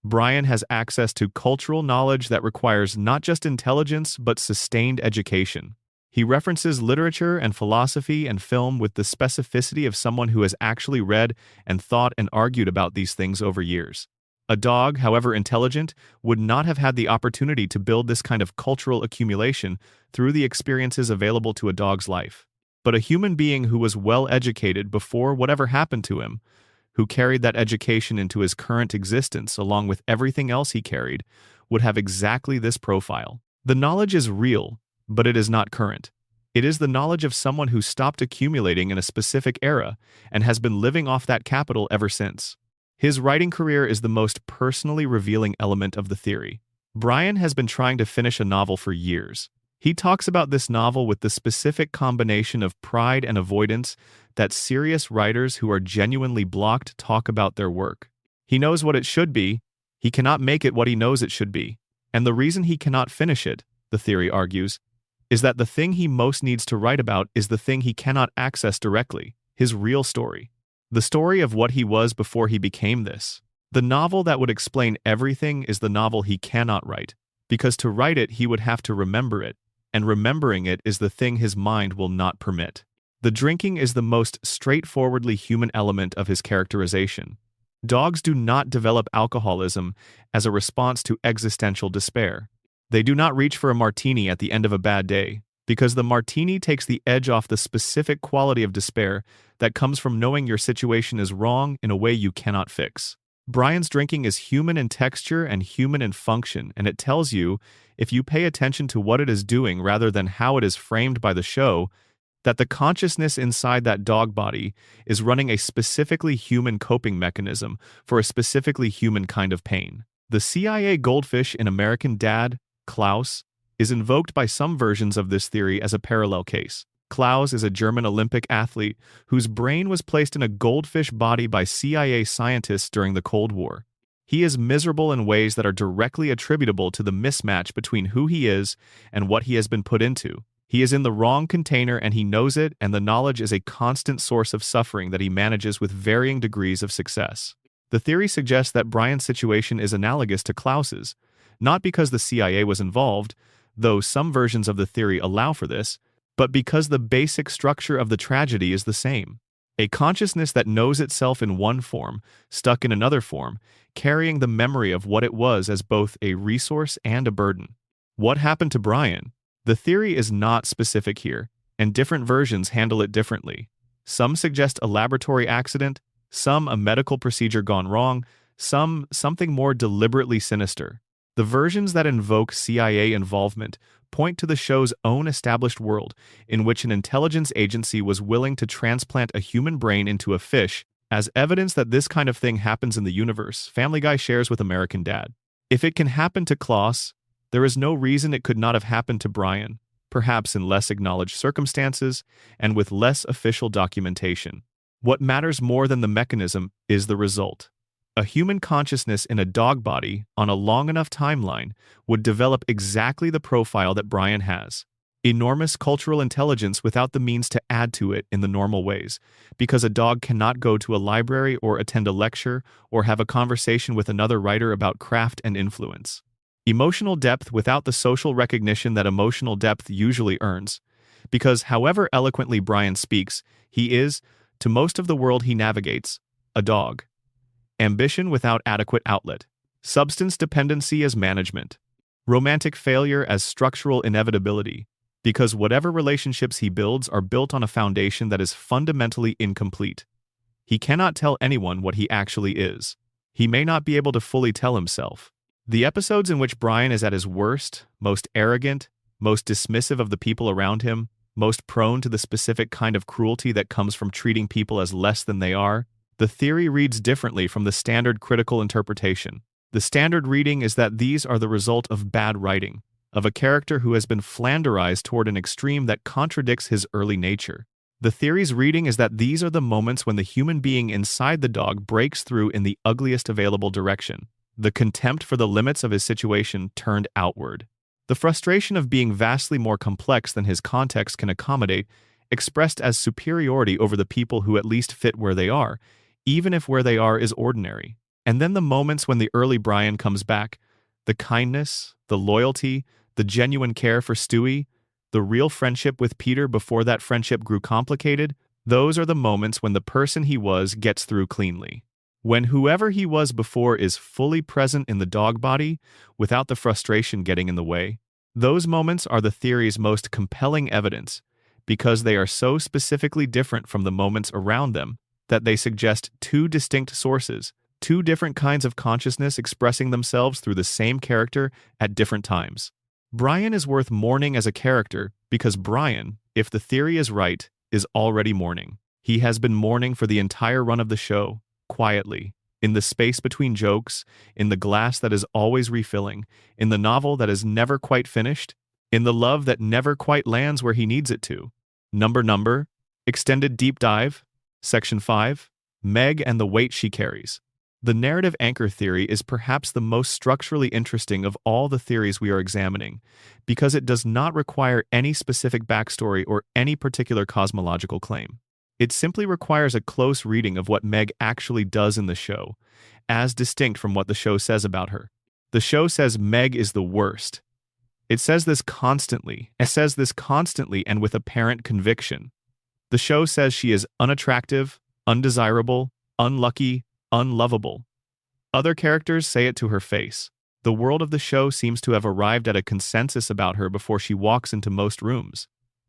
Brian has access to cultural knowledge that requires not just intelligence but sustained education. He references literature and philosophy and film with the specificity of someone who has actually read and thought and argued about these things over years. A dog, however intelligent, would not have had the opportunity to build this kind of cultural accumulation through the experiences available to a dog's life. But a human being who was well educated before whatever happened to him, who carried that education into his current existence along with everything else he carried, would have exactly this profile. The knowledge is real, but it is not current. It is the knowledge of someone who stopped accumulating in a specific era and has been living off that capital ever since. His writing career is the most personally revealing element of the theory. Brian has been trying to finish a novel for years. He talks about this novel with the specific combination of pride and avoidance that serious writers who are genuinely blocked talk about their work. He knows what it should be. He cannot make it what he knows it should be. And the reason he cannot finish it, the theory argues, is that the thing he most needs to write about is the thing he cannot access directly, his real story. The story of what he was before he became this. The novel that would explain everything is the novel he cannot write, because to write it he would have to remember it, and remembering it is the thing his mind will not permit. The drinking is the most straightforwardly human element of his characterization. Dogs do not develop alcoholism as a response to existential despair. They do not reach for a martini at the end of a bad day, because the martini takes the edge off the specific quality of despair that comes from knowing your situation is wrong in a way you cannot fix. Brian's drinking is human in texture and human in function, and it tells you, if you pay attention to what it is doing rather than how it is framed by the show, that the consciousness inside that dog body is running a specifically human coping mechanism for a specifically human kind of pain. The CIA goldfish in American Dad, Klaus, is invoked by some versions of this theory as a parallel case. Klaus is a German Olympic athlete whose brain was placed in a goldfish body by CIA scientists during the Cold War. He is miserable in ways that are directly attributable to the mismatch between who he is and what he has been put into. He is in the wrong container and he knows it, and the knowledge is a constant source of suffering that he manages with varying degrees of success. The theory suggests that Brian's situation is analogous to Klaus's, not because the CIA was involved, though some versions of the theory allow for this, but because the basic structure of the tragedy is the same. A consciousness that knows itself in one form, stuck in another form, carrying the memory of what it was as both a resource and a burden. What happened to Brian? The theory is not specific here, and different versions handle it differently. Some suggest a laboratory accident, some a medical procedure gone wrong, some something more deliberately sinister. The versions that invoke CIA involvement point to the show's own established world, in which an intelligence agency was willing to transplant a human brain into a fish, as evidence that this kind of thing happens in the universe. Family Guy shares with American Dad. If it can happen to Klaus, there is no reason it could not have happened to Brian, perhaps in less acknowledged circumstances and with less official documentation. What matters more than the mechanism is the result. A human consciousness in a dog body on a long enough timeline would develop exactly the profile that Brian has. Enormous cultural intelligence without the means to add to it in the normal ways, because a dog cannot go to a library or attend a lecture or have a conversation with another writer about craft and influence. Emotional depth without the social recognition that emotional depth usually earns, because however eloquently Brian speaks, he is, to most of the world he navigates, a dog. Ambition without adequate outlet. Substance dependency as management. Romantic failure as structural inevitability, because whatever relationships he builds are built on a foundation that is fundamentally incomplete. He cannot tell anyone what he actually is. He may not be able to fully tell himself. The episodes in which Brian is at his worst, most arrogant, most dismissive of the people around him, most prone to the specific kind of cruelty that comes from treating people as less than they are, the theory reads differently from the standard critical interpretation. The standard reading is that these are the result of bad writing, of a character who has been flanderized toward an extreme that contradicts his early nature. The theory's reading is that these are the moments when the human being inside the dog breaks through in the ugliest available direction, the contempt for the limits of his situation turned outward. The frustration of being vastly more complex than his context can accommodate, expressed as superiority over the people who at least fit where they are, even if where they are is ordinary. And then the moments when the early Brian comes back, the kindness, the loyalty, the genuine care for Stewie, the real friendship with Peter before that friendship grew complicated, those are the moments when the person he was gets through cleanly. When whoever he was before is fully present in the dog body, without the frustration getting in the way, those moments are the theory's most compelling evidence, because they are so specifically different from the moments around them that they suggest two distinct sources, two different kinds of consciousness expressing themselves through the same character at different times. Brian is worth mourning as a character because Brian, if the theory is right, is already mourning. He has been mourning for the entire run of the show, quietly, in the space between jokes, in the glass that is always refilling, in the novel that is never quite finished, in the love that never quite lands where he needs it to. Number, Extended Deep Dive, Section 5, Meg and the Weight She Carries. The narrative anchor theory is perhaps the most structurally interesting of all the theories we are examining, because it does not require any specific backstory or any particular cosmological claim. It simply requires a close reading of what Meg actually does in the show, as distinct from what the show says about her. The show says Meg is the worst. It says this constantly. And with apparent conviction. The show says she is unattractive, undesirable, unlucky, unlovable. Other characters say it to her face. The world of the show seems to have arrived at a consensus about her before she walks into most rooms.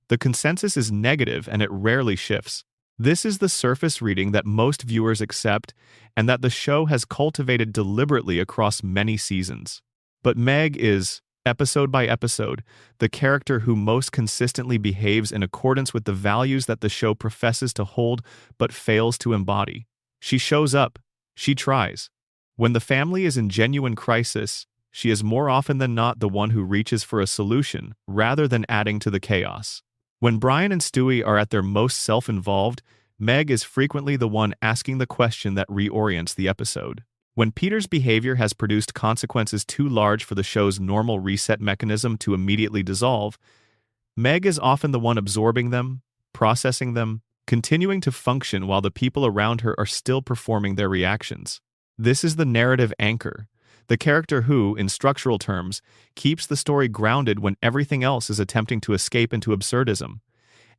The consensus is negative and it rarely shifts. This is the surface reading that most viewers accept and that the show has cultivated deliberately across many seasons. But Meg is, episode by episode, the character who most consistently behaves in accordance with the values that the show professes to hold but fails to embody. She shows up. She tries. When the family is in genuine crisis, she is more often than not the one who reaches for a solution rather than adding to the chaos. When Brian and Stewie are at their most self-involved, Meg is frequently the one asking the question that reorients the episode. When Peter's behavior has produced consequences too large for the show's normal reset mechanism to immediately dissolve, Meg is often the one absorbing them, processing them, continuing to function while the people around her are still performing their reactions. This is the narrative anchor, the character who, in structural terms, keeps the story grounded when everything else is attempting to escape into absurdism.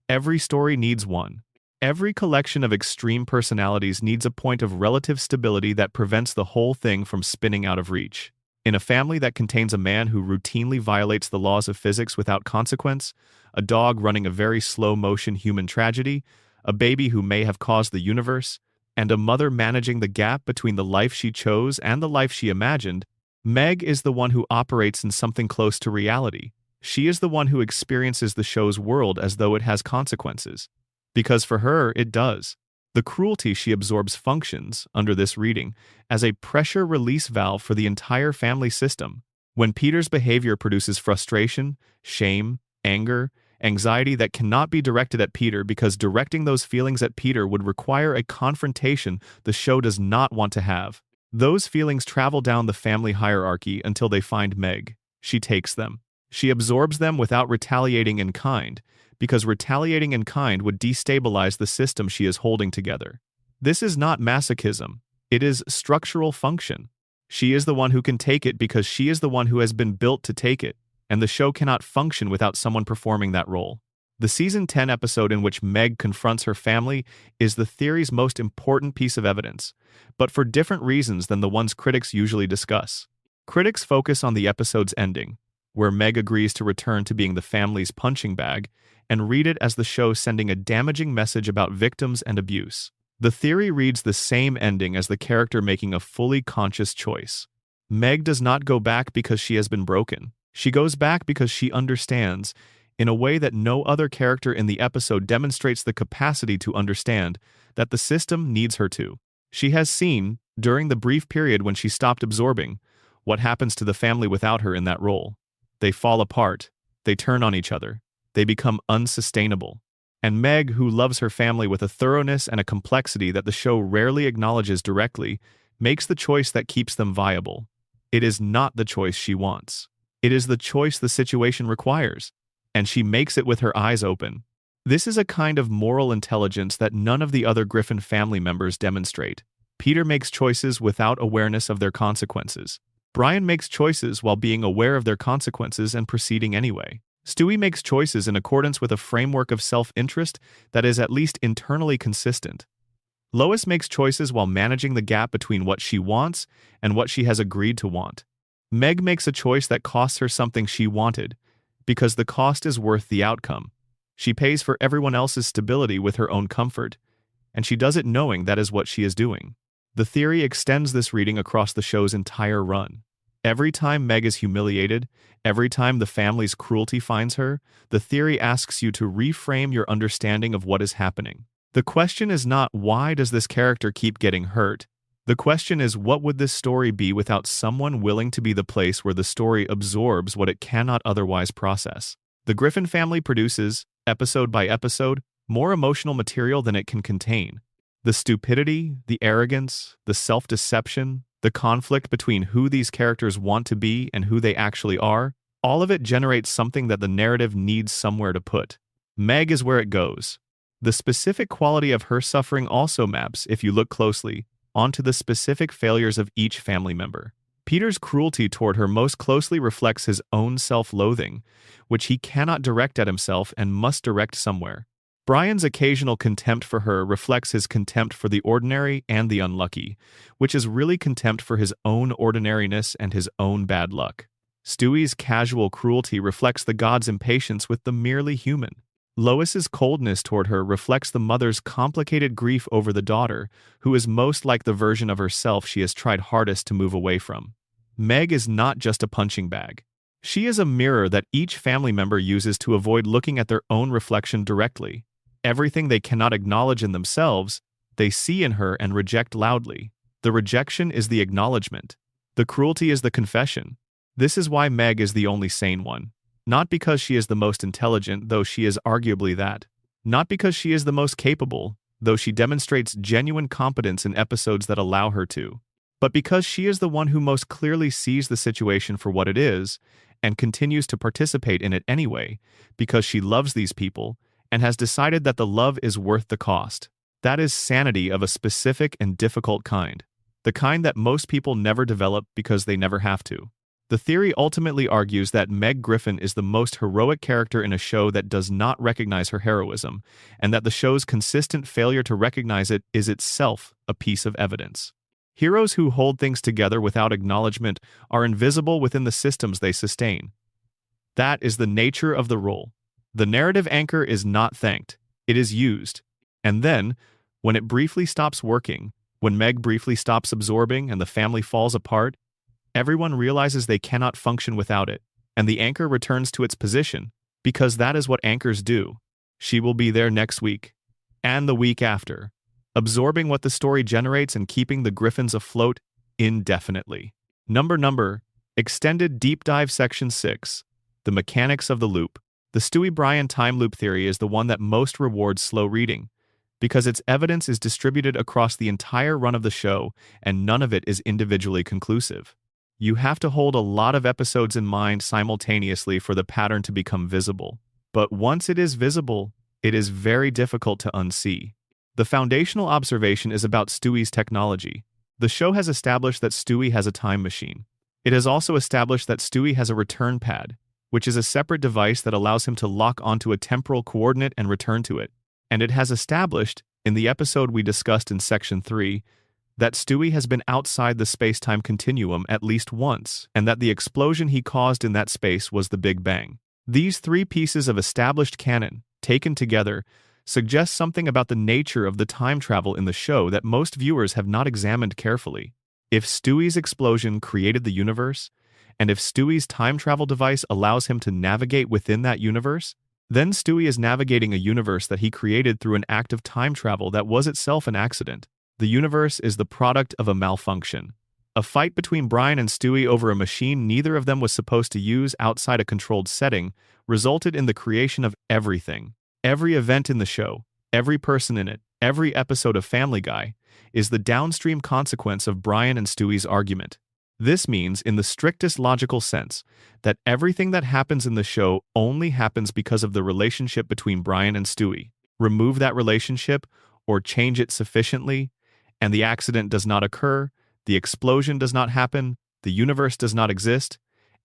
Every story needs one. Every collection of extreme personalities needs a point of relative stability that prevents the whole thing from spinning out of reach. In a family that contains a man who routinely violates the laws of physics without consequence, a dog running a very slow-motion human tragedy, a baby who may have caused the universe, and a mother managing the gap between the life she chose and the life she imagined, Meg is the one who operates in something close to reality. She is the one who experiences the show's world as though it has consequences. Because for her, it does. The cruelty she absorbs functions, under this reading, as a pressure release valve for the entire family system. When Peter's behavior produces frustration, shame, anger, anxiety that cannot be directed at Peter because directing those feelings at Peter would require a confrontation the show does not want to have. Those feelings travel down the family hierarchy until they find Meg. She takes them. She absorbs them without retaliating in kind, because retaliating in kind would destabilize the system she is holding together. This is not masochism. It is structural function. She is the one who can take it because she is the one who has been built to take it, and the show cannot function without someone performing that role. The Season 10 episode in which Meg confronts her family is the theory's most important piece of evidence, but for different reasons than the ones critics usually discuss. Critics focus on the episode's ending, where Meg agrees to return to being the family's punching bag, and read it as the show sending a damaging message about victims and abuse. The theory reads the same ending as the character making a fully conscious choice. Meg does not go back because she has been broken. She goes back because she understands, in a way that no other character in the episode demonstrates the capacity to understand, that the system needs her to. She has seen, during the brief period when she stopped absorbing, what happens to the family without her in that role. They fall apart. They turn on each other. They become unsustainable. And Meg, who loves her family with a thoroughness and a complexity that the show rarely acknowledges directly, makes the choice that keeps them viable. It is not the choice she wants. It is the choice the situation requires, and she makes it with her eyes open. This is a kind of moral intelligence that none of the other Griffin family members demonstrate. Peter makes choices without awareness of their consequences. Brian makes choices while being aware of their consequences and proceeding anyway. Stewie makes choices in accordance with a framework of self-interest that is at least internally consistent. Lois makes choices while managing the gap between what she wants and what she has agreed to want. Meg makes a choice that costs her something she wanted, because the cost is worth the outcome. She pays for everyone else's stability with her own comfort, and she does it knowing that is what she is doing. The theory extends this reading across the show's entire run. Every time Meg is humiliated, every time the family's cruelty finds her, the theory asks you to reframe your understanding of what is happening. The question is not, why does this character keep getting hurt? The question is, what would this story be without someone willing to be the place where the story absorbs what it cannot otherwise process? The Griffin family produces, episode by episode, more emotional material than it can contain. The stupidity, the arrogance, the self-deception, the conflict between who these characters want to be and who they actually are, all of it generates something that the narrative needs somewhere to put. Meg is where it goes. The specific quality of her suffering also maps, if you look closely, onto the specific failures of each family member. Peter's cruelty toward her most closely reflects his own self-loathing, which he cannot direct at himself and must direct somewhere. Brian's occasional contempt for her reflects his contempt for the ordinary and the unlucky, which is really contempt for his own ordinariness and his own bad luck. Stewie's casual cruelty reflects the god's impatience with the merely human. Lois's coldness toward her reflects the mother's complicated grief over the daughter, who is most like the version of herself she has tried hardest to move away from. Meg is not just a punching bag. She is a mirror that each family member uses to avoid looking at their own reflection directly. Everything they cannot acknowledge in themselves, they see in her and reject loudly. The rejection is the acknowledgement. The cruelty is the confession. This is why Meg is the only sane one. Not because she is the most intelligent, though she is arguably that. Not because she is the most capable, though she demonstrates genuine competence in episodes that allow her to. But because she is the one who most clearly sees the situation for what it is, and continues to participate in it anyway, because she loves these people, and has decided that the love is worth the cost. That is sanity of a specific and difficult kind. The kind that most people never develop because they never have to. The theory ultimately argues that Meg Griffin is the most heroic character in a show that does not recognize her heroism, and that the show's consistent failure to recognize it is itself a piece of evidence. Heroes who hold things together without acknowledgement are invisible within the systems they sustain. That is the nature of the role. The narrative anchor is not thanked, it is used. And then, when it briefly stops working, when Meg briefly stops absorbing and the family falls apart, everyone realizes they cannot function without it, and the anchor returns to its position, because that is what anchors do. She will be there next week, and the week after, absorbing what the story generates and keeping the Griffins afloat indefinitely. Number, Extended Deep Dive Section 6, The Mechanics of the Loop. The Stewie Brian time loop theory is the one that most rewards slow reading, because its evidence is distributed across the entire run of the show, and none of it is individually conclusive. You have to hold a lot of episodes in mind simultaneously for the pattern to become visible. But once it is visible, it is very difficult to unsee. The foundational observation is about Stewie's technology. The show has established that Stewie has a time machine. It has also established that Stewie has a return pad, which is a separate device that allows him to lock onto a temporal coordinate and return to it. And it has established, in the episode we discussed in Section 3, that Stewie has been outside the space-time continuum at least once, and that the explosion he caused in that space was the Big Bang. These three pieces of established canon, taken together, suggest something about the nature of the time travel in the show that most viewers have not examined carefully. If Stewie's explosion created the universe, and if Stewie's time travel device allows him to navigate within that universe, then Stewie is navigating a universe that he created through an act of time travel that was itself an accident. The universe is the product of a malfunction. A fight between Brian and Stewie over a machine neither of them was supposed to use outside a controlled setting resulted in the creation of everything. Every event in the show, every person in it, every episode of Family Guy, is the downstream consequence of Brian and Stewie's argument. This means, in the strictest logical sense, that everything that happens in the show only happens because of the relationship between Brian and Stewie. Remove that relationship, or change it sufficiently, and the accident does not occur, the explosion does not happen, the universe does not exist,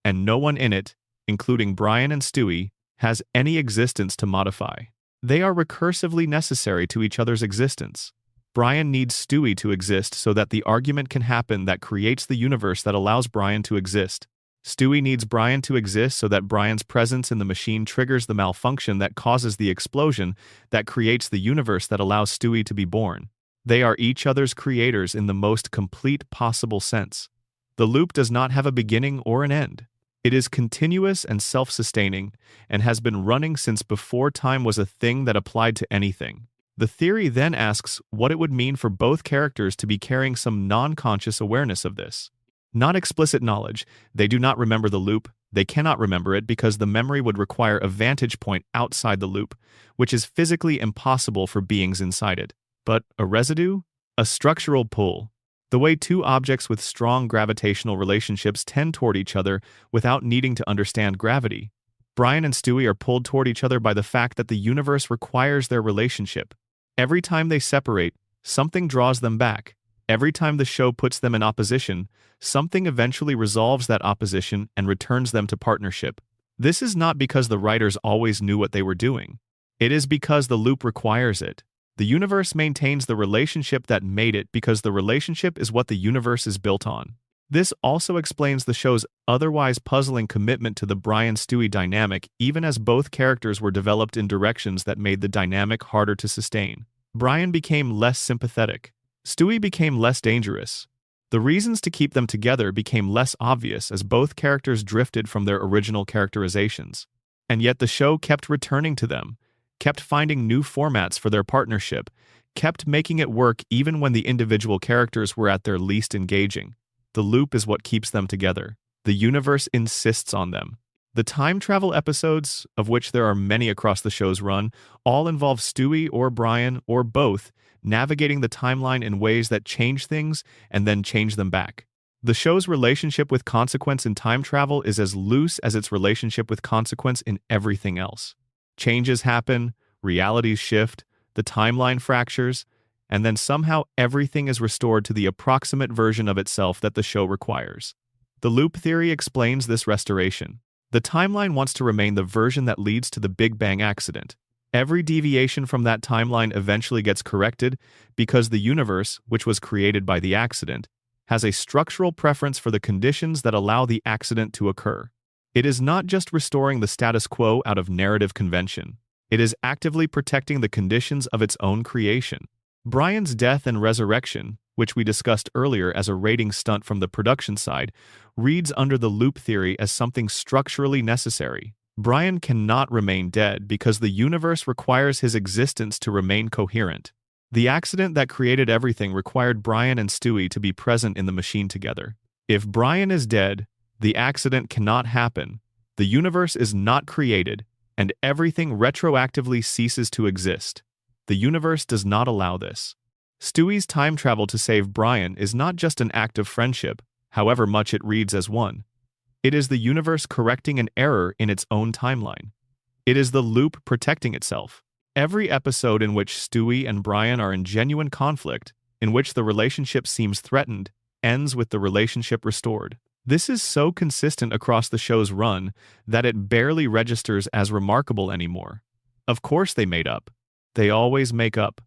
and no one in it, including Brian and Stewie, has any existence to modify. They are recursively necessary to each other's existence. Brian needs Stewie to exist so that the argument can happen that creates the universe that allows Brian to exist. Stewie needs Brian to exist so that Brian's presence in the machine triggers the malfunction that causes the explosion that creates the universe that allows Stewie to be born. They are each other's creators in the most complete possible sense. The loop does not have a beginning or an end. It is continuous and self-sustaining, and has been running since before time was a thing that applied to anything. The theory then asks what it would mean for both characters to be carrying some non-conscious awareness of this. Not explicit knowledge, they do not remember the loop, they cannot remember it because the memory would require a vantage point outside the loop, which is physically impossible for beings inside it. But a residue? A structural pull. The way two objects with strong gravitational relationships tend toward each other without needing to understand gravity. Brian and Stewie are pulled toward each other by the fact that the universe requires their relationship. Every time they separate, something draws them back. Every time the show puts them in opposition, something eventually resolves that opposition and returns them to partnership. This is not because the writers always knew what they were doing. It is because the loop requires it. The universe maintains the relationship that made it because the relationship is what the universe is built on. This also explains the show's otherwise puzzling commitment to the Brian-Stewie dynamic, even as both characters were developed in directions that made the dynamic harder to sustain. Brian became less sympathetic. Stewie became less dangerous. The reasons to keep them together became less obvious as both characters drifted from their original characterizations. And yet the show kept returning to them, kept finding new formats for their partnership, kept making it work even when the individual characters were at their least engaging. The loop is what keeps them together. The universe insists on them. The time travel episodes, of which there are many across the show's run, all involve Stewie or Brian or both navigating the timeline in ways that change things and then change them back. The show's relationship with consequence in time travel is as loose as its relationship with consequence in everything else. Changes happen, realities shift, the timeline fractures, and then somehow everything is restored to the approximate version of itself that the show requires. The loop theory explains this restoration. The timeline wants to remain the version that leads to the Big Bang accident. Every deviation from that timeline eventually gets corrected because the universe, which was created by the accident, has a structural preference for the conditions that allow the accident to occur. It is not just restoring the status quo out of narrative convention. It is actively protecting the conditions of its own creation. Brian's death and resurrection, which we discussed earlier as a rating stunt from the production side, reads under the loop theory as something structurally necessary. Brian cannot remain dead because the universe requires his existence to remain coherent. The accident that created everything required Brian and Stewie to be present in the machine together. If Brian is dead, the accident cannot happen, the universe is not created, and everything retroactively ceases to exist. The universe does not allow this. Stewie's time travel to save Brian is not just an act of friendship, however much it reads as one. It is the universe correcting an error in its own timeline. It is the loop protecting itself. Every episode in which Stewie and Brian are in genuine conflict, in which the relationship seems threatened, ends with the relationship restored. This is so consistent across the show's run that it barely registers as remarkable anymore. Of course they made up. They always make up.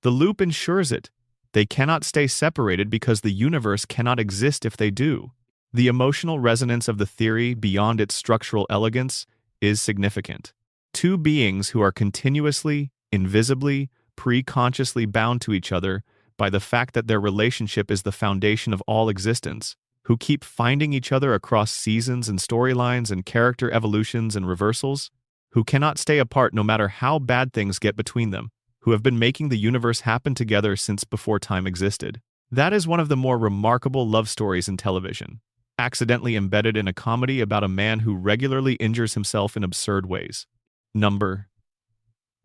The loop ensures it. They cannot stay separated because the universe cannot exist if they do. The emotional resonance of the theory beyond its structural elegance is significant. Two beings who are continuously, invisibly, pre-consciously bound to each other by the fact that their relationship is the foundation of all existence, who keep finding each other across seasons and storylines and character evolutions and reversals, who cannot stay apart no matter how bad things get between them, who have been making the universe happen together since before time existed. That is one of the more remarkable love stories in television, accidentally embedded in a comedy about a man who regularly injures himself in absurd ways. Number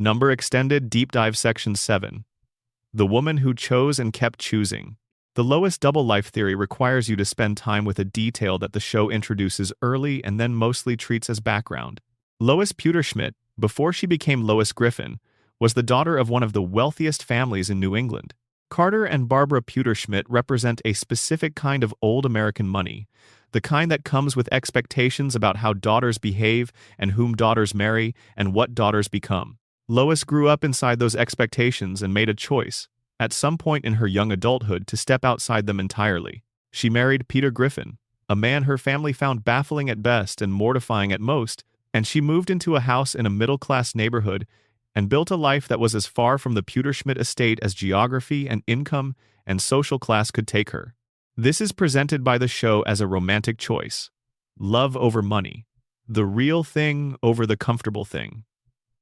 Extended Deep Dive Section 7. The Woman Who Chose and Kept Choosing. The Lois double life theory requires you to spend time with a detail that the show introduces early and then mostly treats as background. Lois Pewterschmidt, before she became Lois Griffin, was the daughter of one of the wealthiest families in New England. Carter and Barbara Pewterschmidt represent a specific kind of old American money, the kind that comes with expectations about how daughters behave and whom daughters marry and what daughters become. Lois grew up inside those expectations and made a choice, at some point in her young adulthood, to step outside them entirely. She married Peter Griffin, a man her family found baffling at best and mortifying at most, and she moved into a house in a middle-class neighborhood and built a life that was as far from the Pewterschmidt estate as geography and income and social class could take her. This is presented by the show as a romantic choice. Love over money. The real thing over the comfortable thing.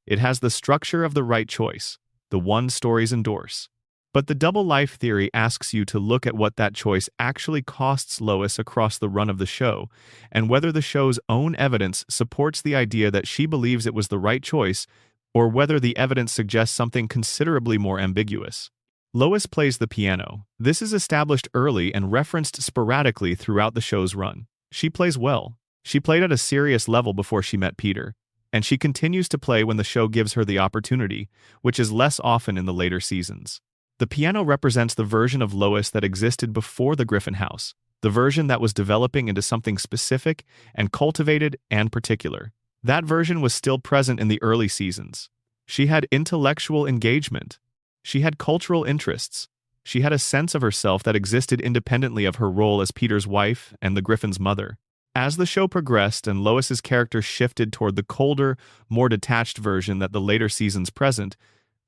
It has the structure of the right choice, the one stories endorse. But the double life theory asks you to look at what that choice actually costs Lois across the run of the show, and whether the show's own evidence supports the idea that she believes it was the right choice, or whether the evidence suggests something considerably more ambiguous. Lois plays the piano. This is established early and referenced sporadically throughout the show's run. She plays well. She played at a serious level before she met Peter, and she continues to play when the show gives her the opportunity, which is less often in the later seasons. The piano represents the version of Lois that existed before the Griffin house, the version that was developing into something specific and cultivated and particular. That version was still present in the early seasons. She had intellectual engagement. She had cultural interests. She had a sense of herself that existed independently of her role as Peter's wife and the Griffin's mother. As the show progressed and Lois's character shifted toward the colder, more detached version that the later seasons present,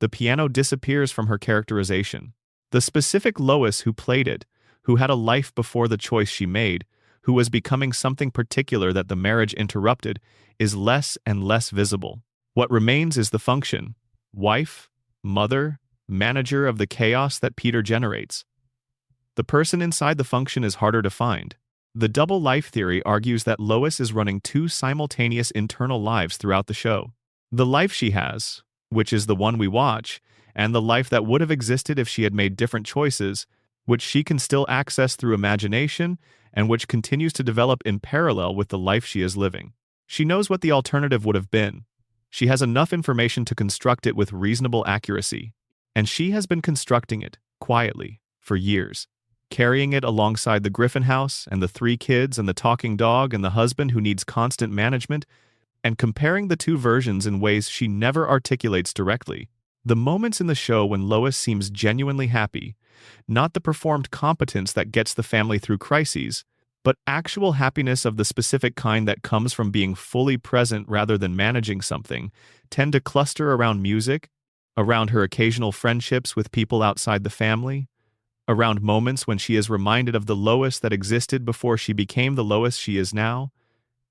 the piano disappears from her characterization. The specific Lois who played it, who had a life before the choice she made, who was becoming something particular that the marriage interrupted, is less and less visible. What remains is the function, wife, mother, manager of the chaos that Peter generates. The person inside the function is harder to find. The double life theory argues that Lois is running two simultaneous internal lives throughout the show. The life she has, which is the one we watch, and the life that would have existed if she had made different choices, which she can still access through imagination and which continues to develop in parallel with the life she is living. She knows what the alternative would have been. She has enough information to construct it with reasonable accuracy, and she has been constructing it, quietly, for years, carrying it alongside the Griffin house and the 3 kids and the talking dog and the husband who needs constant management, and comparing the two versions in ways she never articulates directly. The moments in the show when Lois seems genuinely happy, not the performed competence that gets the family through crises, but actual happiness of the specific kind that comes from being fully present rather than managing something, tend to cluster around music, around her occasional friendships with people outside the family, around moments when she is reminded of the Lois that existed before she became the Lois she is now.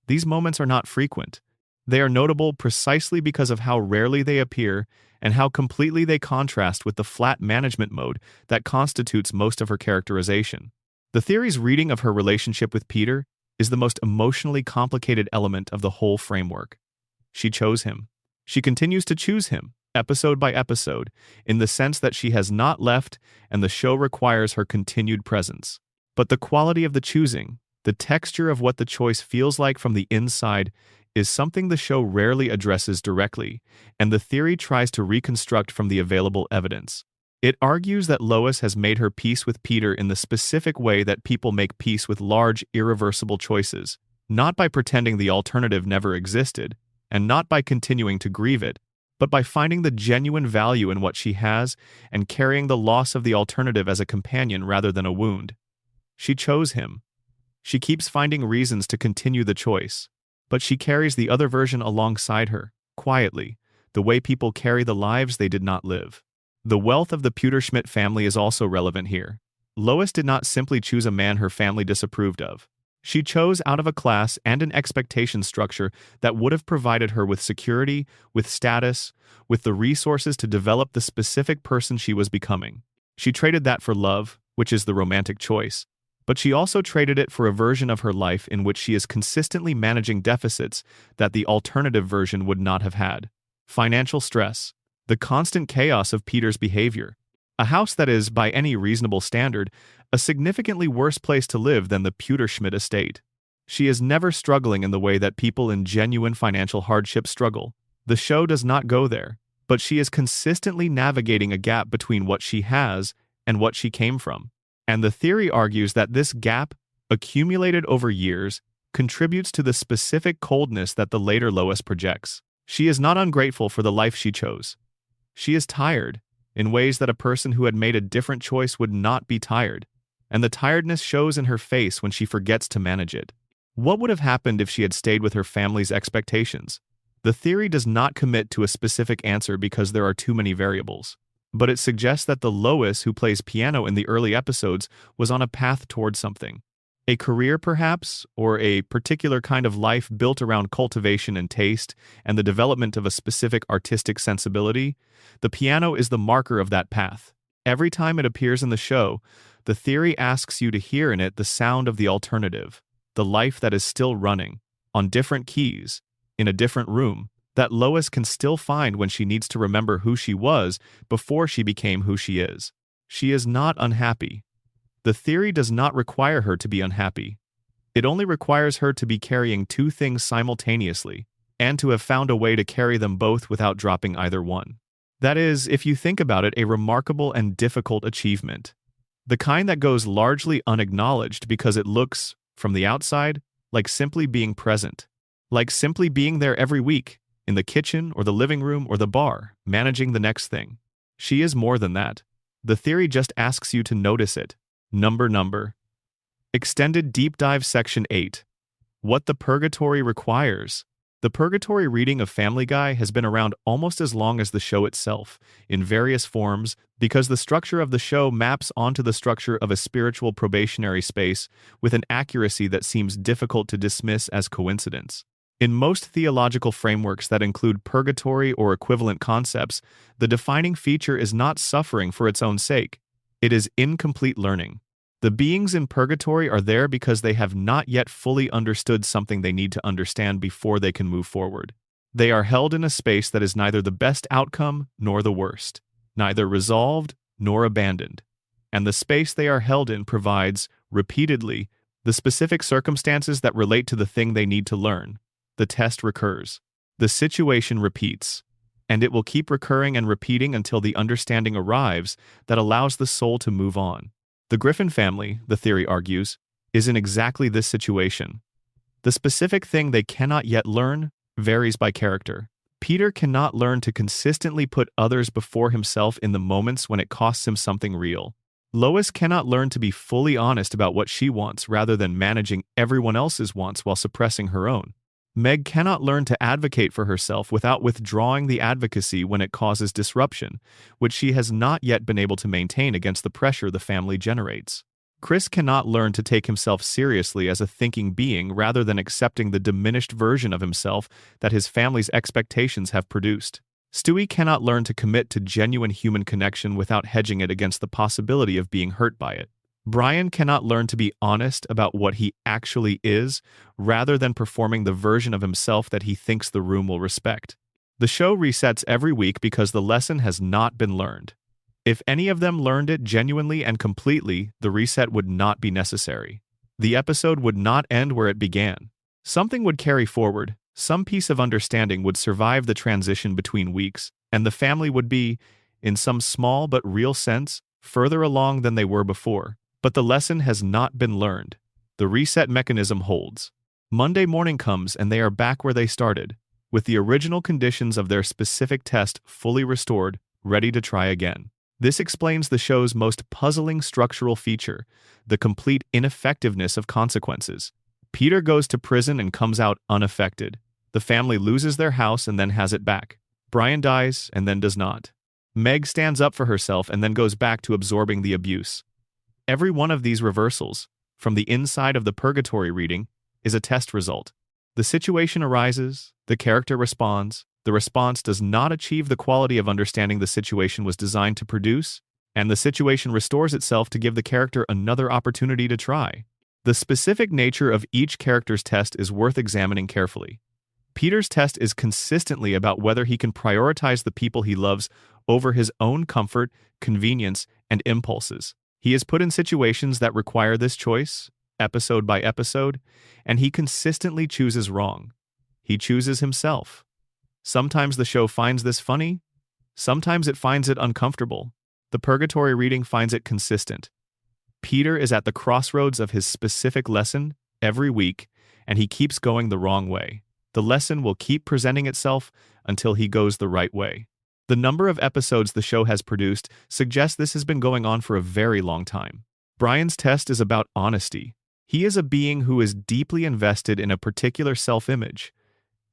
These moments are not frequent. They are notable precisely because of how rarely they appear and how completely they contrast with the flat management mode that constitutes most of her characterization. The theory's reading of her relationship with Peter is the most emotionally complicated element of the whole framework. She chose him. She continues to choose him, episode by episode, in the sense that she has not left and the show requires her continued presence. But the quality of the choosing, the texture of what the choice feels like from the inside, is something the show rarely addresses directly, and the theory tries to reconstruct from the available evidence. It argues that Lois has made her peace with Peter in the specific way that people make peace with large, irreversible choices, not by pretending the alternative never existed, and not by continuing to grieve it, but by finding the genuine value in what she has and carrying the loss of the alternative as a companion rather than a wound. She chose him. She keeps finding reasons to continue the choice, but she carries the other version alongside her, quietly, the way people carry the lives they did not live. The wealth of the Pewterschmidt family is also relevant here. Lois did not simply choose a man her family disapproved of. She chose out of a class and an expectation structure that would have provided her with security, with status, with the resources to develop the specific person she was becoming. She traded that for love, which is the romantic choice. But she also traded it for a version of her life in which she is consistently managing deficits that the alternative version would not have had. Financial stress, the constant chaos of Peter's behavior, a house that is, by any reasonable standard, a significantly worse place to live than the Pewterschmidt estate. She is never struggling in the way that people in genuine financial hardship struggle. The show does not go there, but she is consistently navigating a gap between what she has and what she came from. And the theory argues that this gap, accumulated over years, contributes to the specific coldness that the later Lois projects. She is not ungrateful for the life she chose. She is tired, in ways that a person who had made a different choice would not be tired, and the tiredness shows in her face when she forgets to manage it. What would have happened if she had stayed with her family's expectations? The theory does not commit to a specific answer because there are too many variables. But it suggests that the Lois who plays piano in the early episodes was on a path toward something. A career, perhaps, or a particular kind of life built around cultivation and taste and the development of a specific artistic sensibility. The piano is the marker of that path. Every time it appears in the show, the theory asks you to hear in it the sound of the alternative, the life that is still running, on different keys, in a different room, that Lois can still find when she needs to remember who she was before she became who she is. She is not unhappy. The theory does not require her to be unhappy. It only requires her to be carrying two things simultaneously, and to have found a way to carry them both without dropping either one. That is, if you think about it, a remarkable and difficult achievement. The kind that goes largely unacknowledged because it looks, from the outside, like simply being present. Like simply being there every week, in the kitchen or the living room or the bar, managing the next thing. She is more than that. The theory just asks you to notice it. Number. Extended Deep Dive Section 8. What the Purgatory Requires. The Purgatory reading of Family Guy has been around almost as long as the show itself, in various forms, because the structure of the show maps onto the structure of a spiritual probationary space with an accuracy that seems difficult to dismiss as coincidence. In most theological frameworks that include purgatory or equivalent concepts, the defining feature is not suffering for its own sake. It is incomplete learning. The beings in purgatory are there because they have not yet fully understood something they need to understand before they can move forward. They are held in a space that is neither the best outcome nor the worst, neither resolved nor abandoned. And the space they are held in provides, repeatedly, the specific circumstances that relate to the thing they need to learn. The test recurs. The situation repeats. And it will keep recurring and repeating until the understanding arrives that allows the soul to move on. The Griffin family, the theory argues, is in exactly this situation. The specific thing they cannot yet learn varies by character. Peter cannot learn to consistently put others before himself in the moments when it costs him something real. Lois cannot learn to be fully honest about what she wants rather than managing everyone else's wants while suppressing her own. Meg cannot learn to advocate for herself without withdrawing the advocacy when it causes disruption, which she has not yet been able to maintain against the pressure the family generates. Chris cannot learn to take himself seriously as a thinking being rather than accepting the diminished version of himself that his family's expectations have produced. Stewie cannot learn to commit to genuine human connection without hedging it against the possibility of being hurt by it. Brian cannot learn to be honest about what he actually is, rather than performing the version of himself that he thinks the room will respect. The show resets every week because the lesson has not been learned. If any of them learned it genuinely and completely, the reset would not be necessary. The episode would not end where it began. Something would carry forward, some piece of understanding would survive the transition between weeks, and the family would be, in some small but real sense, further along than they were before. But the lesson has not been learned. The reset mechanism holds. Monday morning comes and they are back where they started, with the original conditions of their specific test fully restored, ready to try again. This explains the show's most puzzling structural feature, the complete ineffectiveness of consequences. Peter goes to prison and comes out unaffected. The family loses their house and then has it back. Brian dies and then does not. Meg stands up for herself and then goes back to absorbing the abuse. Every one of these reversals, from the inside of the purgatory reading, is a test result. The situation arises, the character responds, the response does not achieve the quality of understanding the situation was designed to produce, and the situation restores itself to give the character another opportunity to try. The specific nature of each character's test is worth examining carefully. Peter's test is consistently about whether he can prioritize the people he loves over his own comfort, convenience, and impulses. He is put in situations that require this choice, episode by episode, and he consistently chooses wrong. He chooses himself. Sometimes the show finds this funny, sometimes it finds it uncomfortable. The purgatory reading finds it consistent. Peter is at the crossroads of his specific lesson every week, and he keeps going the wrong way. The lesson will keep presenting itself until he goes the right way. The number of episodes the show has produced suggests this has been going on for a very long time. Brian's test is about honesty. He is a being who is deeply invested in a particular self-image.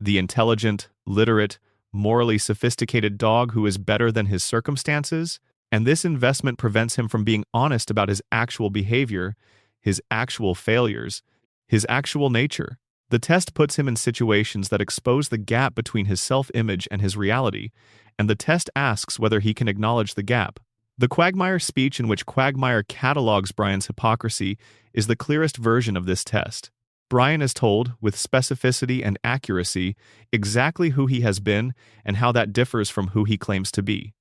The intelligent, literate, morally sophisticated dog who is better than his circumstances, and this investment prevents him from being honest about his actual behavior, his actual failures, his actual nature. The test puts him in situations that expose the gap between his self-image and his reality, and the test asks whether he can acknowledge the gap. The Quagmire speech in which Quagmire catalogs Brian's hypocrisy is the clearest version of this test. Brian is told, with specificity and accuracy, exactly who he has been and how that differs from who he claims to be.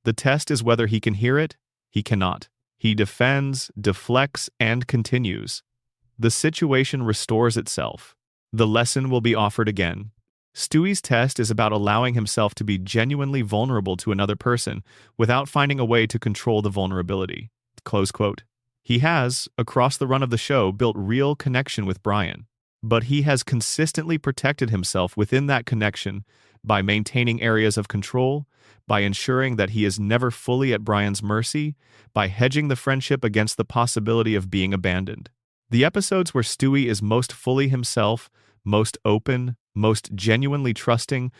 The test is whether he can hear it, he cannot. He defends, deflects, and continues. The situation restores itself. The lesson will be offered again. Stewie's test is about allowing himself to be genuinely vulnerable to another person without finding a way to control the vulnerability. Close quote. He has, across the run of the show, built real connection with Brian, but he has consistently protected himself within that connection by maintaining areas of control, by ensuring that he is never fully at Brian's mercy, by hedging the friendship against the possibility of being abandoned. The episodes where Stewie is most fully himself, most open, most genuinely trusting,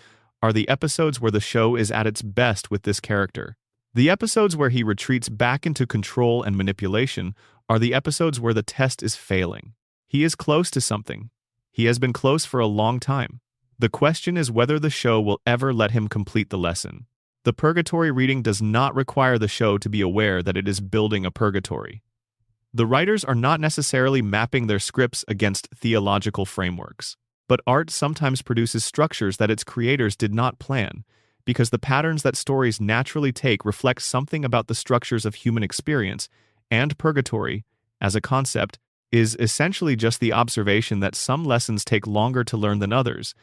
are the episodes where the show is at its best with this character. The episodes where he retreats back into control and manipulation are the episodes where the test is failing. He is close to something. He has been close for a long time. The question is whether the show will ever let him complete the lesson. The purgatory reading does not require the show to be aware that it is building a purgatory. The writers are not necessarily mapping their scripts against theological frameworks, but art sometimes produces structures that its creators did not plan, because the patterns that stories naturally take reflect something about the structures of human experience, and purgatory, as a concept, is essentially just the observation that some lessons take longer to learn than others,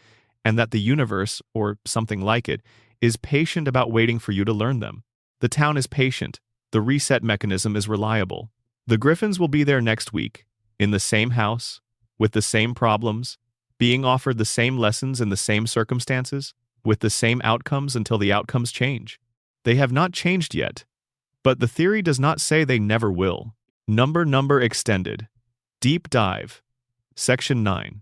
and that the universe, or something like it, is patient about waiting for you to learn them. The town is patient. The reset mechanism is reliable. The Griffins will be there next week, in the same house, with the same problems, being offered the same lessons in the same circumstances, with the same outcomes until the outcomes change. They have not changed yet, but the theory does not say they never will. Number extended. Deep dive. Section 9.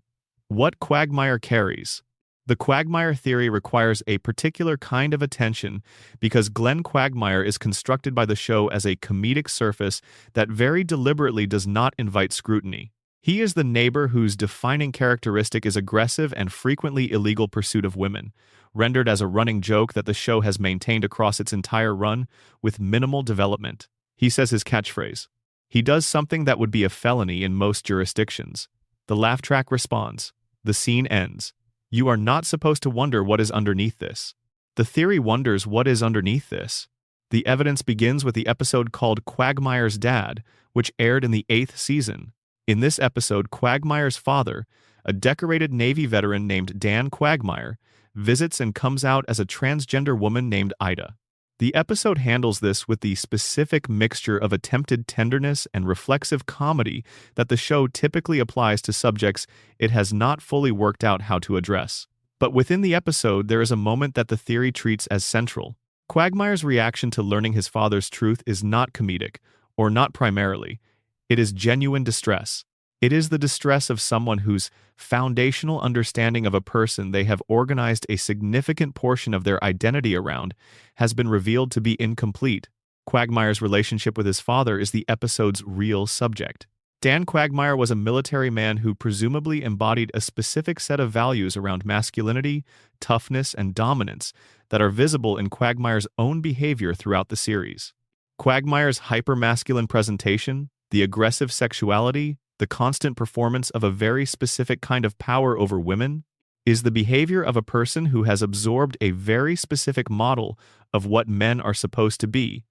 What Quagmire carries. The Quagmire theory requires a particular kind of attention because Glenn Quagmire is constructed by the show as a comedic surface that very deliberately does not invite scrutiny. He is the neighbor whose defining characteristic is aggressive and frequently illegal pursuit of women, rendered as a running joke that the show has maintained across its entire run with minimal development. He says his catchphrase. He does something that would be a felony in most jurisdictions. The laugh track responds. The scene ends. You are not supposed to wonder what is underneath this. The theory wonders what is underneath this. The evidence begins with the episode called Quagmire's Dad, which aired in the 8th season. In this episode, Quagmire's father, a decorated Navy veteran named Dan Quagmire, visits and comes out as a transgender woman named Ida. The episode handles this with the specific mixture of attempted tenderness and reflexive comedy that the show typically applies to subjects it has not fully worked out how to address. But within the episode, there is a moment that the theory treats as central. Quagmire's reaction to learning his father's truth is not comedic, or not primarily. It is genuine distress. It is the distress of someone whose foundational understanding of a person they have organized a significant portion of their identity around has been revealed to be incomplete. Quagmire's relationship with his father is the episode's real subject. Dan Quagmire was a military man who presumably embodied a specific set of values around masculinity, toughness, and dominance that are visible in Quagmire's own behavior throughout the series. Quagmire's hyper-masculine presentation, the aggressive sexuality, the constant performance of a very specific kind of power over women, is the behavior of a person who has absorbed a very specific model of what men are supposed to be,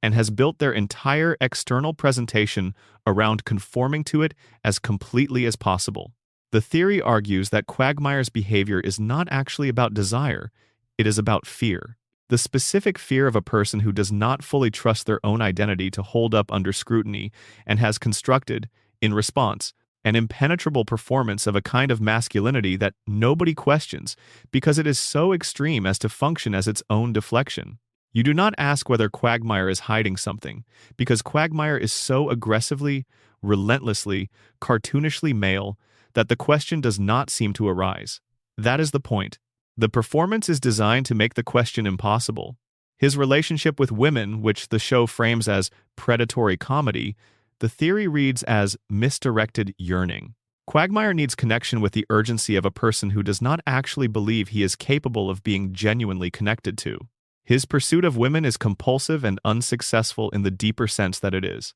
and has built their entire external presentation around conforming to it as completely as possible. The theory argues that Quagmire's behavior is not actually about desire, it is about fear. The specific fear of a person who does not fully trust their own identity to hold up under scrutiny and has constructed, in response, an impenetrable performance of a kind of masculinity that nobody questions because it is so extreme as to function as its own deflection. You do not ask whether Quagmire is hiding something, because Quagmire is so aggressively, relentlessly, cartoonishly male that the question does not seem to arise. That is the point. The performance is designed to make the question impossible. His relationship with women, which the show frames as predatory comedy, the theory reads as misdirected yearning. Quagmire needs connection with the urgency of a person who does not actually believe he is capable of being genuinely connected to. His pursuit of women is compulsive and unsuccessful in the deeper sense that it is.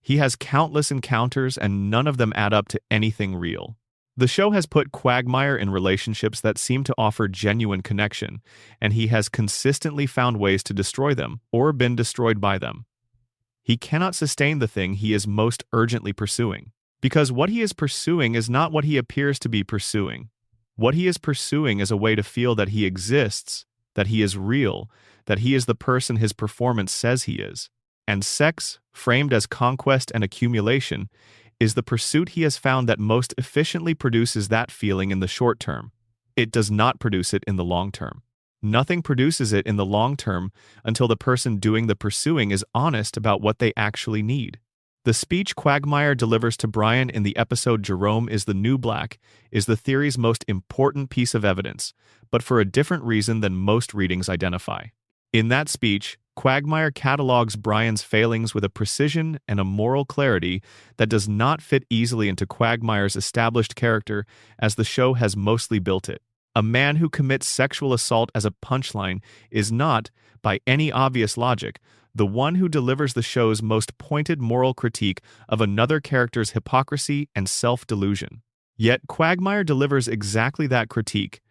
He has countless encounters and none of them add up to anything real. The show has put Quagmire in relationships that seem to offer genuine connection, and he has consistently found ways to destroy them or been destroyed by them. He cannot sustain the thing he is most urgently pursuing, because what he is pursuing is not what he appears to be pursuing. What he is pursuing is a way to feel that he exists, that he is real, that he is the person his performance says he is. And sex, framed as conquest and accumulation, is the pursuit he has found that most efficiently produces that feeling in the short term. It does not produce it in the long term. Nothing produces it in the long term until the person doing the pursuing is honest about what they actually need. The speech Quagmire delivers to Brian in the episode Jerome is the New Black is the theory's most important piece of evidence, but for a different reason than most readings identify. In that speech, Quagmire catalogs Brian's failings with a precision and a moral clarity that does not fit easily into Quagmire's established character as the show has mostly built it. A man who commits sexual assault as a punchline is not, by any obvious logic, the one who delivers the show's most pointed moral critique of another character's hypocrisy and self-delusion. Yet Quagmire delivers exactly that critique,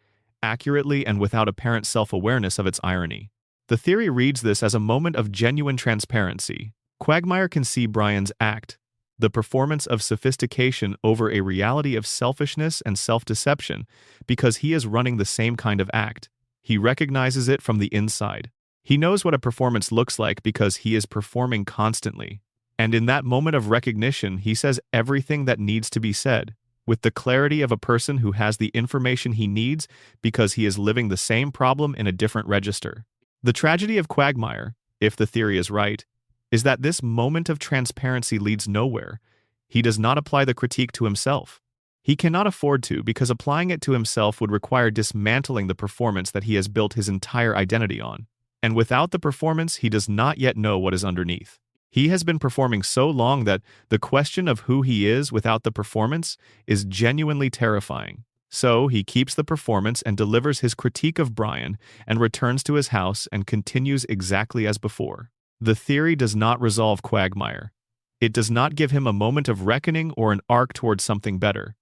accurately and without apparent self-awareness of its irony. The theory reads this as a moment of genuine transparency. Quagmire can see Brian's act, the performance of sophistication over a reality of selfishness and self-deception, because he is running the same kind of act. He recognizes it from the inside. He knows what a performance looks like because he is performing constantly. And in that moment of recognition, he says everything that needs to be said, with the clarity of a person who has the information he needs because he is living the same problem in a different register. The tragedy of Quagmire, if the theory is right, is that this moment of transparency leads nowhere. He does not apply the critique to himself. He cannot afford to, because applying it to himself would require dismantling the performance that he has built his entire identity on. And without the performance, he does not yet know what is underneath. He has been performing so long that the question of who he is without the performance is genuinely terrifying. So he keeps the performance and delivers his critique of Brian and returns to his house and continues exactly as before. The theory does not resolve Quagmire. It does not give him a moment of reckoning or an arc towards something better.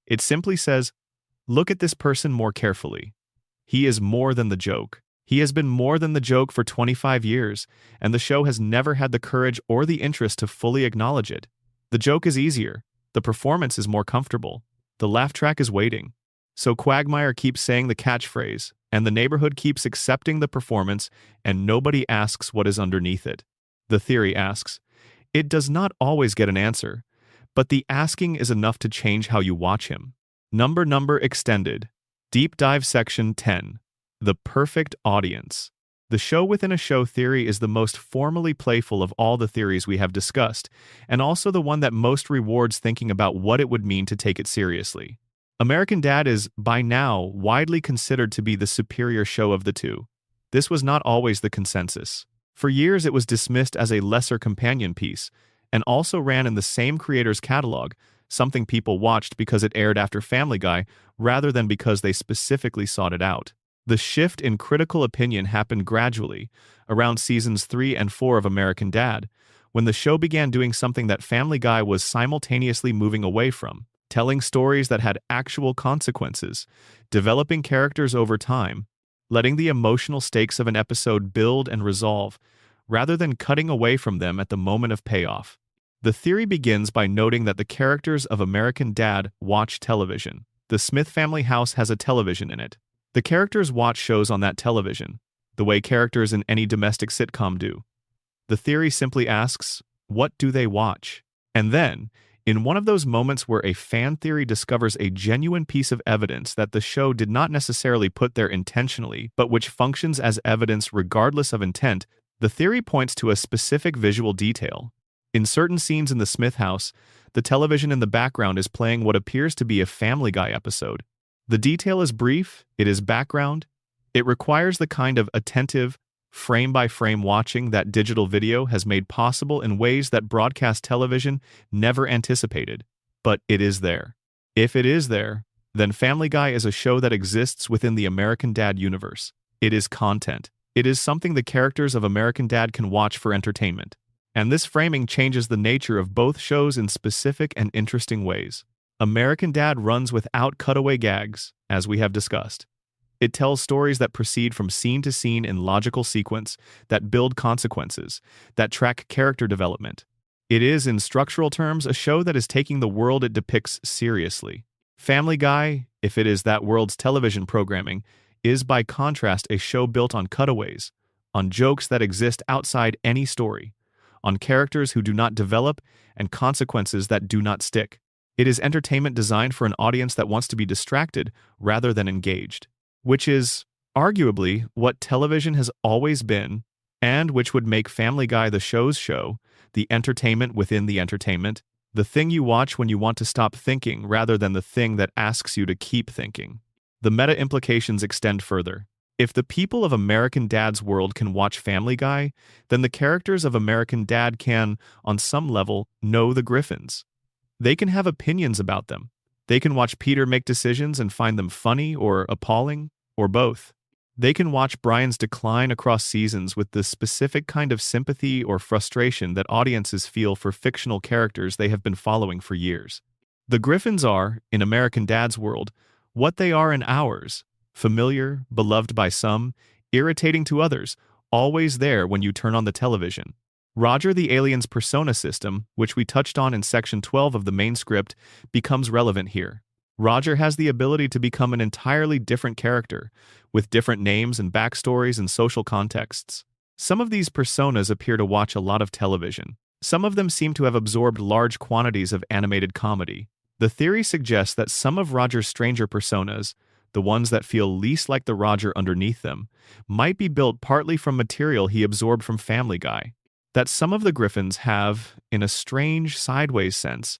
It simply says, look at this person more carefully. He is more than the joke. He has been more than the joke for 25 years, and the show has never had the courage or the interest to fully acknowledge it. The joke is easier. The performance is more comfortable. The laugh track is waiting. So Quagmire keeps saying the catchphrase, and the neighborhood keeps accepting the performance, and nobody asks what is underneath it. The theory asks. It does not always get an answer, but the asking is enough to change how you watch him. Number Extended. Deep Dive Section 10. The Perfect Audience. The show within a show theory is the most formally playful of all the theories we have discussed, and also the one that most rewards thinking about what it would mean to take it seriously. American Dad is, by now, widely considered to be the superior show of the two. This was not always the consensus. For years it was dismissed as a lesser companion piece, and also ran in the same creator's catalog, something people watched because it aired after Family Guy rather than because they specifically sought it out. The shift in critical opinion happened gradually, around seasons 3 and 4 of American Dad, when the show began doing something that Family Guy was simultaneously moving away from, telling stories that had actual consequences, developing characters over time, letting the emotional stakes of an episode build and resolve, rather than cutting away from them at the moment of payoff. The theory begins by noting that the characters of American Dad watch television. The Smith family house has a television in it. The characters watch shows on that television, the way characters in any domestic sitcom do. The theory simply asks, what do they watch? And then, in one of those moments where a fan theory discovers a genuine piece of evidence that the show did not necessarily put there intentionally, but which functions as evidence regardless of intent, the theory points to a specific visual detail. In certain scenes in the Smith house, the television in the background is playing what appears to be a Family Guy episode. The detail is brief, it is background, it requires the kind of attentive, frame-by-frame watching that digital video has made possible in ways that broadcast television never anticipated, but it is there. If it is there, then Family Guy is a show that exists within the American Dad universe. It is content. It is something the characters of American Dad can watch for entertainment. And this framing changes the nature of both shows in specific and interesting ways. American Dad runs without cutaway gags, as we have discussed. It tells stories that proceed from scene to scene in logical sequence, that build consequences, that track character development. It is, in structural terms, a show that is taking the world it depicts seriously. Family Guy, if it is that world's television programming, is by contrast a show built on cutaways, on jokes that exist outside any story, on characters who do not develop and consequences that do not stick. It is entertainment designed for an audience that wants to be distracted rather than engaged, which is, arguably, what television has always been, and which would make Family Guy the show's show, the entertainment within the entertainment, the thing you watch when you want to stop thinking rather than the thing that asks you to keep thinking. The meta implications extend further. If the people of American Dad's world can watch Family Guy, then the characters of American Dad can, on some level, know the Griffins. They can have opinions about them. They can watch Peter make decisions and find them funny or appalling, or both. They can watch Brian's decline across seasons with the specific kind of sympathy or frustration that audiences feel for fictional characters they have been following for years. The Griffins are, in American Dad's world, what they are in ours: familiar, beloved by some, irritating to others, always there when you turn on the television. Roger the Alien's persona system, which we touched on in Section 12 of the main script, becomes relevant here. Roger has the ability to become an entirely different character, with different names and backstories and social contexts. Some of these personas appear to watch a lot of television. Some of them seem to have absorbed large quantities of animated comedy. The theory suggests that some of Roger's stranger personas, the ones that feel least like the Roger underneath them, might be built partly from material he absorbed from Family Guy. That some of the Griffins have, in a strange, sideways sense,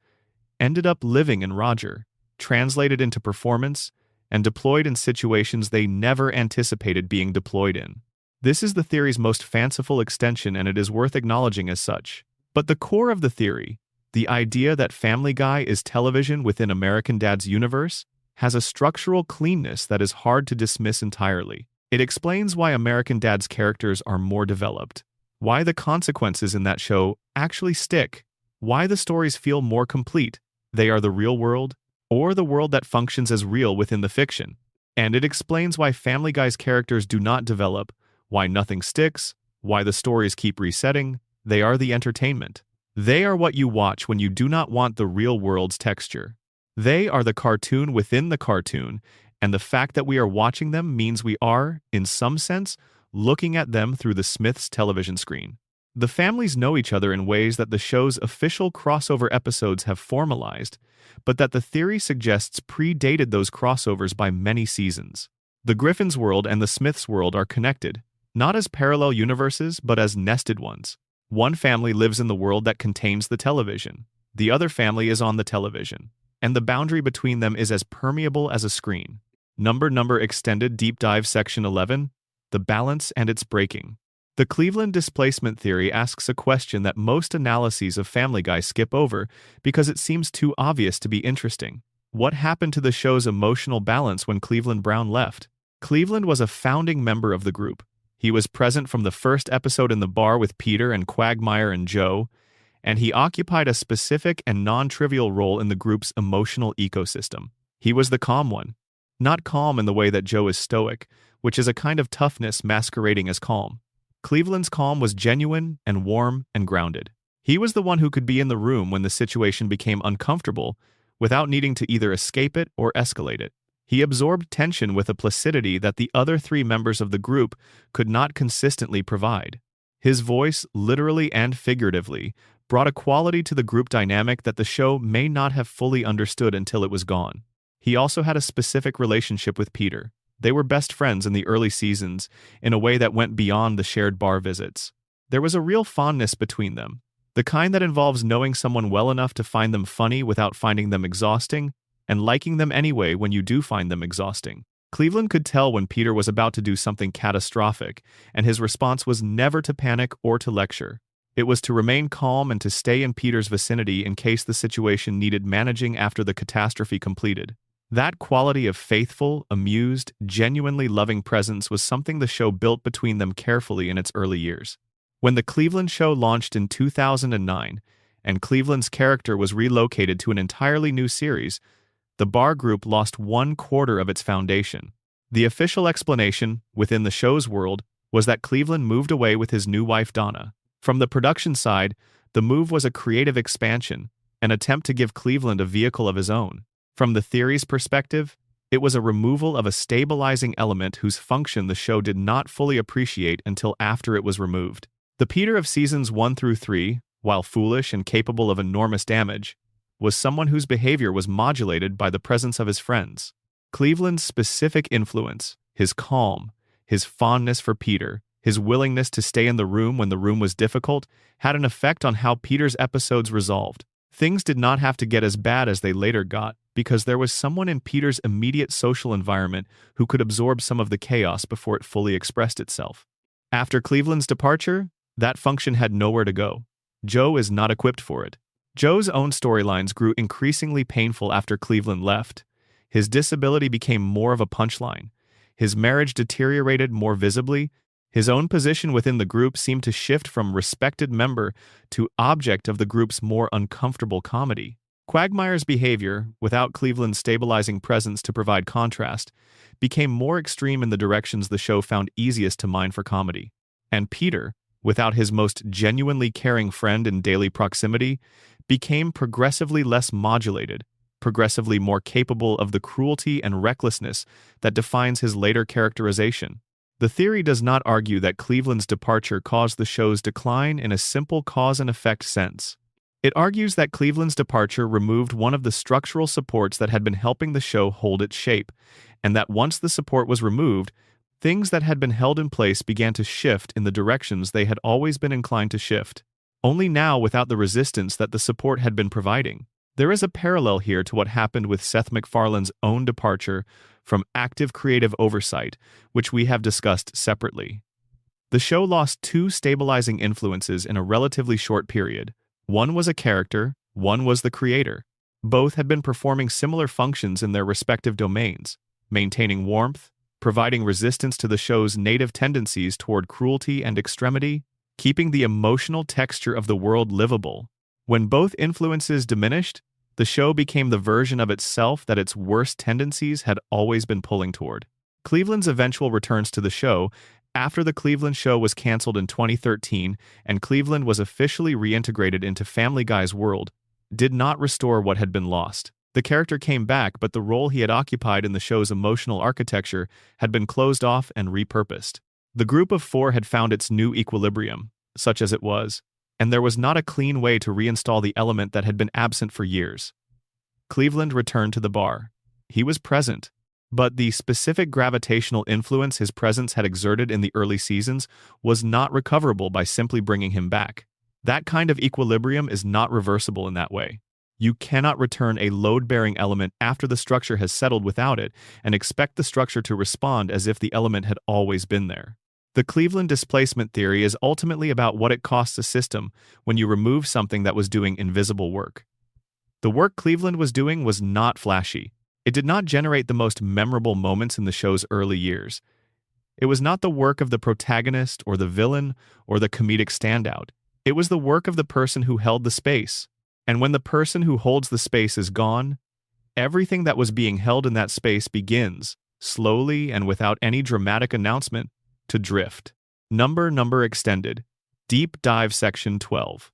ended up living in Roger, translated into performance, and deployed in situations they never anticipated being deployed in. This is the theory's most fanciful extension, and it is worth acknowledging as such. But the core of the theory, the idea that Family Guy is television within American Dad's universe, has a structural cleanness that is hard to dismiss entirely. It explains why American Dad's characters are more developed, why the consequences in that show actually stick, why the stories feel more complete. They are the real world, or the world that functions as real within the fiction. And it explains why Family Guy's characters do not develop, why nothing sticks, why the stories keep resetting. They are the entertainment. They are what you watch when you do not want the real world's texture. They are the cartoon within the cartoon, and the fact that we are watching them means we are, in some sense, looking at them through the Smiths' television screen. The families know each other in ways that the show's official crossover episodes have formalized, but that the theory suggests predated those crossovers by many seasons. The Griffins' world and the Smiths' world are connected, not as parallel universes, but as nested ones. One family lives in the world that contains the television. The other family is on the television, and the boundary between them is as permeable as a screen. Number Extended Deep Dive Section 11, The Balance and Its Breaking. The Cleveland displacement theory asks a question that most analyses of Family Guy skip over because it seems too obvious to be interesting. What happened to the show's emotional balance when Cleveland Brown left? Cleveland was a founding member of the group. He was present from the first episode in the bar with Peter and Quagmire and Joe, and he occupied a specific and non-trivial role in the group's emotional ecosystem. He was the calm one. Not calm in the way that Joe is stoic, which is a kind of toughness masquerading as calm. Cleveland's calm was genuine and warm and grounded. He was the one who could be in the room when the situation became uncomfortable without needing to either escape it or escalate it. He absorbed tension with a placidity that the other three members of the group could not consistently provide. His voice, literally and figuratively, brought a quality to the group dynamic that the show may not have fully understood until it was gone. He also had a specific relationship with Peter. They were best friends in the early seasons in a way that went beyond the shared bar visits. There was a real fondness between them, the kind that involves knowing someone well enough to find them funny without finding them exhausting, and liking them anyway when you do find them exhausting. Cleveland could tell when Peter was about to do something catastrophic, and his response was never to panic or to lecture. It was to remain calm and to stay in Peter's vicinity in case the situation needed managing after the catastrophe completed. That quality of faithful, amused, genuinely loving presence was something the show built between them carefully in its early years. When the Cleveland show launched in 2009, and Cleveland's character was relocated to an entirely new series, the bar group lost 1/4 of its foundation. The official explanation, within the show's world, was that Cleveland moved away with his new wife Donna. From the production side, the move was a creative expansion, an attempt to give Cleveland a vehicle of his own. From the theory's perspective, it was a removal of a stabilizing element whose function the show did not fully appreciate until after it was removed. The Peter of seasons 1 through 3, while foolish and capable of enormous damage, was someone whose behavior was modulated by the presence of his friends. Cleveland's specific influence, his calm, his fondness for Peter, his willingness to stay in the room when the room was difficult, had an effect on how Peter's episodes resolved. Things did not have to get as bad as they later got, because there was someone in Peter's immediate social environment who could absorb some of the chaos before it fully expressed itself. After Cleveland's departure, that function had nowhere to go. Joe is not equipped for it. Joe's own storylines grew increasingly painful after Cleveland left. His disability became more of a punchline. His marriage deteriorated more visibly. His own position within the group seemed to shift from respected member to object of the group's more uncomfortable comedy. Quagmire's behavior, without Cleveland's stabilizing presence to provide contrast, became more extreme in the directions the show found easiest to mine for comedy. And Peter, without his most genuinely caring friend in daily proximity, became progressively less modulated, progressively more capable of the cruelty and recklessness that defines his later characterization. The theory does not argue that Cleveland's departure caused the show's decline in a simple cause and effect sense. It argues that Cleveland's departure removed one of the structural supports that had been helping the show hold its shape, and that once the support was removed, things that had been held in place began to shift in the directions they had always been inclined to shift, only now without the resistance that the support had been providing. There is a parallel here to what happened with Seth MacFarlane's own departure from active creative oversight, which we have discussed separately. The show lost two stabilizing influences in a relatively short period. One was a character, one was the creator. Both had been performing similar functions in their respective domains, maintaining warmth, providing resistance to the show's native tendencies toward cruelty and extremity, keeping the emotional texture of the world livable. When both influences diminished, the show became the version of itself that its worst tendencies had always been pulling toward. Cleveland's eventual returns to the show, after The Cleveland Show was canceled in 2013 and Cleveland was officially reintegrated into Family Guy's world, did not restore what had been lost. The character came back, but the role he had occupied in the show's emotional architecture had been closed off and repurposed. The group of four had found its new equilibrium, such as it was, and there was not a clean way to reinstall the element that had been absent for years. Cleveland returned to the bar. He was present, but the specific gravitational influence his presence had exerted in the early seasons was not recoverable by simply bringing him back. That kind of equilibrium is not reversible in that way. You cannot return a load-bearing element after the structure has settled without it and expect the structure to respond as if the element had always been there. The Cleveland displacement theory is ultimately about what it costs a system when you remove something that was doing invisible work. The work Cleveland was doing was not flashy. It did not generate the most memorable moments in the show's early years. It was not the work of the protagonist or the villain or the comedic standout. It was the work of the person who held the space. And when the person who holds the space is gone, everything that was being held in that space begins, slowly and without any dramatic announcement, to drift. Number extended. Deep Dive Section 12.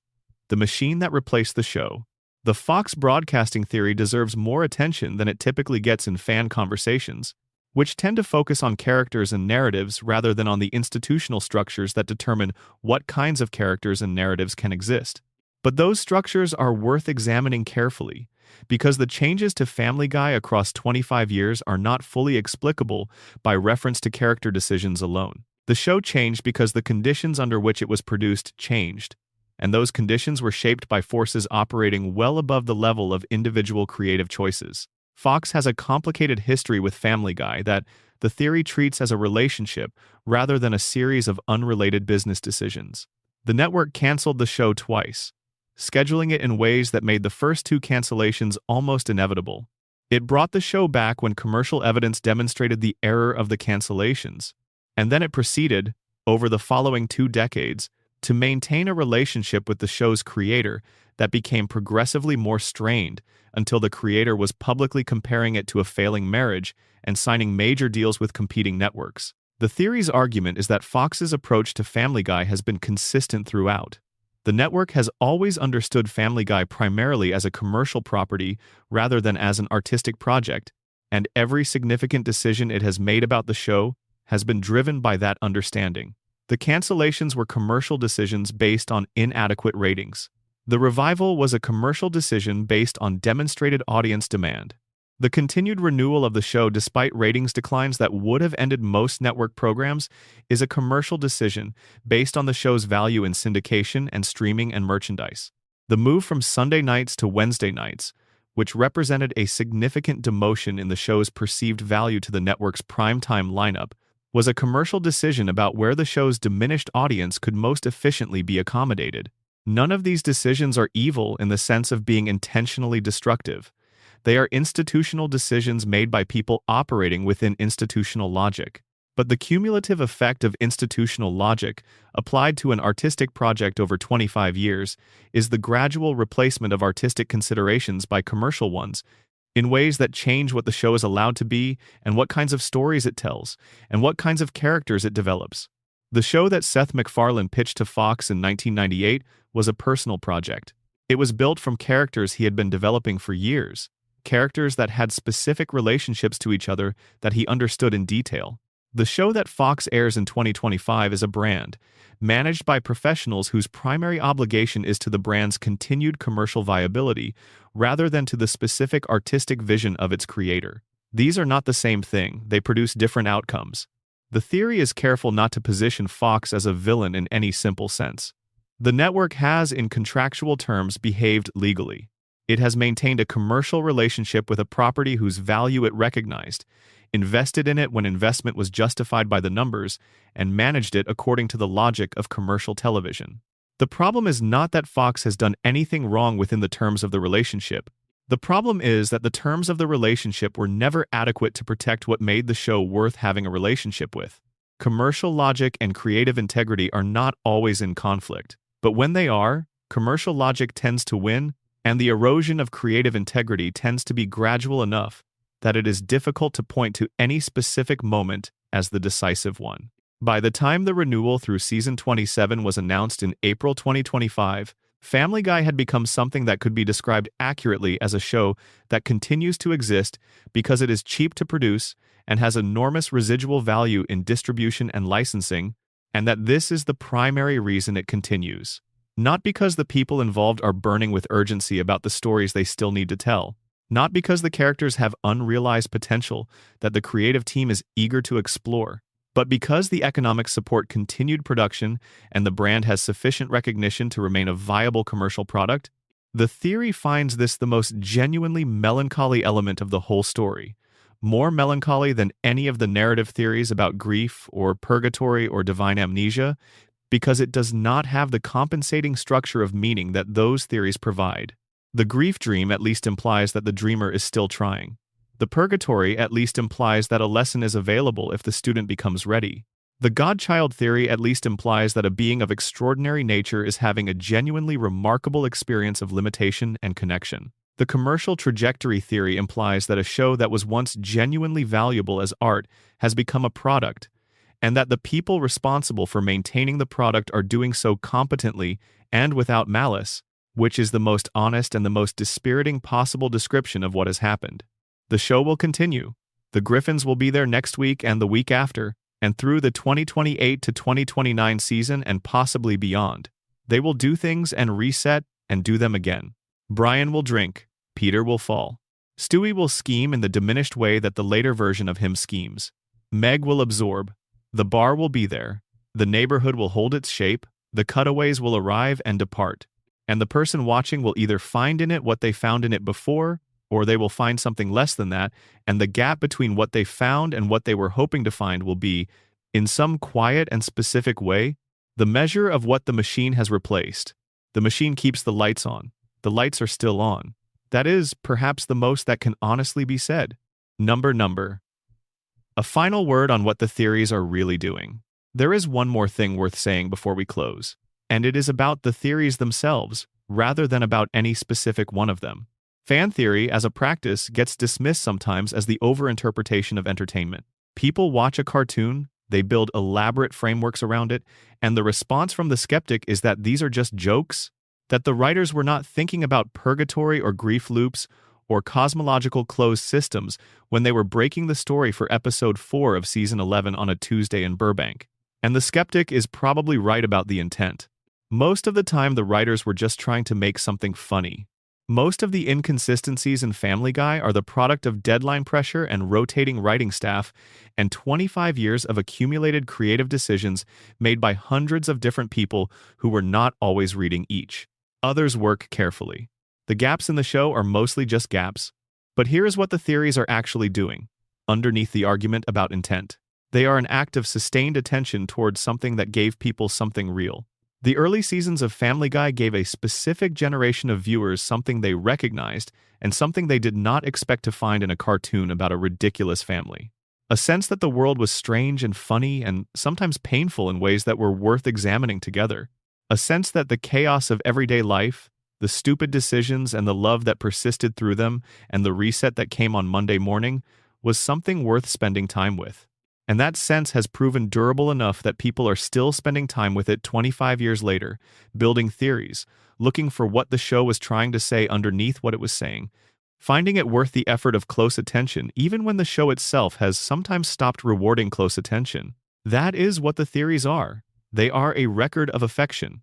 The machine that replaced the show. The Fox broadcasting theory deserves more attention than it typically gets in fan conversations, which tend to focus on characters and narratives rather than on the institutional structures that determine what kinds of characters and narratives can exist. But those structures are worth examining carefully, because the changes to Family Guy across 25 years are not fully explicable by reference to character decisions alone. The show changed because the conditions under which it was produced changed, and those conditions were shaped by forces operating well above the level of individual creative choices. Fox has a complicated history with Family Guy that the theory treats as a relationship rather than a series of unrelated business decisions. The network canceled the show twice, scheduling it in ways that made the first two cancellations almost inevitable. It brought the show back when commercial evidence demonstrated the error of the cancellations, and then it proceeded, over the following 2 decades, to maintain a relationship with the show's creator that became progressively more strained until the creator was publicly comparing it to a failing marriage and signing major deals with competing networks. The theory's argument is that Fox's approach to Family Guy has been consistent throughout. The network has always understood Family Guy primarily as a commercial property rather than as an artistic project, and every significant decision it has made about the show has been driven by that understanding. The cancellations were commercial decisions based on inadequate ratings. The revival was a commercial decision based on demonstrated audience demand. The continued renewal of the show despite ratings declines that would have ended most network programs is a commercial decision based on the show's value in syndication and streaming and merchandise. The move from Sunday nights to Wednesday nights, which represented a significant demotion in the show's perceived value to the network's primetime lineup, was a commercial decision about where the show's diminished audience could most efficiently be accommodated. None of these decisions are evil in the sense of being intentionally destructive. They are institutional decisions made by people operating within institutional logic. But the cumulative effect of institutional logic, applied to an artistic project over 25 years, is the gradual replacement of artistic considerations by commercial ones, in ways that change what the show is allowed to be and what kinds of stories it tells, and what kinds of characters it develops. The show that Seth MacFarlane pitched to Fox in 1998 was a personal project. It was built from characters he had been developing for years, characters that had specific relationships to each other that he understood in detail. The show that Fox airs in 2025 is a brand, managed by professionals whose primary obligation is to the brand's continued commercial viability, rather than to the specific artistic vision of its creator. These are not the same thing, they produce different outcomes. The theory is careful not to position Fox as a villain in any simple sense. The network has, in contractual terms, behaved legally. It has maintained a commercial relationship with a property whose value it recognized, invested in it when investment was justified by the numbers, and managed it according to the logic of commercial television. The problem is not that Fox has done anything wrong within the terms of the relationship. The problem is that the terms of the relationship were never adequate to protect what made the show worth having a relationship with. Commercial logic and creative integrity are not always in conflict, but when they are, commercial logic tends to win, and the erosion of creative integrity tends to be gradual enough that it is difficult to point to any specific moment as the decisive one. By the time the renewal through season 27 was announced in April 2025, Family Guy had become something that could be described accurately as a show that continues to exist because it is cheap to produce and has enormous residual value in distribution and licensing, and that this is the primary reason it continues. Not because the people involved are burning with urgency about the stories they still need to tell. Not because the characters have unrealized potential that the creative team is eager to explore, but because the economic support continued production and the brand has sufficient recognition to remain a viable commercial product. The theory finds this the most genuinely melancholy element of the whole story, more melancholy than any of the narrative theories about grief or purgatory or divine amnesia, because it does not have the compensating structure of meaning that those theories provide. The grief dream at least implies that the dreamer is still trying. The purgatory at least implies that a lesson is available if the student becomes ready. The Godchild theory at least implies that a being of extraordinary nature is having a genuinely remarkable experience of limitation and connection. The commercial trajectory theory implies that a show that was once genuinely valuable as art has become a product, and that the people responsible for maintaining the product are doing so competently and without malice, which is the most honest and the most dispiriting possible description of what has happened. The show will continue. The Griffins will be there next week and the week after, and through the 2028 to 2029 season and possibly beyond. They will do things and reset and do them again. Brian will drink. Peter will fall. Stewie will scheme in the diminished way that the later version of him schemes. Meg will absorb. The bar will be there. The neighborhood will hold its shape. The cutaways will arrive and depart. And the person watching will either find in it what they found in it before, or they will find something less than that, and the gap between what they found and what they were hoping to find will be, in some quiet and specific way, the measure of what the machine has replaced. The machine keeps the lights on. The lights are still on. That is, perhaps the most that can honestly be said. Number. A final word on what the theories are really doing. There is one more thing worth saying before we close, and it is about the theories themselves, rather than about any specific one of them. Fan theory, as a practice, gets dismissed sometimes as the overinterpretation of entertainment. People watch a cartoon, they build elaborate frameworks around it, and the response from the skeptic is that these are just jokes, that the writers were not thinking about purgatory or grief loops or cosmological closed systems when they were breaking the story for episode 4 of season 11 on a Tuesday in Burbank. And the skeptic is probably right about the intent. Most of the time, the writers were just trying to make something funny. Most of the inconsistencies in Family Guy are the product of deadline pressure and rotating writing staff and 25 years of accumulated creative decisions made by hundreds of different people who were not always reading each other's work carefully. The gaps in the show are mostly just gaps, but here is what the theories are actually doing, underneath the argument about intent. They are an act of sustained attention towards something that gave people something real. The early seasons of Family Guy gave a specific generation of viewers something they recognized and something they did not expect to find in a cartoon about a ridiculous family. A sense that the world was strange and funny and sometimes painful in ways that were worth examining together. A sense that the chaos of everyday life, the stupid decisions and the love that persisted through them, and the reset that came on Monday morning, was something worth spending time with. And that sense has proven durable enough that people are still spending time with it 25 years later, building theories, looking for what the show was trying to say underneath what it was saying, finding it worth the effort of close attention even when the show itself has sometimes stopped rewarding close attention. That is what the theories are. They are a record of affection.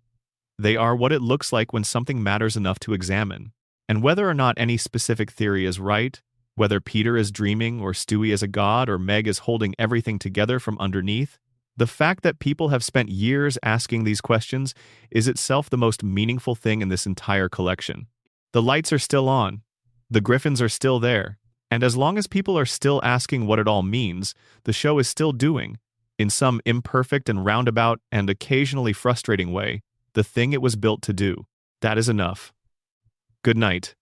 They are what it looks like when something matters enough to examine. And whether or not any specific theory is right, whether Peter is dreaming or Stewie is a god or Meg is holding everything together from underneath, the fact that people have spent years asking these questions is itself the most meaningful thing in this entire collection. The lights are still on. The Griffins are still there. And as long as people are still asking what it all means, the show is still doing, in some imperfect and roundabout and occasionally frustrating way, the thing it was built to do. That is enough. Good night.